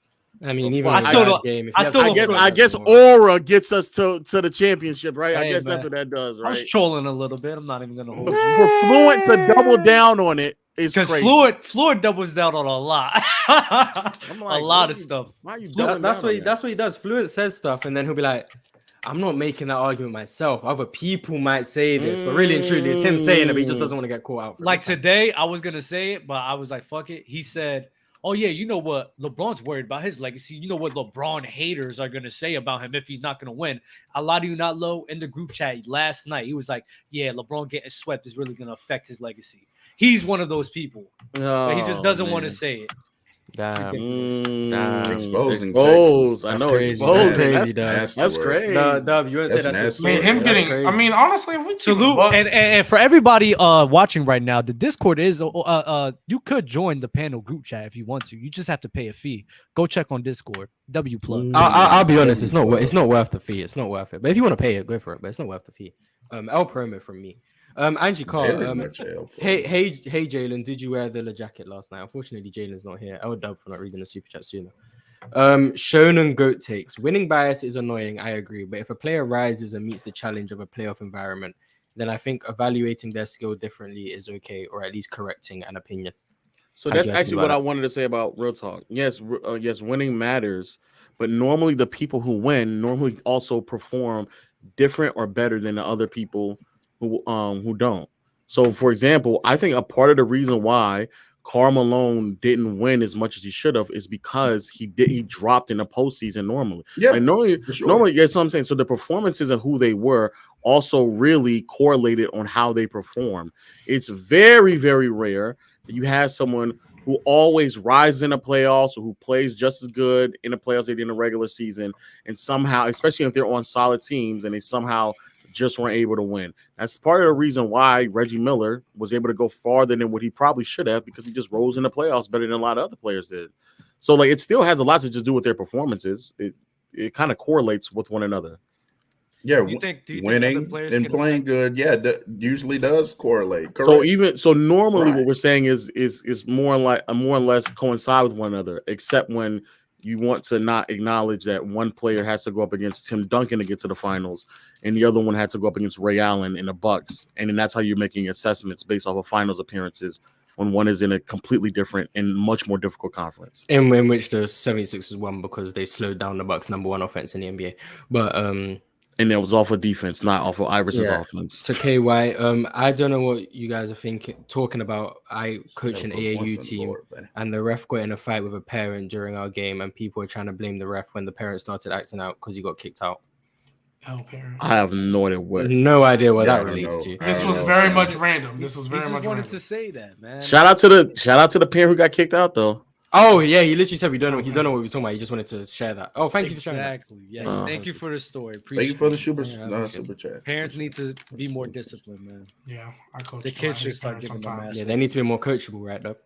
I mean, even I guess aura gets us to the championship, right? I guess that's what that does, right? I was trolling a little bit. I'm not even gonna hold for Fluent to double down on it is crazy. Fluent doubles down on a lot. I'm like, a lot of stuff. Why are you that's what he does. Fluent says stuff, and then he'll be like, I'm not making that argument myself. Other people might say this, but really and truly, it's him saying it, but he just doesn't want to get caught out. Like today, I was gonna say it, but I was like, fuck it. He said, oh, yeah, you know what? LeBron's worried about his legacy. You know what LeBron haters are going to say about him if he's not going to win. A lot of you not low in the group chat last night. He was like, yeah, LeBron getting swept is really going to affect his legacy. He's one of those people. But he just doesn't want to say it. Damn. Exposing. I know. Exposing. That's crazy. Dub, you wouldn't say that's him getting. I mean, honestly, if we salute and for everybody watching right now, the Discord is you could join the panel group chat if you want to. You just have to pay a fee. Go check on Discord. W plug. I'll be honest, it's not worth the fee. It's not worth it. But if you want to pay it, go for it. But it's not worth the fee. L promo from me. Angie Carr, hey Jalen, did you wear the jacket last night? Unfortunately, Jalen's not here. L dub for not reading the super chat sooner. Shonen Goat takes. Winning bias is annoying, I agree, but if a player rises and meets the challenge of a playoff environment, then I think evaluating their skill differently is okay, or at least correcting an opinion. So that's actually what I wanted to say about Real Talk. Yes, winning matters, but normally the people who win normally also perform different or better than the other people who don't. So, for example, I think a part of the reason why Karl Malone didn't win as much as he should have is because he dropped in the postseason normally. Yeah, like normally, that's what I'm saying. So the performances of who they were also really correlated on how they perform. It's very, very rare that you have someone who always rises in the playoffs or who plays just as good in the playoffs as they did in the regular season, and somehow, especially if they're on solid teams, and they somehow just weren't able to win. That's part of the reason why Reggie Miller was able to go farther than what he probably should have, because he just rose in the playoffs better than a lot of other players did. So, like, it still has a lot to just do with their performances. It kind of correlates with one another. Yeah, Do you think other winning players and can playing affect- good, usually does correlate. Correct. So normally Right. what we're saying is more like more or less coincide with one another, except when you want to not acknowledge that one player has to go up against Tim Duncan to get to the finals, and the other one had to go up against Ray Allen in the Bucks, and then that's how you're making assessments based off of finals appearances when one is in a completely different and much more difficult conference. In which the 76ers won because they slowed down the Bucks' #1 offense in the NBA. But and it was off of defense, not off of Iverson's offense. To KY, I don't know what you guys are talking about. I coach an AAU team, and the ref got in a fight with a parent during our game, and people were trying to blame the ref when the parent started acting out because he got kicked out. I have no idea what. No idea what that relates to. This was very much random. This was very much wanted random. to say that, man. Shout out to the parent who got kicked out though. Oh yeah, he literally said we don't know. He don't know what we're talking about. He just wanted to share that. Oh, thank you for sharing that. Exactly. Yes. Thank you for the story. Thank you for the Appreciate super chat. Parents need to be more disciplined, man. Yeah, I coach. The kids should start giving them sometimes. Yeah, they need to be more coachable, right? Though.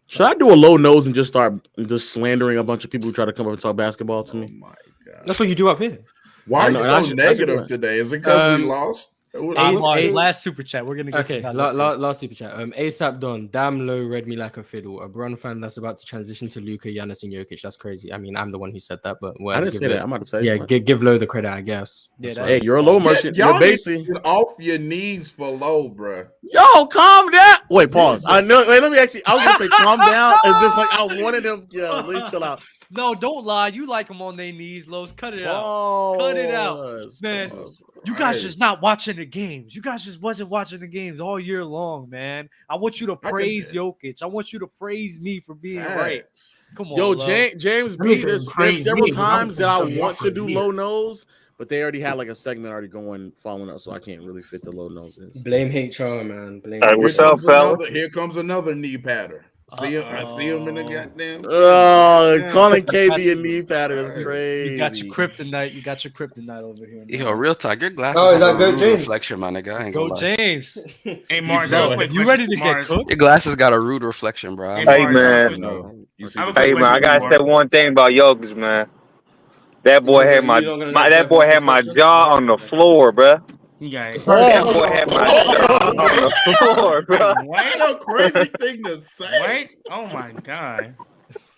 Should I do a low nose and just start slandering a bunch of people who try to come up and talk basketball to me? Oh my god, that's what you do up here. Why are you so negative today? Is it because we lost? Last super chat. We're gonna get last super chat. ASAP Don, damn low, read me like a fiddle. A Bron fan that's about to transition to Luka, Giannis, and Jokic. That's crazy. I mean, I'm the one who said that, but I didn't say that. I'm about to say. Yeah, give low the credit, I guess. Yeah, hey, you're a low merchant. Y'all You're basically off your knees for low, bro. Yo, calm down. Wait, pause. I know. Wait, let me actually. I was gonna say calm down, as if like I wanted them. Yeah, let me chill out. No, don't lie. You like them on their knees, Los. Cut it out. Cut it out, man. You guys just not watching the games. You guys just wasn't watching the games all year long, man. I want you to praise Jokic. I want you to praise me for being right. Come on, yo, James B. There's several times that I want to do low nose, but they already had like a segment already going, following up, so I can't really fit the low noses. Blame HR, man. Blame. Hey, what's up, fella? Here comes another knee patter. I see him in the goddamn. Calling KB a knee patter is crazy. You got your kryptonite. You got your kryptonite over here. Man. Yo, real talk. Your glasses. Oh, is that good, James? Reflection, my nigga. Let's go, James. Hey, Mars, you ready to get cooked? Your glasses got a rude reflection, bro. Hey, man. I gotta say one thing about Jokic, man. That boy had my jaw on the floor, bro. That boy had my jaw on the floor, bro. What a crazy thing to say. What? Oh my god.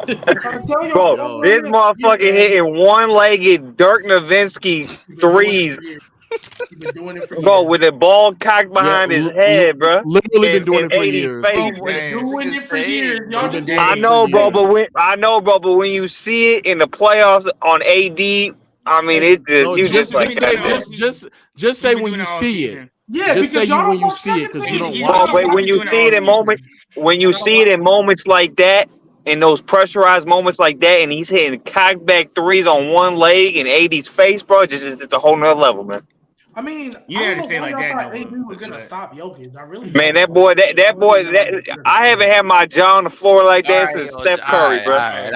Bro, this motherfucker hitting one-legged Dirk Nowitzki threes. Bro, with the ball cocked behind his head, bro. Literally been doing it for years. Doing it for years. Y'all just I know, bro, but when you see it in the playoffs on AD, I mean, it just say when you see it. Yeah, just say you when you see it because you don't watch. Wait, when you see it in moments like that, in those pressurized moments like that, and he's hitting cockback threes on one leg and AD's face, bro, it's a whole nother level, man. I mean, you didn't say like that. AD was gonna stop Jokic. I really. Man, that boy, I haven't had my jaw on the floor like that since Steph Curry, bro. Hey,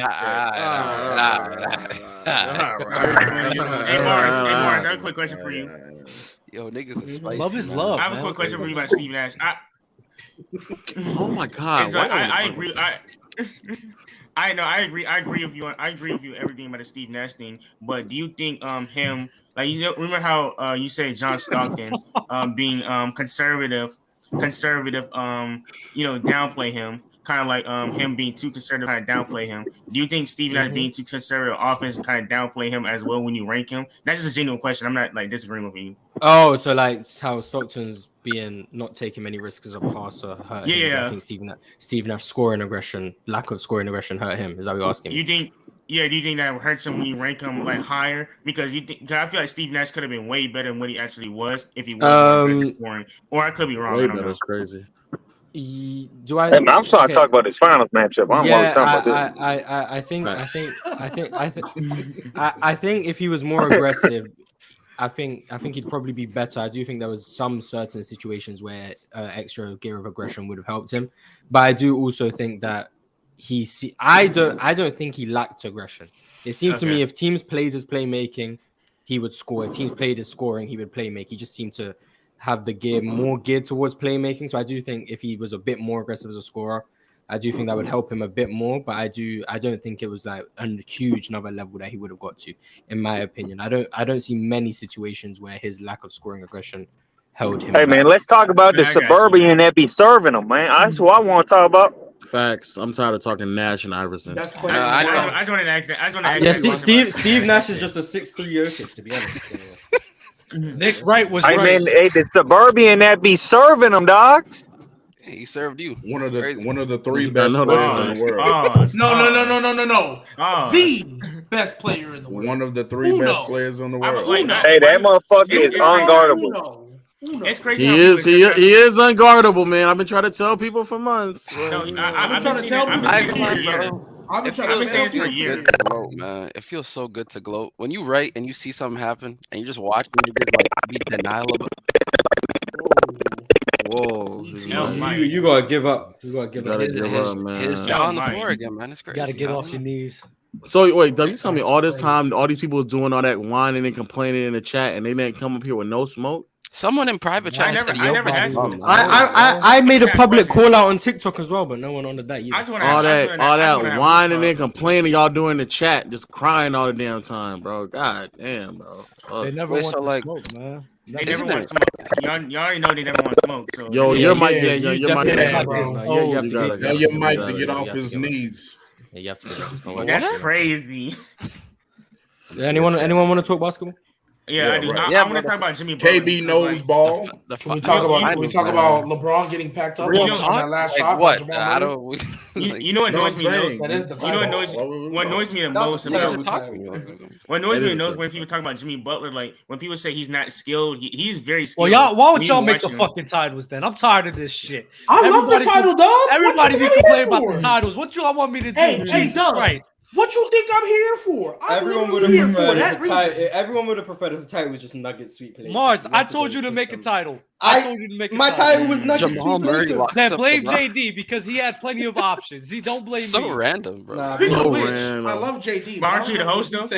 Mars, I have a quick question for you. Yo, niggas is spicy. Love is love. I have a quick question for you about Steve Nash. Oh my god! I agree. I agree with you. I agree with you everything about the Steve Nash thing. But do you think him? Like, you know, remember how you say John Stockton being conservative, downplay him, kind of like him being too conservative, kind of downplay him. Do you think Steve Nash being too conservative offense kind of downplay him as well when you rank him? That's just a genuine question. I'm not like disagreeing with you. Oh, so like how Stockton's being not taking many risks as a passer hurt him. Yeah. I think Steve Nash scoring aggression, lack of scoring aggression hurt him. Is that what you're asking? You think? Yeah, do you think that hurts him when you rank him like higher? Because cause I feel like Steve Nash could have been way better than what he actually was if he was scoring. Or I could be wrong. Way better. That's crazy. Do I? Hey, man, I'm trying to talk about this finals matchup. I'm always talking about this. I think if he was more aggressive, I think he'd probably be better. I do think there was some certain situations where extra gear of aggression would have helped him, but I do also think that I don't think he lacked aggression. It seemed to me if teams played his playmaking, he would score. If teams played his scoring, he would playmake. He just seemed to have the gear more geared towards playmaking. So I do think if he was a bit more aggressive as a scorer, I do think that would help him a bit more, but I don't think it was like a huge another level that he would have got to, in my opinion. I don't see many situations where his lack of scoring aggression held him Hey, back. man, let's talk about the suburban that be serving them, man. That's what I want to talk about. Facts. I'm tired of talking Nash and Iverson. I just wanted to ask that. I just wanted to ask Yeah, Steve Nash is just a 6'3" Jokic, to be honest. So. Nick Wright was I right. mean, hey, the suburban that be serving them, dog. He served you. One of the 3 You best know players that. in the world. No. The best player in the world. One of the 3 best players in the world. Hey, that motherfucker is unguardable. It's crazy. He is unguardable, man. I've been trying to tell people for months. No, I've been trying to tell people. I've been saying this for a year. Man, it feels so good to gloat when you write and you see something happen and you just watch and you just like be denial of it. Whoa. You gotta give up. You gotta give up. His jaw on the floor again, man. It's crazy. You gotta get off your knees. So wait, Doug, you tell me all this time, all these people doing all that whining and complaining in the chat, and they didn't come up here with no smoke? Someone in private chat said, I made a public call out on TikTok as well, but no one on that either. All that whining and complaining y'all doing in the chat, just crying all the damn time, bro. God damn, bro. They never want to smoke, man. They never want smoke. Y'all already know they never want smoke. So. Yo, your mic, your mic, your mic to get off his knees. Yeah, you have to. That's crazy. Anyone want to talk basketball? Yeah, I do. I want to talk about Jimmy Butler. KB knows ball. Can we talk about LeBron getting packed up on that last shot? What? I don't. You know what annoys me? What annoys me the most about what annoys me the most when people talk about Jimmy Butler, like when people say he's not skilled, he's very skilled. Well, why would y'all make the fucking titles then? I'm tired of this shit. I love the title, dog. Everybody be complaining about the titles. What y'all want me to do? Hey, Doug. What you think I'm here for? Everyone would have preferred if the title was just Nugget Sweet Play. Mars, I told you to make a title. I told you to make my title was Nugget Jamal Sweet Play. Then blame JD because he had plenty of options. He don't blame me. So random, bro. Speaking of which, I love JD. Aren't you the host though?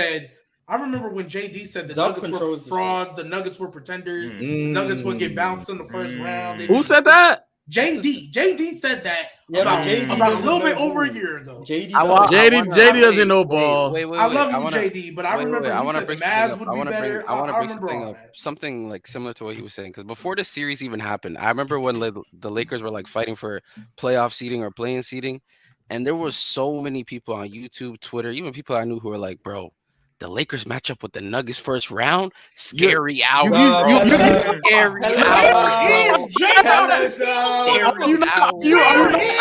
I remember when JD said the Nuggets were frauds, the Nuggets were pretenders, the Nuggets would get bounced in the first round. Who said that? JD said that about a little bit over a year ago. JD doesn't know ball. Wait, I love you, JD, but I remember he said the Mavs would be better. I want to bring something up, something like similar to what he was saying. Because before this series even happened, I remember when the Lakers were like fighting for playoff seeding or play-in seeding, and there was so many people on YouTube, Twitter, even people I knew who were like, "Bro, the Lakers match up with the Nuggets first round. Scary hour. Scary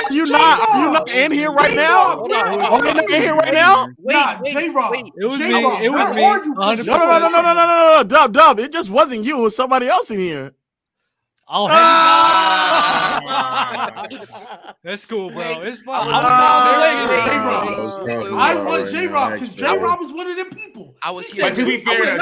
You not in here right now? Are you not in here right now? Wait. It was me. No. Dub. It just wasn't you. It was somebody else in here. Oh, that's cool, bro. It's fine. I want J-Rock because J-Rock was one of them people. I was hearing. But to be fair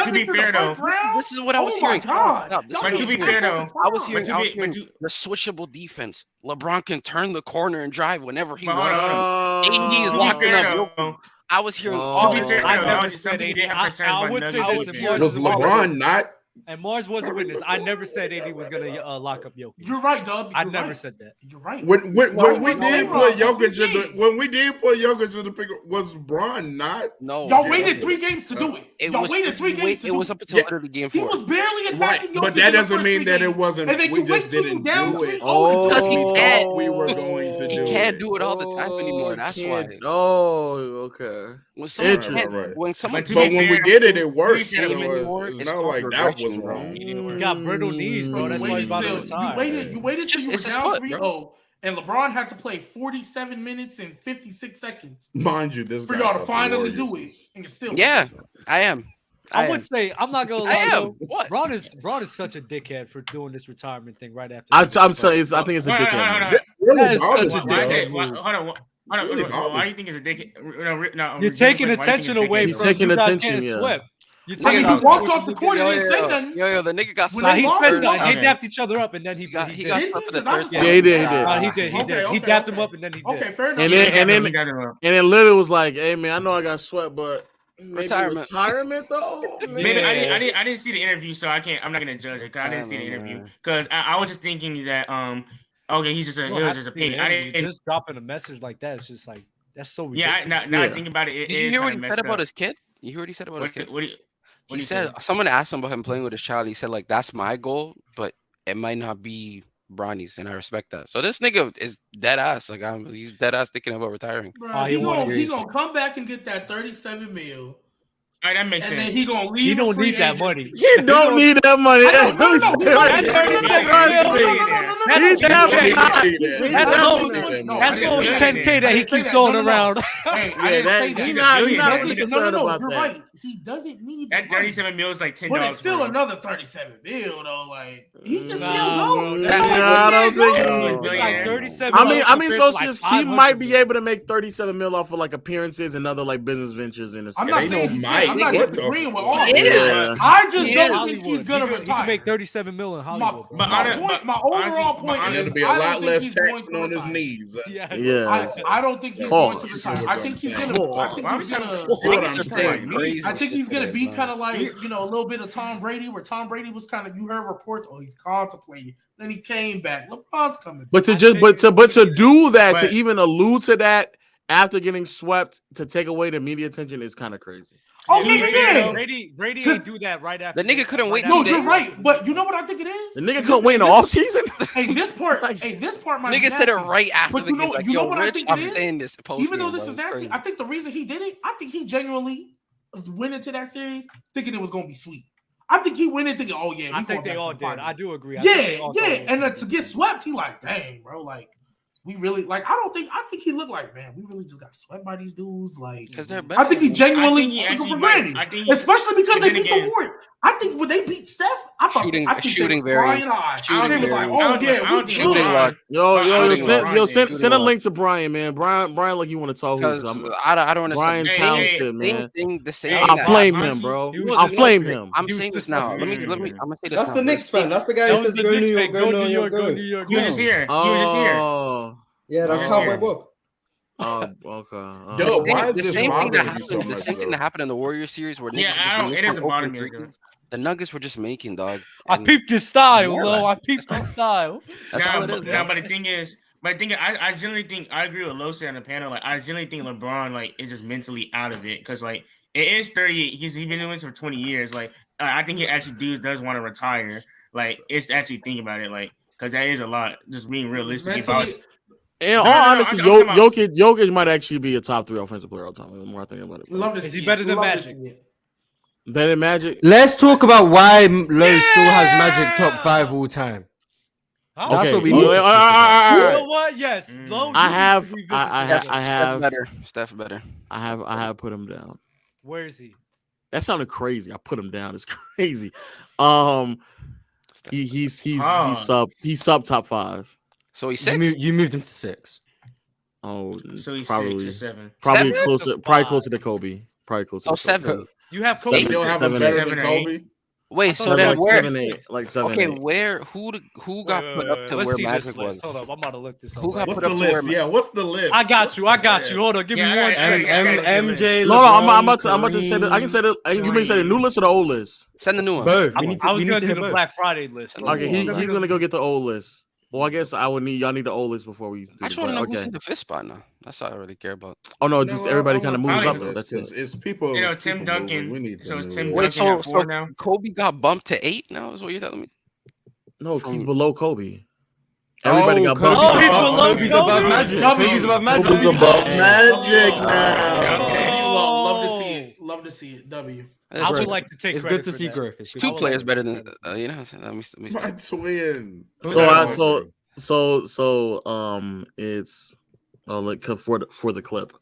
though, this is what I was hearing. But to be fair though, I was hearing the switchable defense. LeBron can turn the corner and drive whenever he wants. AD is locking up. I was hearing all this. I never said AD. I would say this. Was LeBron not? And Mars was a witness. I never said AD was gonna lock up Jokic. You're right, Dub. I never said that. You're right. When we did put Jokic in the pick, was LeBron not? No. Y'all waited 3 games to do it. It was up until literally game 4. He was barely attacking Jokic. But that doesn't mean that it wasn't. We just didn't do it. Because he can't. We were going to do it. He can't do it all the time anymore. That's why. Oh, okay. When someone we did it, it worked. So it's not like that was wrong. You got brittle knees, bro. That's why you waited till you were down 3-0, and LeBron had to play 47 minutes and 56 seconds. Mind you, this for y'all to finally do it, and still. Yeah, I am. I would say I'm not gonna lie. I am. Though, what? Braun is such a dickhead for doing this retirement thing right after. I'm saying I think it's a dickhead. Hold on. Why do you think it's a dickhead? You're taking attention away from you guys getting swept. He walked off the court and didn't say nothing. Yo, the nigga got he said something. They dapped each other up, and then he got swept for the third. Yeah, he did. He dapped him up, and then he did. Okay, fair enough. And then Lily was like, "Hey man, I know I got swept, but retirement though." Maybe I didn't see the interview, so I'm not gonna judge it because I didn't see the interview. Because I was just thinking that Okay, he's just a opinion. I didn't just dropping a message like that. It's just like that's so yeah. ridiculous. Now I think about it. Did you hear what he said about his kid? You hear what he said about his kid? He said someone asked him about him playing with his child. He said like that's my goal, but it might not be Bronny's, and I respect that. So this nigga is dead ass. Like he's dead ass thinking about retiring. Bro, he gonna come back and get that 37 mil. All right, that makes sense. And then he gonna leave. He don't need that money. He don't need that money. That's those 10K that he keeps going around. He's not concerned about that. He doesn't need that 37 mil is like $10. But it's still another 37 mil though. Like he can still go. I don't think like 37. I mean, so he might be able to make 37 mil off of like appearances and other like business ventures in the. I'm not saying he can't. I'm not disagreeing with all of it. I just don't think he's gonna retire. He can make 37 mil in Hollywood. My overall point is there'll be a lot less tapping on his knees. Yeah. I don't think he's going to retire. I think he's gonna. I think he's gonna be kind of like a little bit of Tom Brady, where Tom Brady was kind of you heard reports, he's contemplating, then he came back. LeBron's coming. But to do that, to even allude to that after getting swept, to take away the media attention is kind of crazy. Brady ain't do that right after. The nigga couldn't wait. No, you're right. But you know what I think it is? The nigga couldn't wait in the offseason. Hey, this part might nigga said it right after the game. Like, you know what I think I'm it is? staying this post. Even though this is nasty, I think the reason he did it, I think he genuinely went into that series thinking it was gonna be sweet. I think he went in thinking, oh yeah, I think they all did. I do agree. And then to get swept, he like, dang, bro, like we really like. I think he looked like, man, we really just got swept by these dudes. Like, because they're better. I think he genuinely took it for granted, especially because they beat the Warriors. I think when they beat Steph, I thought shooting they was flying high. It was like, oh yeah, we good. Yo, send a link to Brian, man. Brian, like you want to talk. I don't understand. Brian Townsend, man. The same. I'll flame him, bro. I'll flame him. I'm saying this now. Let me. I'm gonna say this. That's the Knicks fan. That's the guy who says go New York, go New York, go New York. He was just here. Yeah, that's Cowboy Bob. Okay. The same thing that happened in the Warriors series where it doesn't bother me. The Nuggets were just making, dog. I peeped his style, though. I peeped his style. But the thing is, I generally think I agree with Lo said on the panel. Like, I generally think LeBron like is just mentally out of it because like it is 38. He's been doing this for 20 years. Like, I think he actually does want to retire. Like, it's actually think about it, like, because that is a lot. Just being realistic. In all honesty, Jokic might actually be a top 3 offensive player all the time. The more I think about it, is he better than Magic? Better than Magic. Let's talk about why Lowe still has Magic top 5 all time. That's what we need. You know what? Yes. I have Steph better. I have put him down. Where is he? That sounded crazy. I put him down. It's crazy. He's sub top 5. So he's 6. You moved him to 6. So he's probably 6 or 7. Probably closer to Kobe. Probably closer. Oh, 7. You have Kobe. You don't have him better than Kobe. Wait, so then like where? 7, 8, like 7. Okay, 8. where? Who got put up to where Magic was? Hold up, I'm about to look this up. Who got What's put the up list? to where? What's the list? I got you. Hold on, give me one second. MJ. No, I'm about to say that. I can say that. You may say the new list or the old list. Send the new one. Both. I was gonna do the Black Friday list. Okay, he's gonna go get the old list. Well, I guess y'all need the old list before we do I just want to know who's in the 5th spot now. That's all I really care about. Oh no, just everybody kind of moves up though. That's it. It's people. Tim Duncan. We need Tim Duncan. Wait, so now? Kobe got bumped to 8 now? Is what you're telling me? No, he's below Kobe. Everybody got bumped. Oh, he's below Kobe's above Magic. Kobe's above Magic. Kobe's above Magic now. Love to see it. W. I would like to take. It's good to see growth. It's 2 players better than you know. Let me my twin. So it's like for the clip.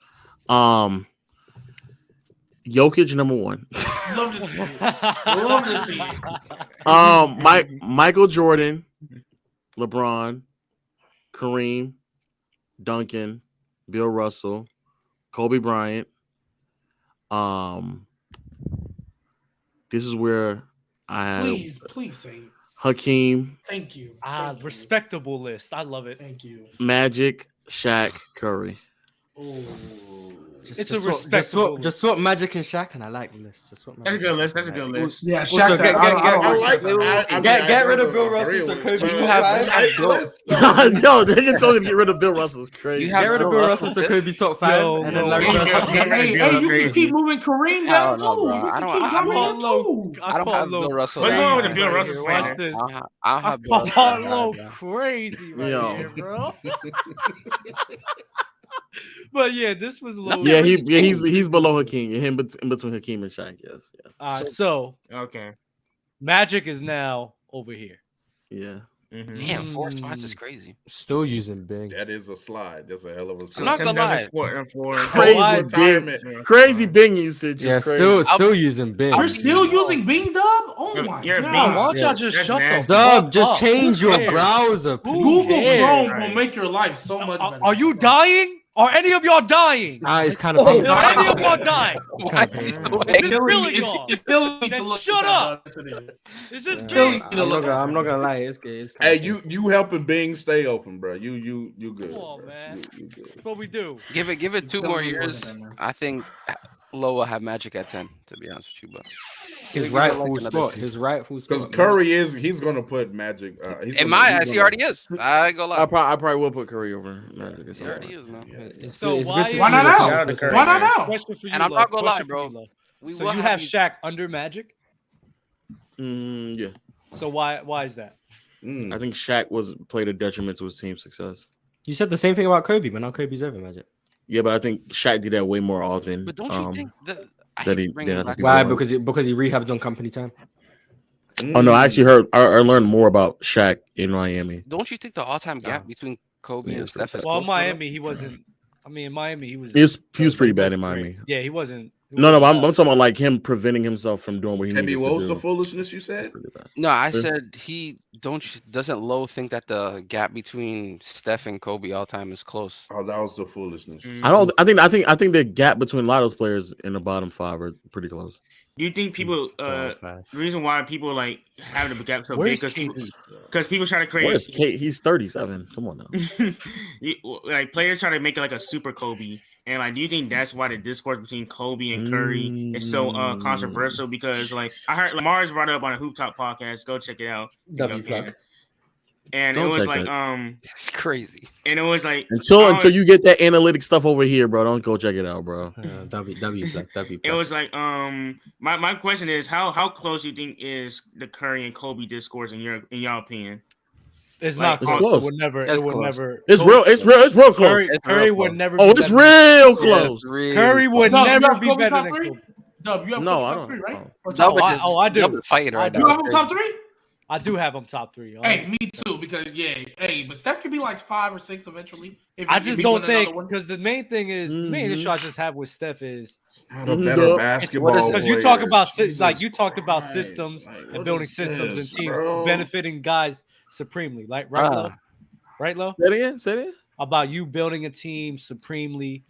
Jokic number 1. Love to see it. Love to see it. Michael Jordan, LeBron, Kareem, Duncan, Bill Russell, Kobe Bryant. This is where I have. Please say it. Hakeem. Thank you. Respectable list. I love it. Thank you. Magic, Shaq, Curry. It's a respectable. Just swap Magic and Shaq, and I like the list. Just swap That's a good list. That's a good list. Yeah, Also, Shaq. get rid of Bill Russell so Kobe's You top have 5. Yo, they can tell him to get rid of Bill Russell. It's crazy. Get rid of Bill Russell so Kobe's top 5, and then Larry Bird. Hey, you can keep moving Kareem down too. I don't have Bill Russell. What's wrong with the Bill Russell slander? Watch this. I'll have Bill Russell. Apollo crazy right here, bro. But yeah, this was low. Yeah, he's below Hakeem. Him in between Hakeem and Shaq. Yes. So okay, Magic is now over here. Yeah. Mm-hmm. Damn, 4 spots is crazy. Still using Bing. That is a slide. That's a hell of a I'm not gonna lie. Crazy Bing usage. Yeah, is crazy. still using Bing. You're still using Bing Dub? Oh my god! Why don't y'all just shut the Dub, just up? change your browser. Google Chrome will make your life so much better. Are you dying? Are any of y'all dying? It's kind of painful. Are any of y'all dying? It's really gone. Then to look shut up. It's just Bing. I'm not gonna lie. It's good. It's Hey, you helping Bing stay open, bro. You good. Come on, bro. man. You good. That's what we do. Give it 2 more years. I think Low will have Magic at 10. To be honest with you, but his rightful spot. His rightful spot. Because Curry he's gonna put Magic. In my eyes, he already is. I go lie. I probably will put Curry over Magic. He already is, man. It's So good. It's why good to see. Why not you. now? Why not now? Question for you, And I'm Lo. not gonna lie, Question bro. for you, Lo. We So will you have Shaq under Magic. Yeah. So why is that? I think Shaq played a detriment to his team's success. You said the same thing about Kobe, but now Kobe's over Magic. Yeah, but I think Shaq did that way more often. But don't you think that Why? Because he rehabbed on company time. Oh no, I actually I learned more about Shaq in Miami. Don't you think the all-time gap between Kobe and Steph is Well, close? Miami, he wasn't. I mean, in Miami, he was. He was pretty bad in Miami. Yeah, he wasn't. No, I'm talking about like him preventing himself from doing what he needed to do. What was the foolishness you said? No, I said doesn't Lowe think that the gap between Steph and Kobe all time is close? Oh, that was the foolishness. I think the gap between a lot of those players in the bottom 5 are pretty close. Do you think people? The reason why people like have the gap so big because people try to create. What is Kate? He's 37. Come on now. Like players try to make it like a super Kobe. And like, do you think that's why the discourse between Kobe and Curry is so controversial? Because like I heard Lamar's brought it up on a Hoop Talk podcast. Go check it out. And it was like it's crazy. And it was like until you get that analytic stuff over here, bro. Don't go check it out, bro. W. It was like my question is how close do you think is the Curry and Kobe discourse in your opinion? It's not close. Close. It would never. It's real close. Curry would never. Oh, it's real close. Curry would never be better than Kobe. Dub, you have No, I top 3, don't. right? I do. Double fighting right now. You have him top 3? I do have him top 3. Hey, me too. Because but Steph could be like 5 or 6 eventually. I just don't think because the main thing is the main issue I just have with Steph is a better basketball. Because you talk about you talked about systems and building systems and teams benefiting guys supremely, like right, Lo? Say it again. About you building a team supremely,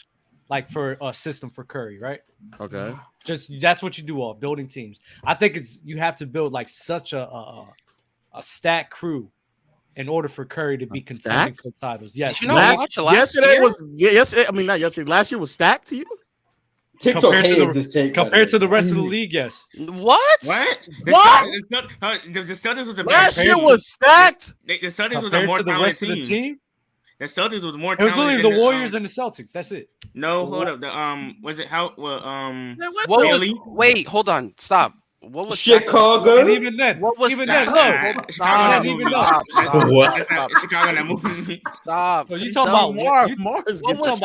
like for a system for Curry, right? Okay. Just that's what you do all building teams. I think you have to build like such a stacked crew in order for Curry to be contending for titles. Yes. Yesterday was not yesterday. Last year was stacked to you. TikTok hated this take compared to the rest of the league. Yes. What? The Celtics was the last year was stacked. The Celtics was a more talented team. The Celtics was more. It was literally the Warriors and the Celtics. That's it. No, hold up. The was it how? Wait, hold on. Stop. What was Chicago? And even then, what was even that? then? Look, What? Chicago that movie. Stop. So you talking about Mars? What was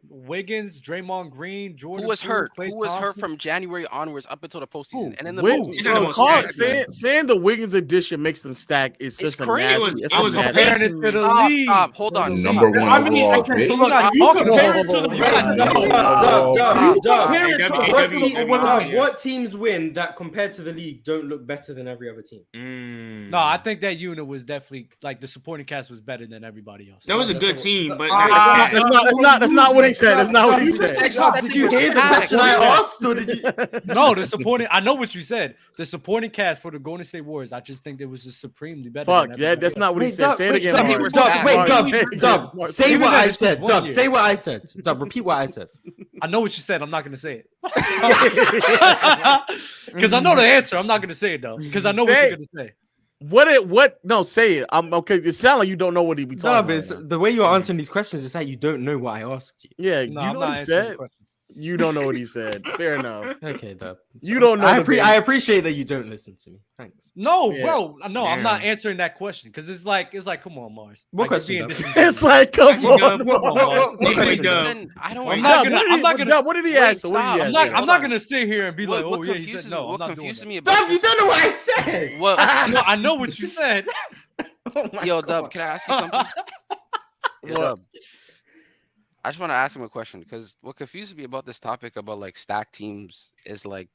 Wiggins, Draymond Green, Jordan. Who was hurt? Klay Who was hurt Thompson? from January onwards up until the postseason? And then the saying the Wiggins edition makes them stack is just a nasty. It was comparing it to the league. Stop. Hold on. Number one. I mean, okay, so look, if you compare it to the what teams win that compared to the league don't look better than every other team? No, I think that unit was definitely like the supporting cast was better than everybody else. That was a good team, but that's not what he said. That's not what he said. Did you hear the question I asked, or did you? No, the supporting. I know what you said. The supporting cast for the Golden State Warriors. I just think it was just supremely better. Fuck, that's not what he said. Say it again. Dub, say what I said. Dub, say what I said. Dub, repeat what I said. I know what you said. I'm not gonna say it because I know the answer. I'm not gonna say it though because I know what you're gonna say. What? No, say it. I'm okay. It sounds like you don't know what he be talking about. But the way you're answering these questions is that you don't know what I asked you. Yeah, no, you know what he said. You don't know what he said. Fair enough. Okay, Dub. You don't know. I appreciate that you don't listen to me. Thanks. No, bro. No, I'm not answering that question because it's like, come on, Mars. What question? It's like, come on, Mars. I'm not gonna. What did he ask? I'm not gonna sit here and be like, oh yeah, he said no. What confuses me about Dub, you don't know what I said. Well, no, I know what you said. Yo, Dub, can I ask you something? Yo, Dub. I just want to ask him a question because what confuses me about this topic about like stacked teams is like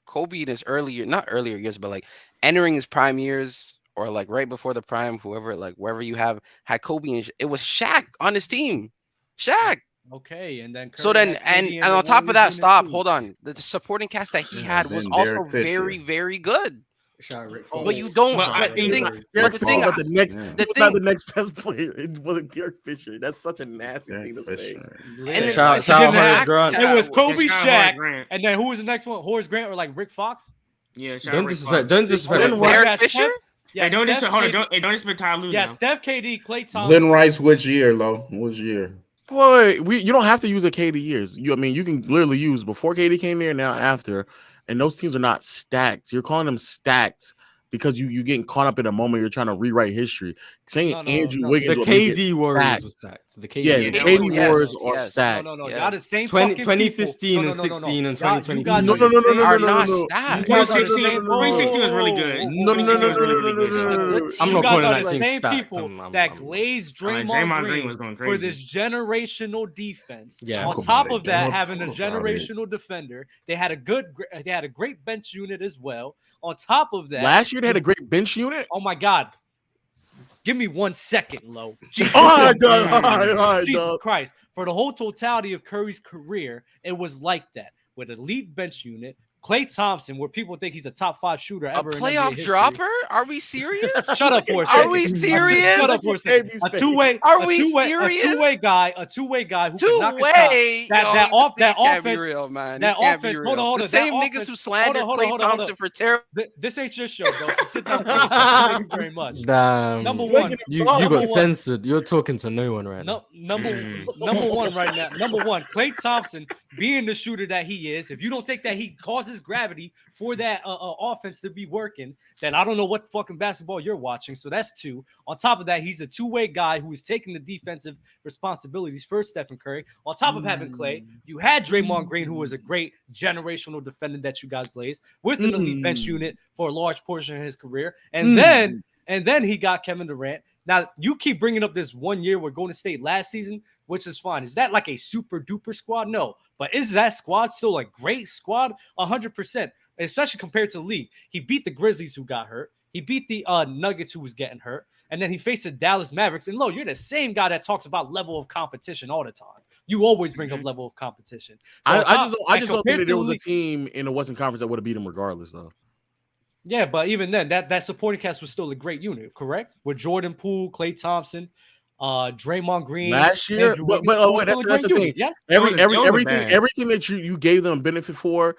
Kobe in his not earlier years, but like entering his prime years or like right before the prime, wherever you have had Kobe and it was Shaq on his team. Shaq. Okay, and then so then and on top of that, hold on. The supporting cast that he had was also very, very good. But you don't. But the next best player. It wasn't Derek Fisher. That's such a nasty thing to say. It was Kobe, Shaq, and then who was the next one? Horace Grant or like Rick Fox? Yeah, don't disrespect. Derek Fisher. Yeah, don't disrespect Ty Lue. Yeah, Steph, KD, Klay Thompson. Glenn Rice, which year, Lo? Which year? Boy, you don't have to use the KD years. You can literally use before KD came here, now after. And those teams are not stacked. You're calling them stacked because you getting caught up in a moment. You're trying to rewrite history. Saying Andrew Wiggins, the KD Warriors was stacked. The KD Warriors are stacked. No. Y'all the same 2015 and 16 and 2022. No. 2016 was really good. No. I'm not calling that team stacked. People that glazed Draymond Green was going crazy for this generational defense. Yeah. On top of that, having a generational defender, they had a great bench unit as well. On top of that, last year they had a great bench unit. Oh my God. Give me 1 second, Lo. Jesus Christ. For the whole totality of Curry's career, it was like that. With elite bench unit, Klay Thompson, where people think he's a top 5 shooter ever. A playoff dropper? Are we serious? Shut up for a second. Are we serious? Shut up for a second. A two-way guy who two-way. That offense. Real, man. That offense. Hold on. The same niggas who slandered Klay Thompson for terrible. This ain't your show, bro. So sit down. Thank you very much. Damn. Number one. You got censored. You're talking to no one right now. Number one right now. Number one. Klay Thompson being the shooter that he is. If you don't think that he causes gravity for that offense to be working, then I don't know what fucking basketball you're watching. So that's 2. On top of that, he's a two-way guy who is taking the defensive responsibilities for Stephen Curry. On top of having Klay, you had Draymond Green, who was a great generational defender that you guys blazed with an elite bench unit for a large portion of his career. And then he got Kevin Durant. Now, you keep bringing up this 1 year with Golden State last season, which is fine. Is that like a super duper squad? No. But is that squad still a great squad? 100%, especially compared to the league. He beat the Grizzlies who got hurt. He beat the Nuggets who was getting hurt. And then he faced the Dallas Mavericks. And, you're the same guy that talks about level of competition all the time. You always bring up level of competition. So I just don't think that there was a team in the Western Conference that would have beat him regardless, though. Yeah, but even then, that supporting cast was still a great unit, correct? With Jordan Poole, Klay Thompson, Draymond Green last year. But that's the thing. Yes. Everything that you gave them benefit for,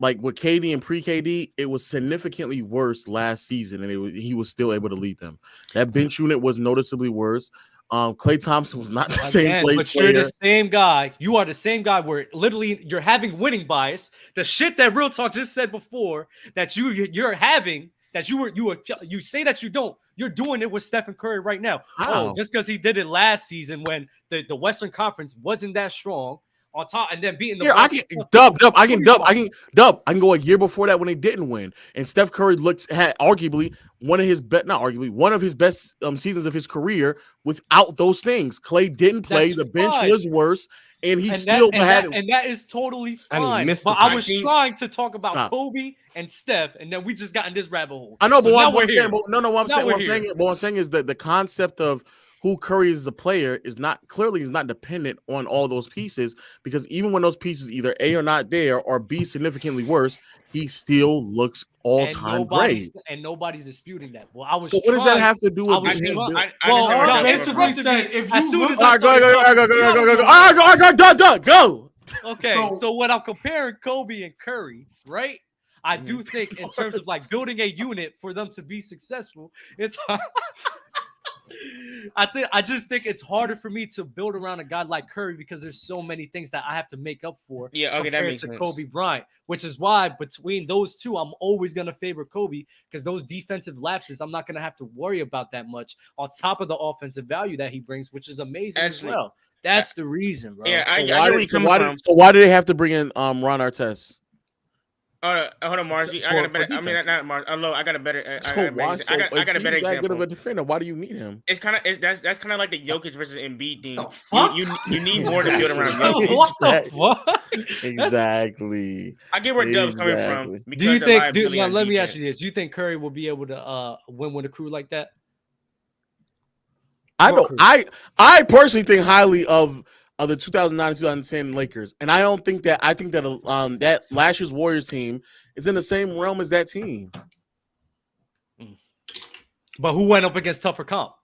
like with KD and pre-KD, it was significantly worse last season, and he was still able to lead them. That bench unit was noticeably worse. Klay Thompson was not the same player. But you're the same guy. You are the same guy where literally you're having winning bias. The shit that Real Talk just said before that you're having, that you say that you don't. You're doing it with Stephen Curry right now. How? Just because he did it last season when the Western Conference wasn't that strong. on top, and then beating the. Yeah, I can go a year before that when they didn't win, and Steph Curry had arguably one of his best seasons of his career without those things. Clay didn't play. The bench was worse, and that is totally fine. But I was trying to talk about Kobe and Steph, and then we just got in this rabbit hole. I know, but what I'm saying is that the concept of who Curry is as a player is not dependent on all those pieces, because even when those pieces either A are not there or B significantly worse, he still looks all-time great. And nobody's disputing that. Well, I was. So what does that have to do with? basically said if you go. Okay, so when I'm comparing Kobe and Curry, right? I do think in terms of like building a unit for them to be successful, it's. I just think it's harder for me to build around a guy like Curry because there's so many things that I have to make up for. Yeah, okay, that makes to sense. Kobe Bryant, which is why between those two, I'm always gonna favor Kobe because those defensive lapses, I'm not gonna have to worry about that much on top of the offensive value that he brings, which is amazing as well. That's the reason, bro. Yeah, So why did they have to bring in Ron Artest? Hold on, Marcy. I got a better. I mean, not Marcy. I got a better. I got a better example. Good of a defender. Why do you need him? It's kind of that's kind of like the Jokic versus Embiid thing. You need more to build around Jokic. What the fuck? Exactly. I get where Dub's coming from. Do you think? Let me ask you this: do you think Curry will be able to win with a crew like that? I personally think highly of the 2009-2010 Lakers, and I don't think that. I think that that last year's Warriors team is in the same realm as that team. But who went up against tougher comp?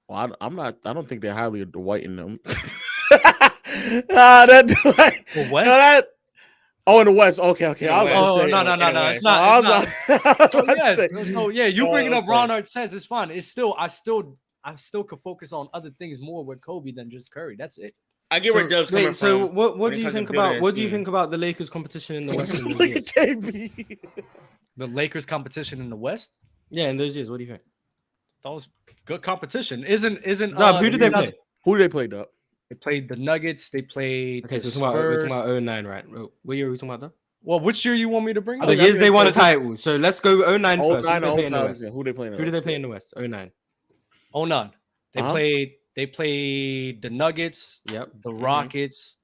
Well, I'm not. I don't think they're highly Dwighting them. In the West. Okay. I was going to say. No. It's not. So you bringing up Ron Artest is fine. It's still. I still could focus on other things more with Kobe than just Curry. That's it. I get where Dub's coming from. So what do you think about the Lakers competition in the West? Look at KB. The Lakers competition in the West? Yeah, in those years. What do you think? That was good competition. Isn't Dub, who did they play? Who did they play, Dub? They played the Nuggets. They played. Okay, so we're talking about 09, right? What year are we talking about, Dub? Well, which year you want me to bring up? The years they won titles. So let's go 09 first. Who they playing? Who did they play in the West? 09. 09. They played the Nuggets, the Rockets,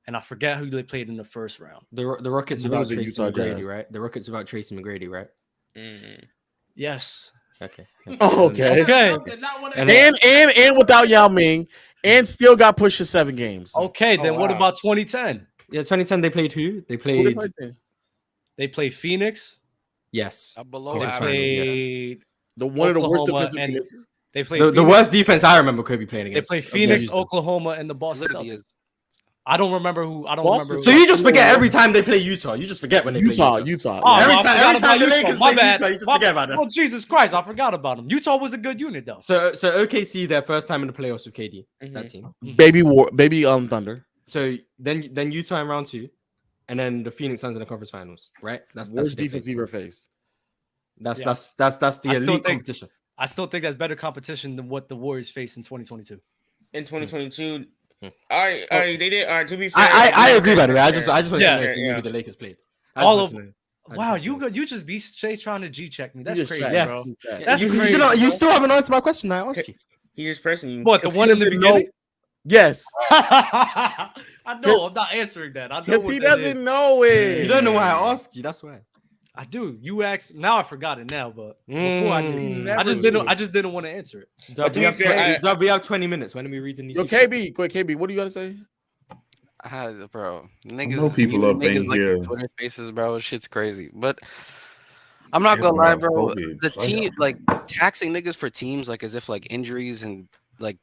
and I forget who they played in the first round. The Rockets without Tracy McGrady, right? The Rockets without Tracy McGrady, right? Yes. Okay. Okay. And without Yao Ming, and still got pushed to 7 games. Okay, then what about 2010? Yeah, 2010 they played who? They played. They played Phoenix. Yes. Below they played one of the worst defensive units. They played the worst defense I remember Kobe playing against. They played Phoenix, Oklahoma, and the Boston Celtics. I don't remember who. So you just forget every time they play Utah. You just forget when they play Utah. Oh, every time the Lakers play Utah, you just forget about them. Oh, Jesus Christ, I forgot about them. Utah was a good unit though. So OKC their first time in the playoffs with KD. That team. Baby Thunder. So then Utah in round 2, and then the Phoenix Suns in the conference finals. Right. That's worst defense you ever faced. That's the elite competition. I still think that's better competition than what the Warriors faced in 2022. In 2022, all right, they did. All right, to be fair, I agree. By the way, I just want to know if you knew who the Lakers played. Wow, you just be straight trying to G check me. That's crazy, bro. That's crazy. You still haven't answered my question. I asked you. He's just pressing you. What, the one in the beginning? Yes. I know. I'm not answering that. Because he doesn't know it. You don't know why I asked you. That's why. I do. You asked. Now I forgot it now, but before I did, I just didn't want to answer it. Dub, we have 20 minutes. When are we reading these? KB, what do you gotta say? Bro, niggas, no people up in here. Like Twitter Spaces, bro. Shit's crazy. But I'm not gonna lie, bro. The team, like taxing niggas for teams, like as if like injuries and like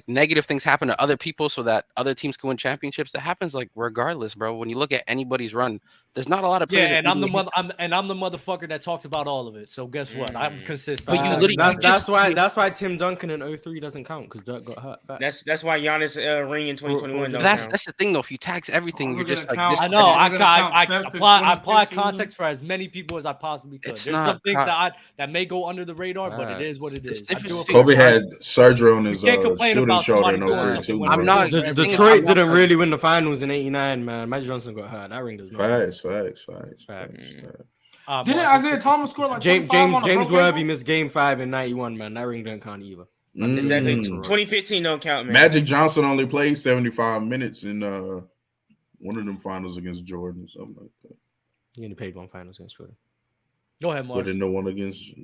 negative things happen to other people so that other teams can win championships. That happens like regardless, bro. When you look at anybody's run There's not a lot of players. Yeah, that and really I'm the motherfucker that talks about all of it. So guess what? I'm consistent. But you literally- That's why Tim Duncan in 03 doesn't count because Dirk got hurt. Fact. That's why Giannis ring in 2021. But that's the thing though. If you tax everything, you're just like this. I know. I apply context for as many people as I possibly could. It's There's not some things that may go under the radar, but it is what it is. Kobe had surgery on his can't complain shooting about shoulder in somebody 03 too. I'm not. Detroit didn't really win the finals in '89, man. Magic Johnson got hurt. That ring does not. Facts. Didn't Isaiah Thomas score like James 25 on a James pro Worthy game? missed Game 5 in '91, man. That ring doesn't count either. Exactly. 2015 don't count, man. Magic Johnson only played 75 minutes in one of them finals against Jordan or something like that. He only played one finals against Jordan. Go ahead, Mark. But then the one against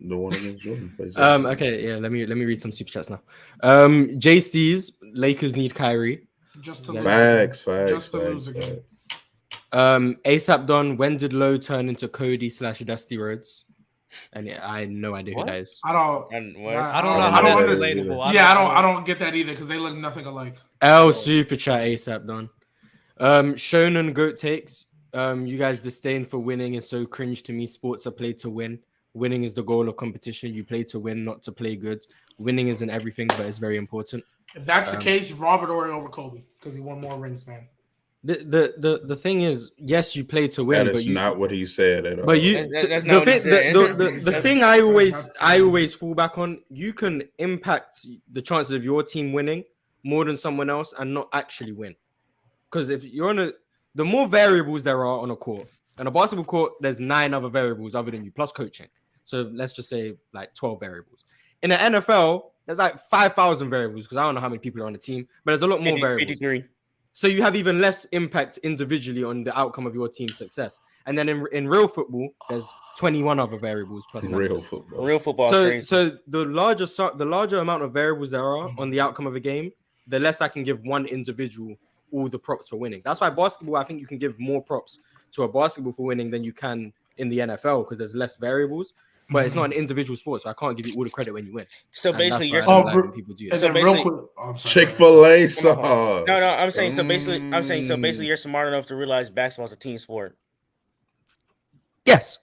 Jordan. Okay, yeah. Let me read some super chats now. Jay Stees, Lakers need Kyrie. Just to Facts. lose again. ASAP Don, when did Lowe turn into Cody/Dusty Rhodes? And yeah, I have no idea who that is. I don't know how that's relatable. Yeah, I don't get that either because they look nothing alike. L super chat ASAP Don. Shonen Goat takes. You guys' disdain for winning is so cringe to me. Sports are played to win. Winning is the goal of competition. You play to win, not to play good. Winning isn't everything, but it's very important. If that's the case, Robert Ory over Kobe because he won more rings, man. The thing is, yes, you play to win, That but is not what he said at all. But That's not what he said. the thing I always fall back on, you can impact the chances of your team winning more than someone else and not actually win. Because if you're on the more variables there are on a court, and a basketball court, there's 9 other variables other than you plus coaching. So let's just say like 12 variables. In the NFL, there's like 5,000 variables because I don't know how many people are on the team, but there's a lot more variables. 53. So you have even less impact individually on the outcome of your team's success. And then in real football, there's 21 other variables plus real football. So the larger amount of variables there are on the outcome of a game, the less I can give one individual all the props for winning. That's why basketball, I think you can give more props to a basketball for winning than you can in the NFL because there's less variables. But it's not an individual sport, so I can't give you all the credit when you win. So basically, you're people do that. So basically, Chick-fil-A sauce. No, I'm saying so. Basically, you're smart enough to realize basketball's a team sport. Yes.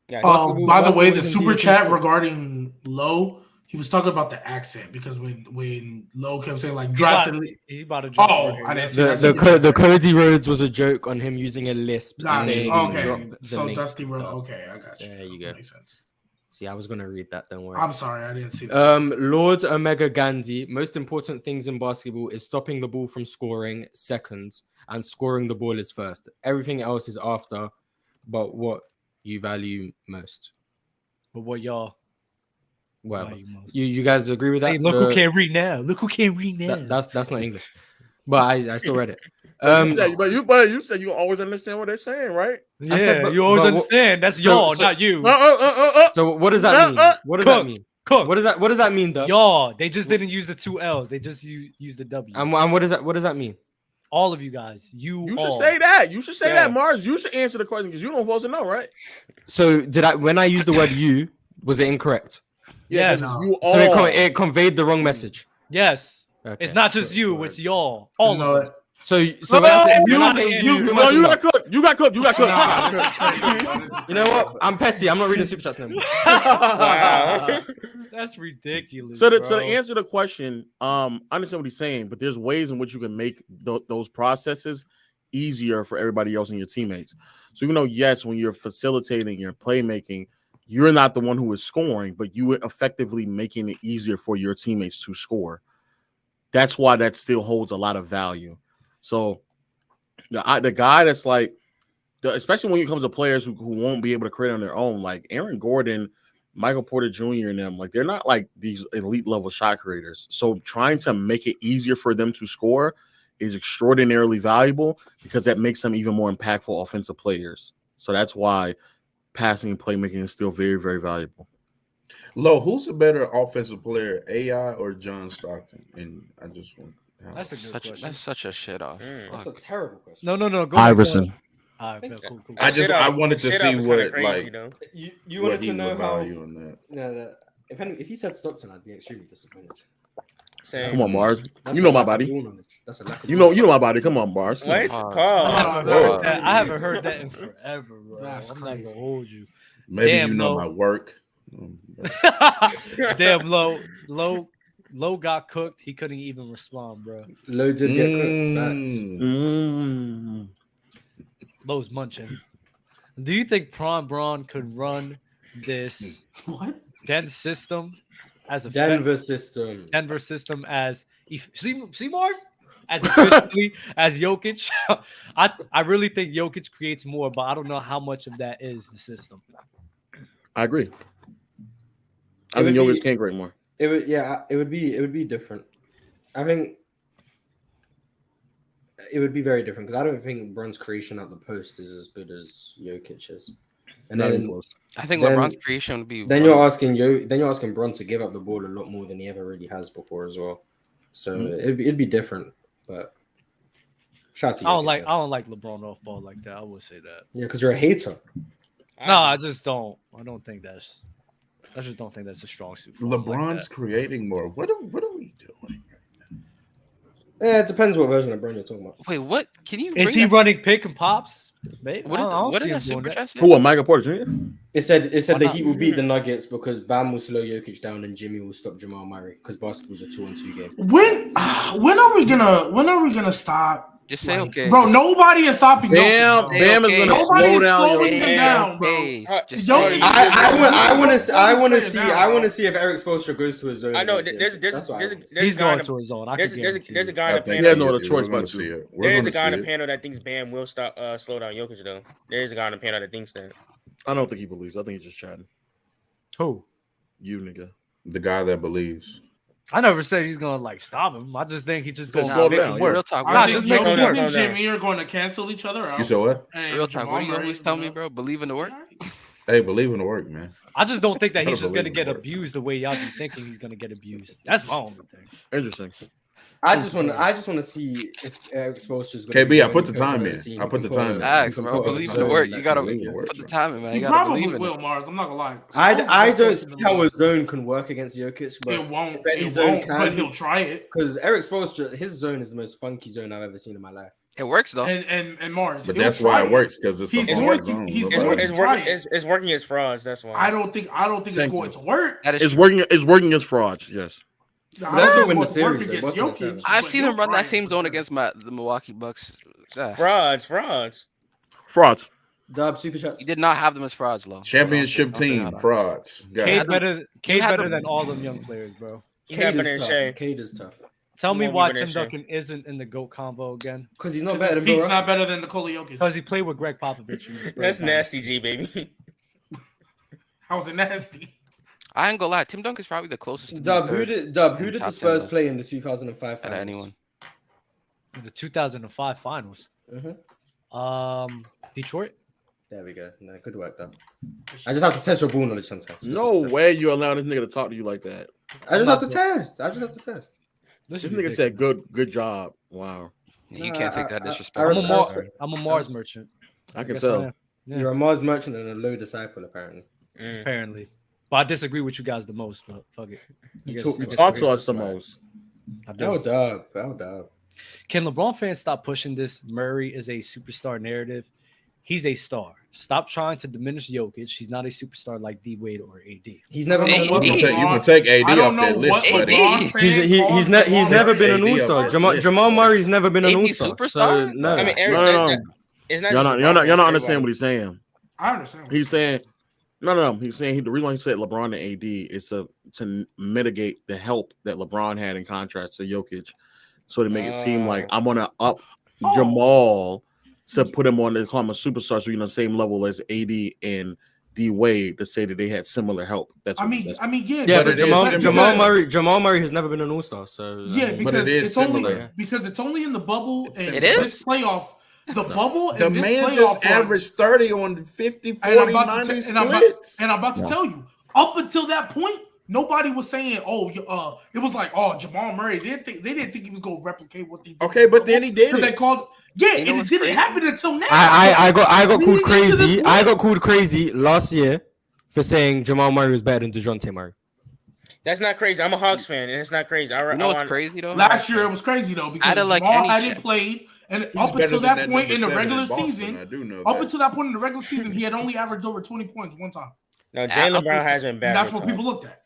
Yeah. By the way, the super chat regarding Lowe, he was talking about the accent because when Lowe kept saying like drafted, he about to drop. Oh, I didn't see the Cody Rhodes was a joke on him using a lisp. Okay, so Dusty Rhodes. Okay, I got you. There you go. Makes sense. See, I was gonna read that. Don't worry. I'm sorry, I didn't see that. Lord Omega Gandhi. Most important things in basketball is stopping the ball from scoring seconds, and scoring the ball is first. Everything else is after. But what you value most? But what y'all? Well, you guys agree with that? Hey, look who can't read now. Look who can't read now. That's not English, but I still read it. But you said you always understand what they're saying, right? Yeah, you always understand. That's y'all, not you. So what does that mean? What does that mean? Cook. What does that mean, though? Y'all, they just didn't use the 2 L's. They just used the W. And what does that mean? All of you guys, you should say that. You should say that, Mars. You should answer the question because you don't supposed to know, right? So when I used the word "you," was it incorrect? Yes. You all. So it conveyed the wrong message. Yes. Okay. It's not just you. It's y'all. All of us. So when I say you got cooked. You got cooked. You know what? I'm petty. I'm not reading super chats no more. Wow. That's ridiculous. So to answer the question, I understand what he's saying, but there's ways in which you can make those processes easier for everybody else and your teammates. So even though, yes, when you're facilitating, you're playmaking, you're not the one who is scoring, but you are effectively making it easier for your teammates to score. That's why that still holds a lot of value. So the guy that's like, especially when it comes to players who won't be able to create on their own, like Aaron Gordon, Michael Porter Jr. and them, like they're not like these elite level shot creators. So trying to make it easier for them to score is extraordinarily valuable because that makes them even more impactful offensive players. So that's why passing and playmaking is still very, very valuable. Lo, who's a better offensive player, AI or John Stockton? And I just want. That's a good question. That's such a shit off. That's a terrible question. No. Go Iverson. Cool. I wanted to see what crazy, like you wanted to know how. value on that. No. If he said Stockton, I'd be extremely disappointed. Same. Come on, Mars. That's You know a my lack of body. ball knowledge. That's a lack of You know my body. Come on, Mars. Come What? on. Pause. I haven't heard that in forever, bro. That's I'm crazy. not gonna hold you. Maybe Damn, you know Lo. my work. Damn, Low got cooked. He couldn't even respond, bro. Low did get cooked. Facts. Low's munching. Do you think Braun could run this dense system as a Denver system as see Mars as efficiently as Jokic? I really think Jokic creates more, but I don't know how much of that is the system. I agree. I think Jokic can create more. It would be different. I think it would be very different because I don't think Brun's creation at the post is as good as Jokic's. And then I think LeBron's creation would be. Then you're asking Brun to give up the ball a lot more than he ever really has before as well. So it'd be different. But shout out to Jokic. I don't like LeBron off ball like that. I would say that. Yeah, because you're a hater. No, I just don't. I don't think that's. I just don't think that's a strong suit. LeBron's creating more. What are we doing? Yeah, it depends what version of Brun you're talking about. Wait, what? Can you? Is he running pick and pops? Maybe. What did that super chat say? Who? Michael Porter Jr. It said the Heat will beat the Nuggets because Bam will slow Jokic down and Jimmy will stop Jamal Murray because basketball's a 2-on-2 game. When are we gonna stop? Just say okay, bro. Nobody is stopping. Bam is gonna slow down. Slowing him down, bro. I want to see if Eric Spoelstra goes to his zone. I know there's he's going to his zone. There's a guy in the panel. He has no other choice but to. There's a guy in the panel that thinks Bam will slow down Jokic though. There's a guy in the panel that thinks that. I don't think he believes. I think he's just chatting. Who? You nigga. The guy that believes. I never said he's gonna stop him. I just think he just gonna slow make down. him work. Real talk. I think Jokic and Jimmy are going to cancel each other out. You said what? Real talk. What do you always tell me, bro? Believe in the work. Hey, believe in the work, man. I just don't think that he's just believe gonna in get the work. abused the way y'all be thinking he's gonna get abused. That's my only thing. Interesting. I just want to see if Eric Spoelstra's going KB, I put the time in. I put the time in. Facts, bro. Believe in the work. You gotta put the time in, man. He You gotta believe probably in will, it. Mars. I'm not gonna lie. I don't see how a zone can work against Jokic, but It won't. if any It zone won't. can, But he'll try it. because Eric Spoelstra, his zone is the most funky zone I've ever seen in my life. It works though. And Mars. But he'll that's why try it works because it's He's a hard working- zone. he's Nobody- working. It's working as frauds. That's why. I don't think it's Thank going you. to work. That is It's true. working. It's working as frauds. Yes. That's not win the What's series, working though. against What's the Jokic, series? I've but seen he'll him run try that it same for zone sure. against the Milwaukee Bucks. Frauds. Frauds. Dub Superchats. He did not have them as frauds, though. Championship team frauds. Got Cade it. better than all them young players, bro. He got better than tough. Shea. Cade is tough Tell He me won't be why better Tim than Shea. Duncan isn't in the GOAT combo again. because he's not His better than peak's Bill not Russell. better than Nikola Jokic. Because he played with Greg Popovich. That's nasty, G baby. How's it nasty? I ain't gonna lie. Tim Duncan's probably the closest. To Dub, being who third did in the top 10 Spurs list play in the 2005 out finals? of anyone. The 2005 finals. Detroit. There we go. No, good work, Dub. I just have to test your ball knowledge sometimes. No way you allow this nigga to talk to you like that. I just have to test. This nigga said good job. Wow. You can't take that I disrespect. I'm a Mars merchant. I can guess tell. I am. Yeah. You're a Mars merchant and a low disciple, apparently. Apparently. But I disagree with you guys the most, but fuck it. You talk to us the most. Oh, Dub. Can LeBron fans stop pushing this Murray is a superstar narrative? He's a star. Stop trying to diminish Jokic. He's not a superstar like D Wade or AD. He's never been You can take AD off that list, buddy. He's never been an all-star. Jamal Murray's never been an AD all-star. superstar? So, no. I mean, Eric, No. it's not Y'all not understand what he's saying. I understand. He's saying no. He's saying the reason why he said LeBron and AD is to mitigate the help that LeBron had in contrast to Jokic, so to make it seem like I'm gonna up Jamal to put him on the call him a superstar, so you're on the same level as AD and D Wade to say that they had similar help. That's what, yeah. But Jamal Murray has never been an all-star, so yeah, because it's only in the bubble and this playoff. The bubble the and this man playoff just run, averaged 30 on 50, 40, and I'm about 90 to, and I'm splits. about to tell you, up until that point, nobody was saying, it was like, Jamal Murray. They didn't think he was going to replicate what they did. Okay, but then he did it. They called, and it didn't happen until now. I got called crazy. I got called crazy last year for saying Jamal Murray was better than DeJounte Murray. That's not crazy. I'm a Hawks fan, and it's not crazy. You know what's crazy though? Last year it was crazy though because Jamal hadn't played, and up until that point in the regular season, up until that point in the regular season, he had only averaged over 20 points one time. No, Jaylen Brown has been bad. That's what people looked at.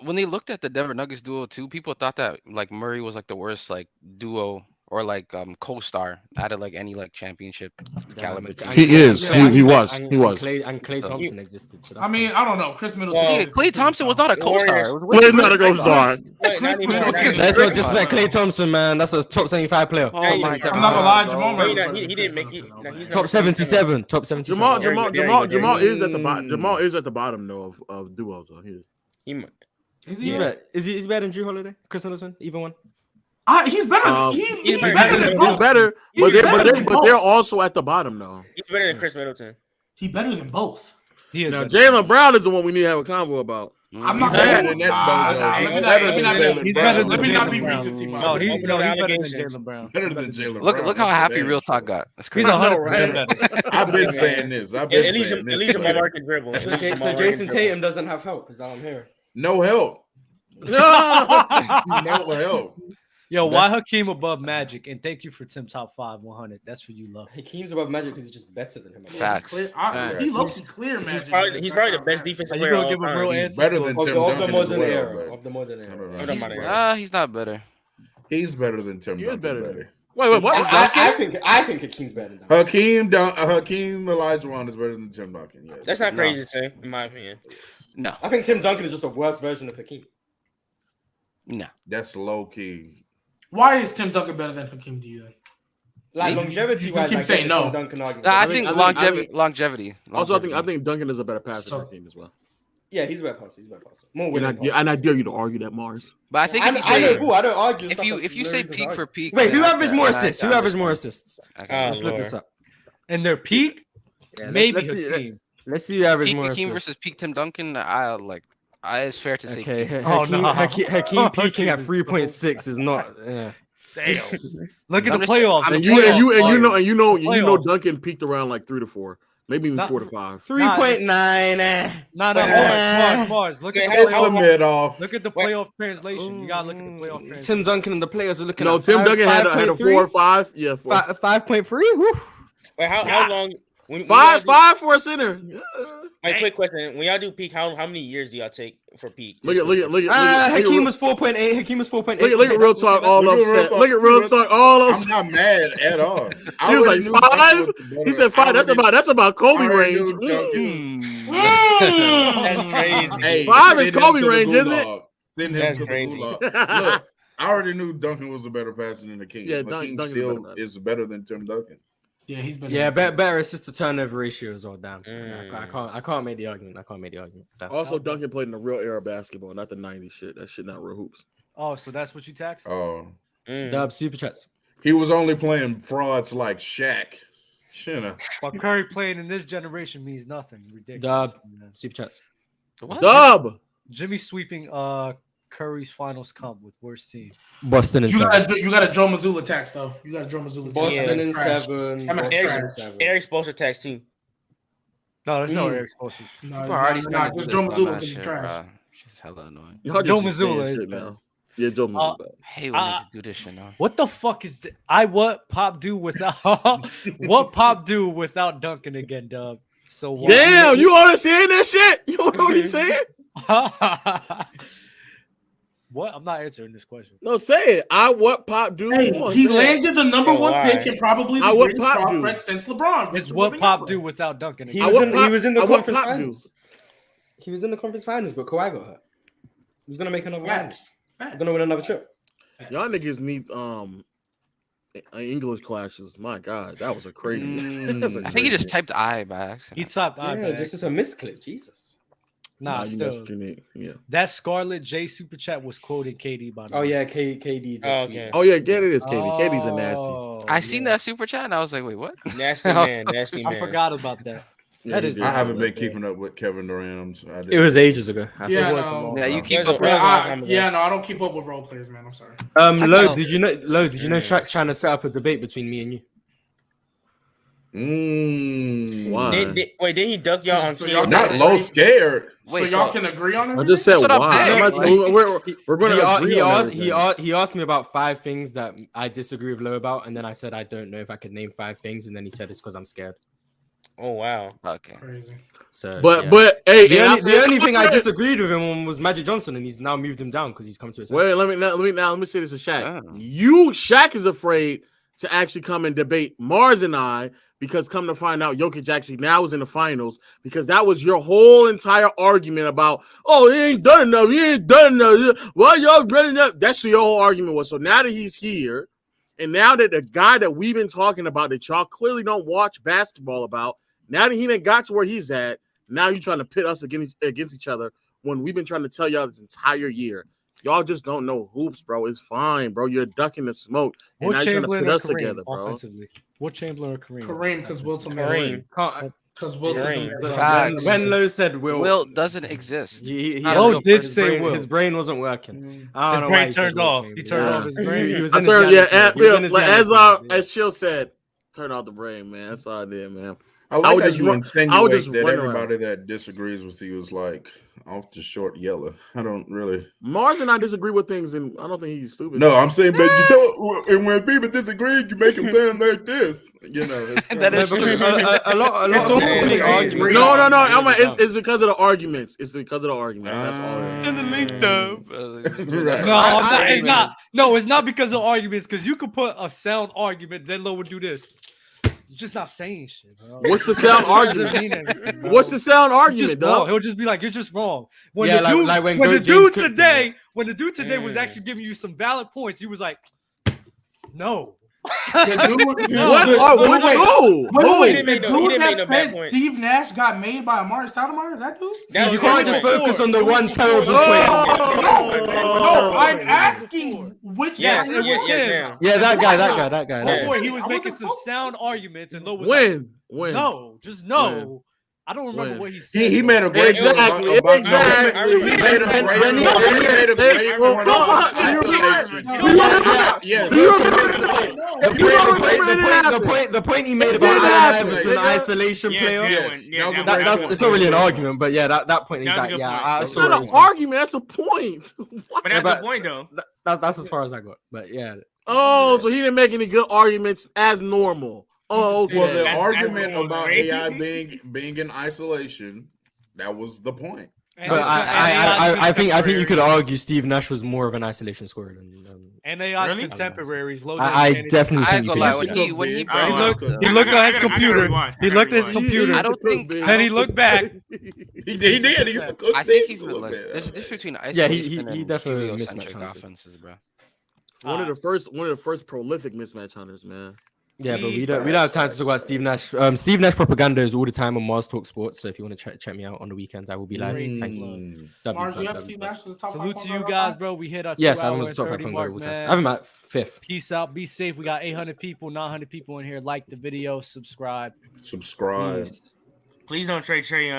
When they looked at the Denver Nuggets duo too, people thought that like Murray was like the worst like duo or like co-star out of like any like championship caliber team. He is. He was. Klay Thompson existed. So I mean, I don't know. Chris Middleton. Klay Thompson was not a co-star. Klay's not a co-star. Let's not disrespect Klay Thompson, man. That's a top 75 player. Oh my God. I'm not gonna lie, Jamal. He didn't make it. No, he's top 77. Top 77. Jamal is at the bottom. Jamal is at the bottom though of duos. Though. Is he better? Is he better than Drew Holiday? Chris Middleton? Even one? He's better. He's better than both. But they're also at the bottom though. He's better than Chris Middleton. He's better than both. Now Jaylen Brown is the one we need to have a convo about. I'm not better than that. He's better than recency. No, he's better than Jaylen Brown. Better than Jaylen Brown. Look how happy Real Talk got. That's crazy. He's 100% I've been saying this. At least my market dribble. Okay, so Jason Tatum doesn't have help. Is that what I'm hearing? No help. No help. Yo, why Hakeem above Magic? And thank you for Tim Top 5 100. That's for you, love. Hakeem's above Magic because he's just better than him. Facts. He looks clear, Magic. He's probably the best defensive player. Give a real answer. Better than Tim of the Duncan modern as era. well, Of the modern era. He's not better. He's better than Tim Duncan. Better. Wait, what? I think Hakeem's better than Hakeem Olajuwon is better than Tim Duncan. Yes. That's not crazy to say, in my opinion. No. I think Tim Duncan is just a worse version of Hakeem. No. That's low key. Why is Tim Duncan better than Hakeem to you then? Like longevity wise, keep saying no. Duncan argument. I think longevity. Also, I think Duncan is a better passer than Hakeem as well. Yeah, he's a better passer. And I dare you to argue that, Mars. But I think I don't argue. If you say peak for peak, wait, who averaged more assists? Who averaged more assists? Let's look this up. And their peak, maybe Hakeem. Let's see who averaged more Hakeem assists. versus peak Tim Duncan. It's fair to say. Okay, Hakeem. Hakeem peaking at 3.6 is not. Yeah. Damn. Look at the playoffs. And you know Duncan peaked around like 3 to 4, maybe even 4 to 5. 3.9. No, Mars. Look at the playoff. Look at the playoff translation. You gotta look at the playoff translation. Tim Duncan and the players are looking. No, Tim Duncan had a 4 or 5. Yeah, 5.3. Wait, how long? Five for a center. Like, quick question: when y'all do peak, how many years do y'all take for peak? Look at Hakeem was 4.8. Hakeem was 4.8. Look at Real Talk all upset. Look at Real Talk all upset. I'm not mad at all. He was like 5. He said 5. That's about Kobe range. That's crazy. Hey, 5 is Kobe range, isn't it? Send him to the gulag. Look, I already knew Duncan was a better passer than the King. Yeah, Duncan Duncan's still is better than Tim Duncan. Yeah, he's better. Yeah, better assist to turnover ratio as well. Damn, I can't make the argument. Damn. Also, Duncan played in the real era of basketball, not the '90s shit. That shit not real hoops. Oh, so that's what you tax? Oh, Dub Superchats. He was only playing frauds like Shaq. But Curry playing in this generation means nothing. Ridiculous. Dub Superchats. What? Dub. Jimmy sweeping Curry's finals cup with worst team. Boston in 7. You got a Joe Mazzulla tax though. You got a Joe Mazzulla tax. Boston in 7. I'm an Eric Spoelstra tax too. No, there's no Eric Spoelstra. No, Joe Mazzulla is trash. She's hella annoying. Joe Mazzulla is now. Yeah, Joe Mazzulla. Hey, we need to do this shit now. What the fuck is what Pop do without what Pop do without Duncan again, Dub? So damn, you already saying that shit? You know what he's saying? What? I'm not answering this question. No, say it. What Pop do? Hey, he landed the number one pick and probably the greatest prospect since LeBron. It's what Pop do without Duncan. He was in the conference finals. He was in the conference finals, but Kawhi got hurt. He was gonna make another run. He's gonna win another trip. Y'all niggas need English classes. My God, that was a crazy. I think he just typed I by accident. He typed I. Yeah, just as a misclick. Jesus. Nah, still. That Scarlet J super chat was quoting KD by the way. Oh yeah, KD. Okay. Oh yeah, get it is KD. KD's a nasty. I seen that super chat and I was like, wait, what? Nasty man. I forgot about that. Yeah, I haven't been keeping up with Kevin Durant. It was ages ago. Yeah, no. Yeah, you keep up. I don't keep up with role players, man. I'm sorry. Lo, did you know? Did you know? Trying to set up a debate between me and you. Why? Wait, did he duck y'all on camera? Not low scared. So y'all can agree on it. I just said why. We're going to agree on he asked me about 5 things that I disagree with Low about, and then I said I don't know if I could name 5 things, and then he said it's because I'm scared. Oh wow. Okay. Crazy. So, but yeah. hey, the only thing I disagreed with him on was Magic Johnson, and he's now moved him down because he's come to his senses. Wait, let me say this to Shaq. Shaq is afraid to actually come and debate Mars and I, because come to find out, Jokic actually now is in the finals, because that was your whole entire argument about, oh, he ain't done enough. Why y'all running up? That's what your whole argument was. So now that he's here, and now that the guy that we've been talking about that y'all clearly don't watch basketball about, now that he done got to where he's at, now you're trying to pit us against each other when we've been trying to tell y'all this entire year. Y'all just don't know hoops, bro. It's fine, bro. You're ducking the smoke. And now you're trying to put us together, bro. Offensively. What Chamberlain or Kareem? Kareem, because Wilson. Because Wilson. When Lowe said Will doesn't exist. Lowe did say Will. His brain wasn't working. His brain turned off. He turned off his brain. As Chill said, turn off the brain, man. That's all I did, man. I like how you insinuate that everybody that disagrees with you is like off the short yellow. I don't really. Mars and I disagree with things, and I don't think he's stupid. No, I'm saying, but and when people disagree, you make them sound like this. You know, it's a lot. It's all arguments. No. It's because of the arguments. It's because of the arguments. That's all. In the link, though. No, it's not. No, it's not because of arguments. Because you could put a sound argument, then Lowe would do this. You're just not saying shit, bro. What's the sound argument? What's the sound argument, dog? He'll just be like, "You're just wrong." When the dude today was actually giving you some valid points, he was like, "No." Wait, Steve Nash got made by Amari Stoudemire? That dude? You can't just focus on the one terrible play. No, I'm asking which that guy. He was making some sound arguments, and Lowe was like, "No, just no." I don't remember what he said. He made a great exactly. He made a The point he made about Allen Iverson, an isolation player. It's not really an argument, but yeah, that point. He's like, it's not an argument. That's a point. But that's the point, though. That's as far as I got. But yeah. Oh, so he didn't make any good arguments as normal. Oh, okay. Well, the argument about AI being in isolation, that was the point. But I think you could argue Steve Nash was more of an isolation scorer than and AI's contemporaries. I definitely think when he looked at his computer. He looked at his computer. I don't think. Then he looked back. He did. I think he's like there's a difference between isolation he and definitely heliocentric offenses, bro. One of the first prolific mismatch hunters, man. Yeah, but we don't have time to talk about Steve Nash. Steve Nash propaganda is all the time on Mars Talk Sports. So if you want to check me out on the weekends, I will be live. Thank you. Mars, you have Steve Nash as a top Salute to you guys, bro. We hit our yes, I was top 5 point guard all the time. I have him at 5th. Peace out. Be safe. We got 800 people, 900 people in here. Like the video, subscribe. Please don't trade Trey.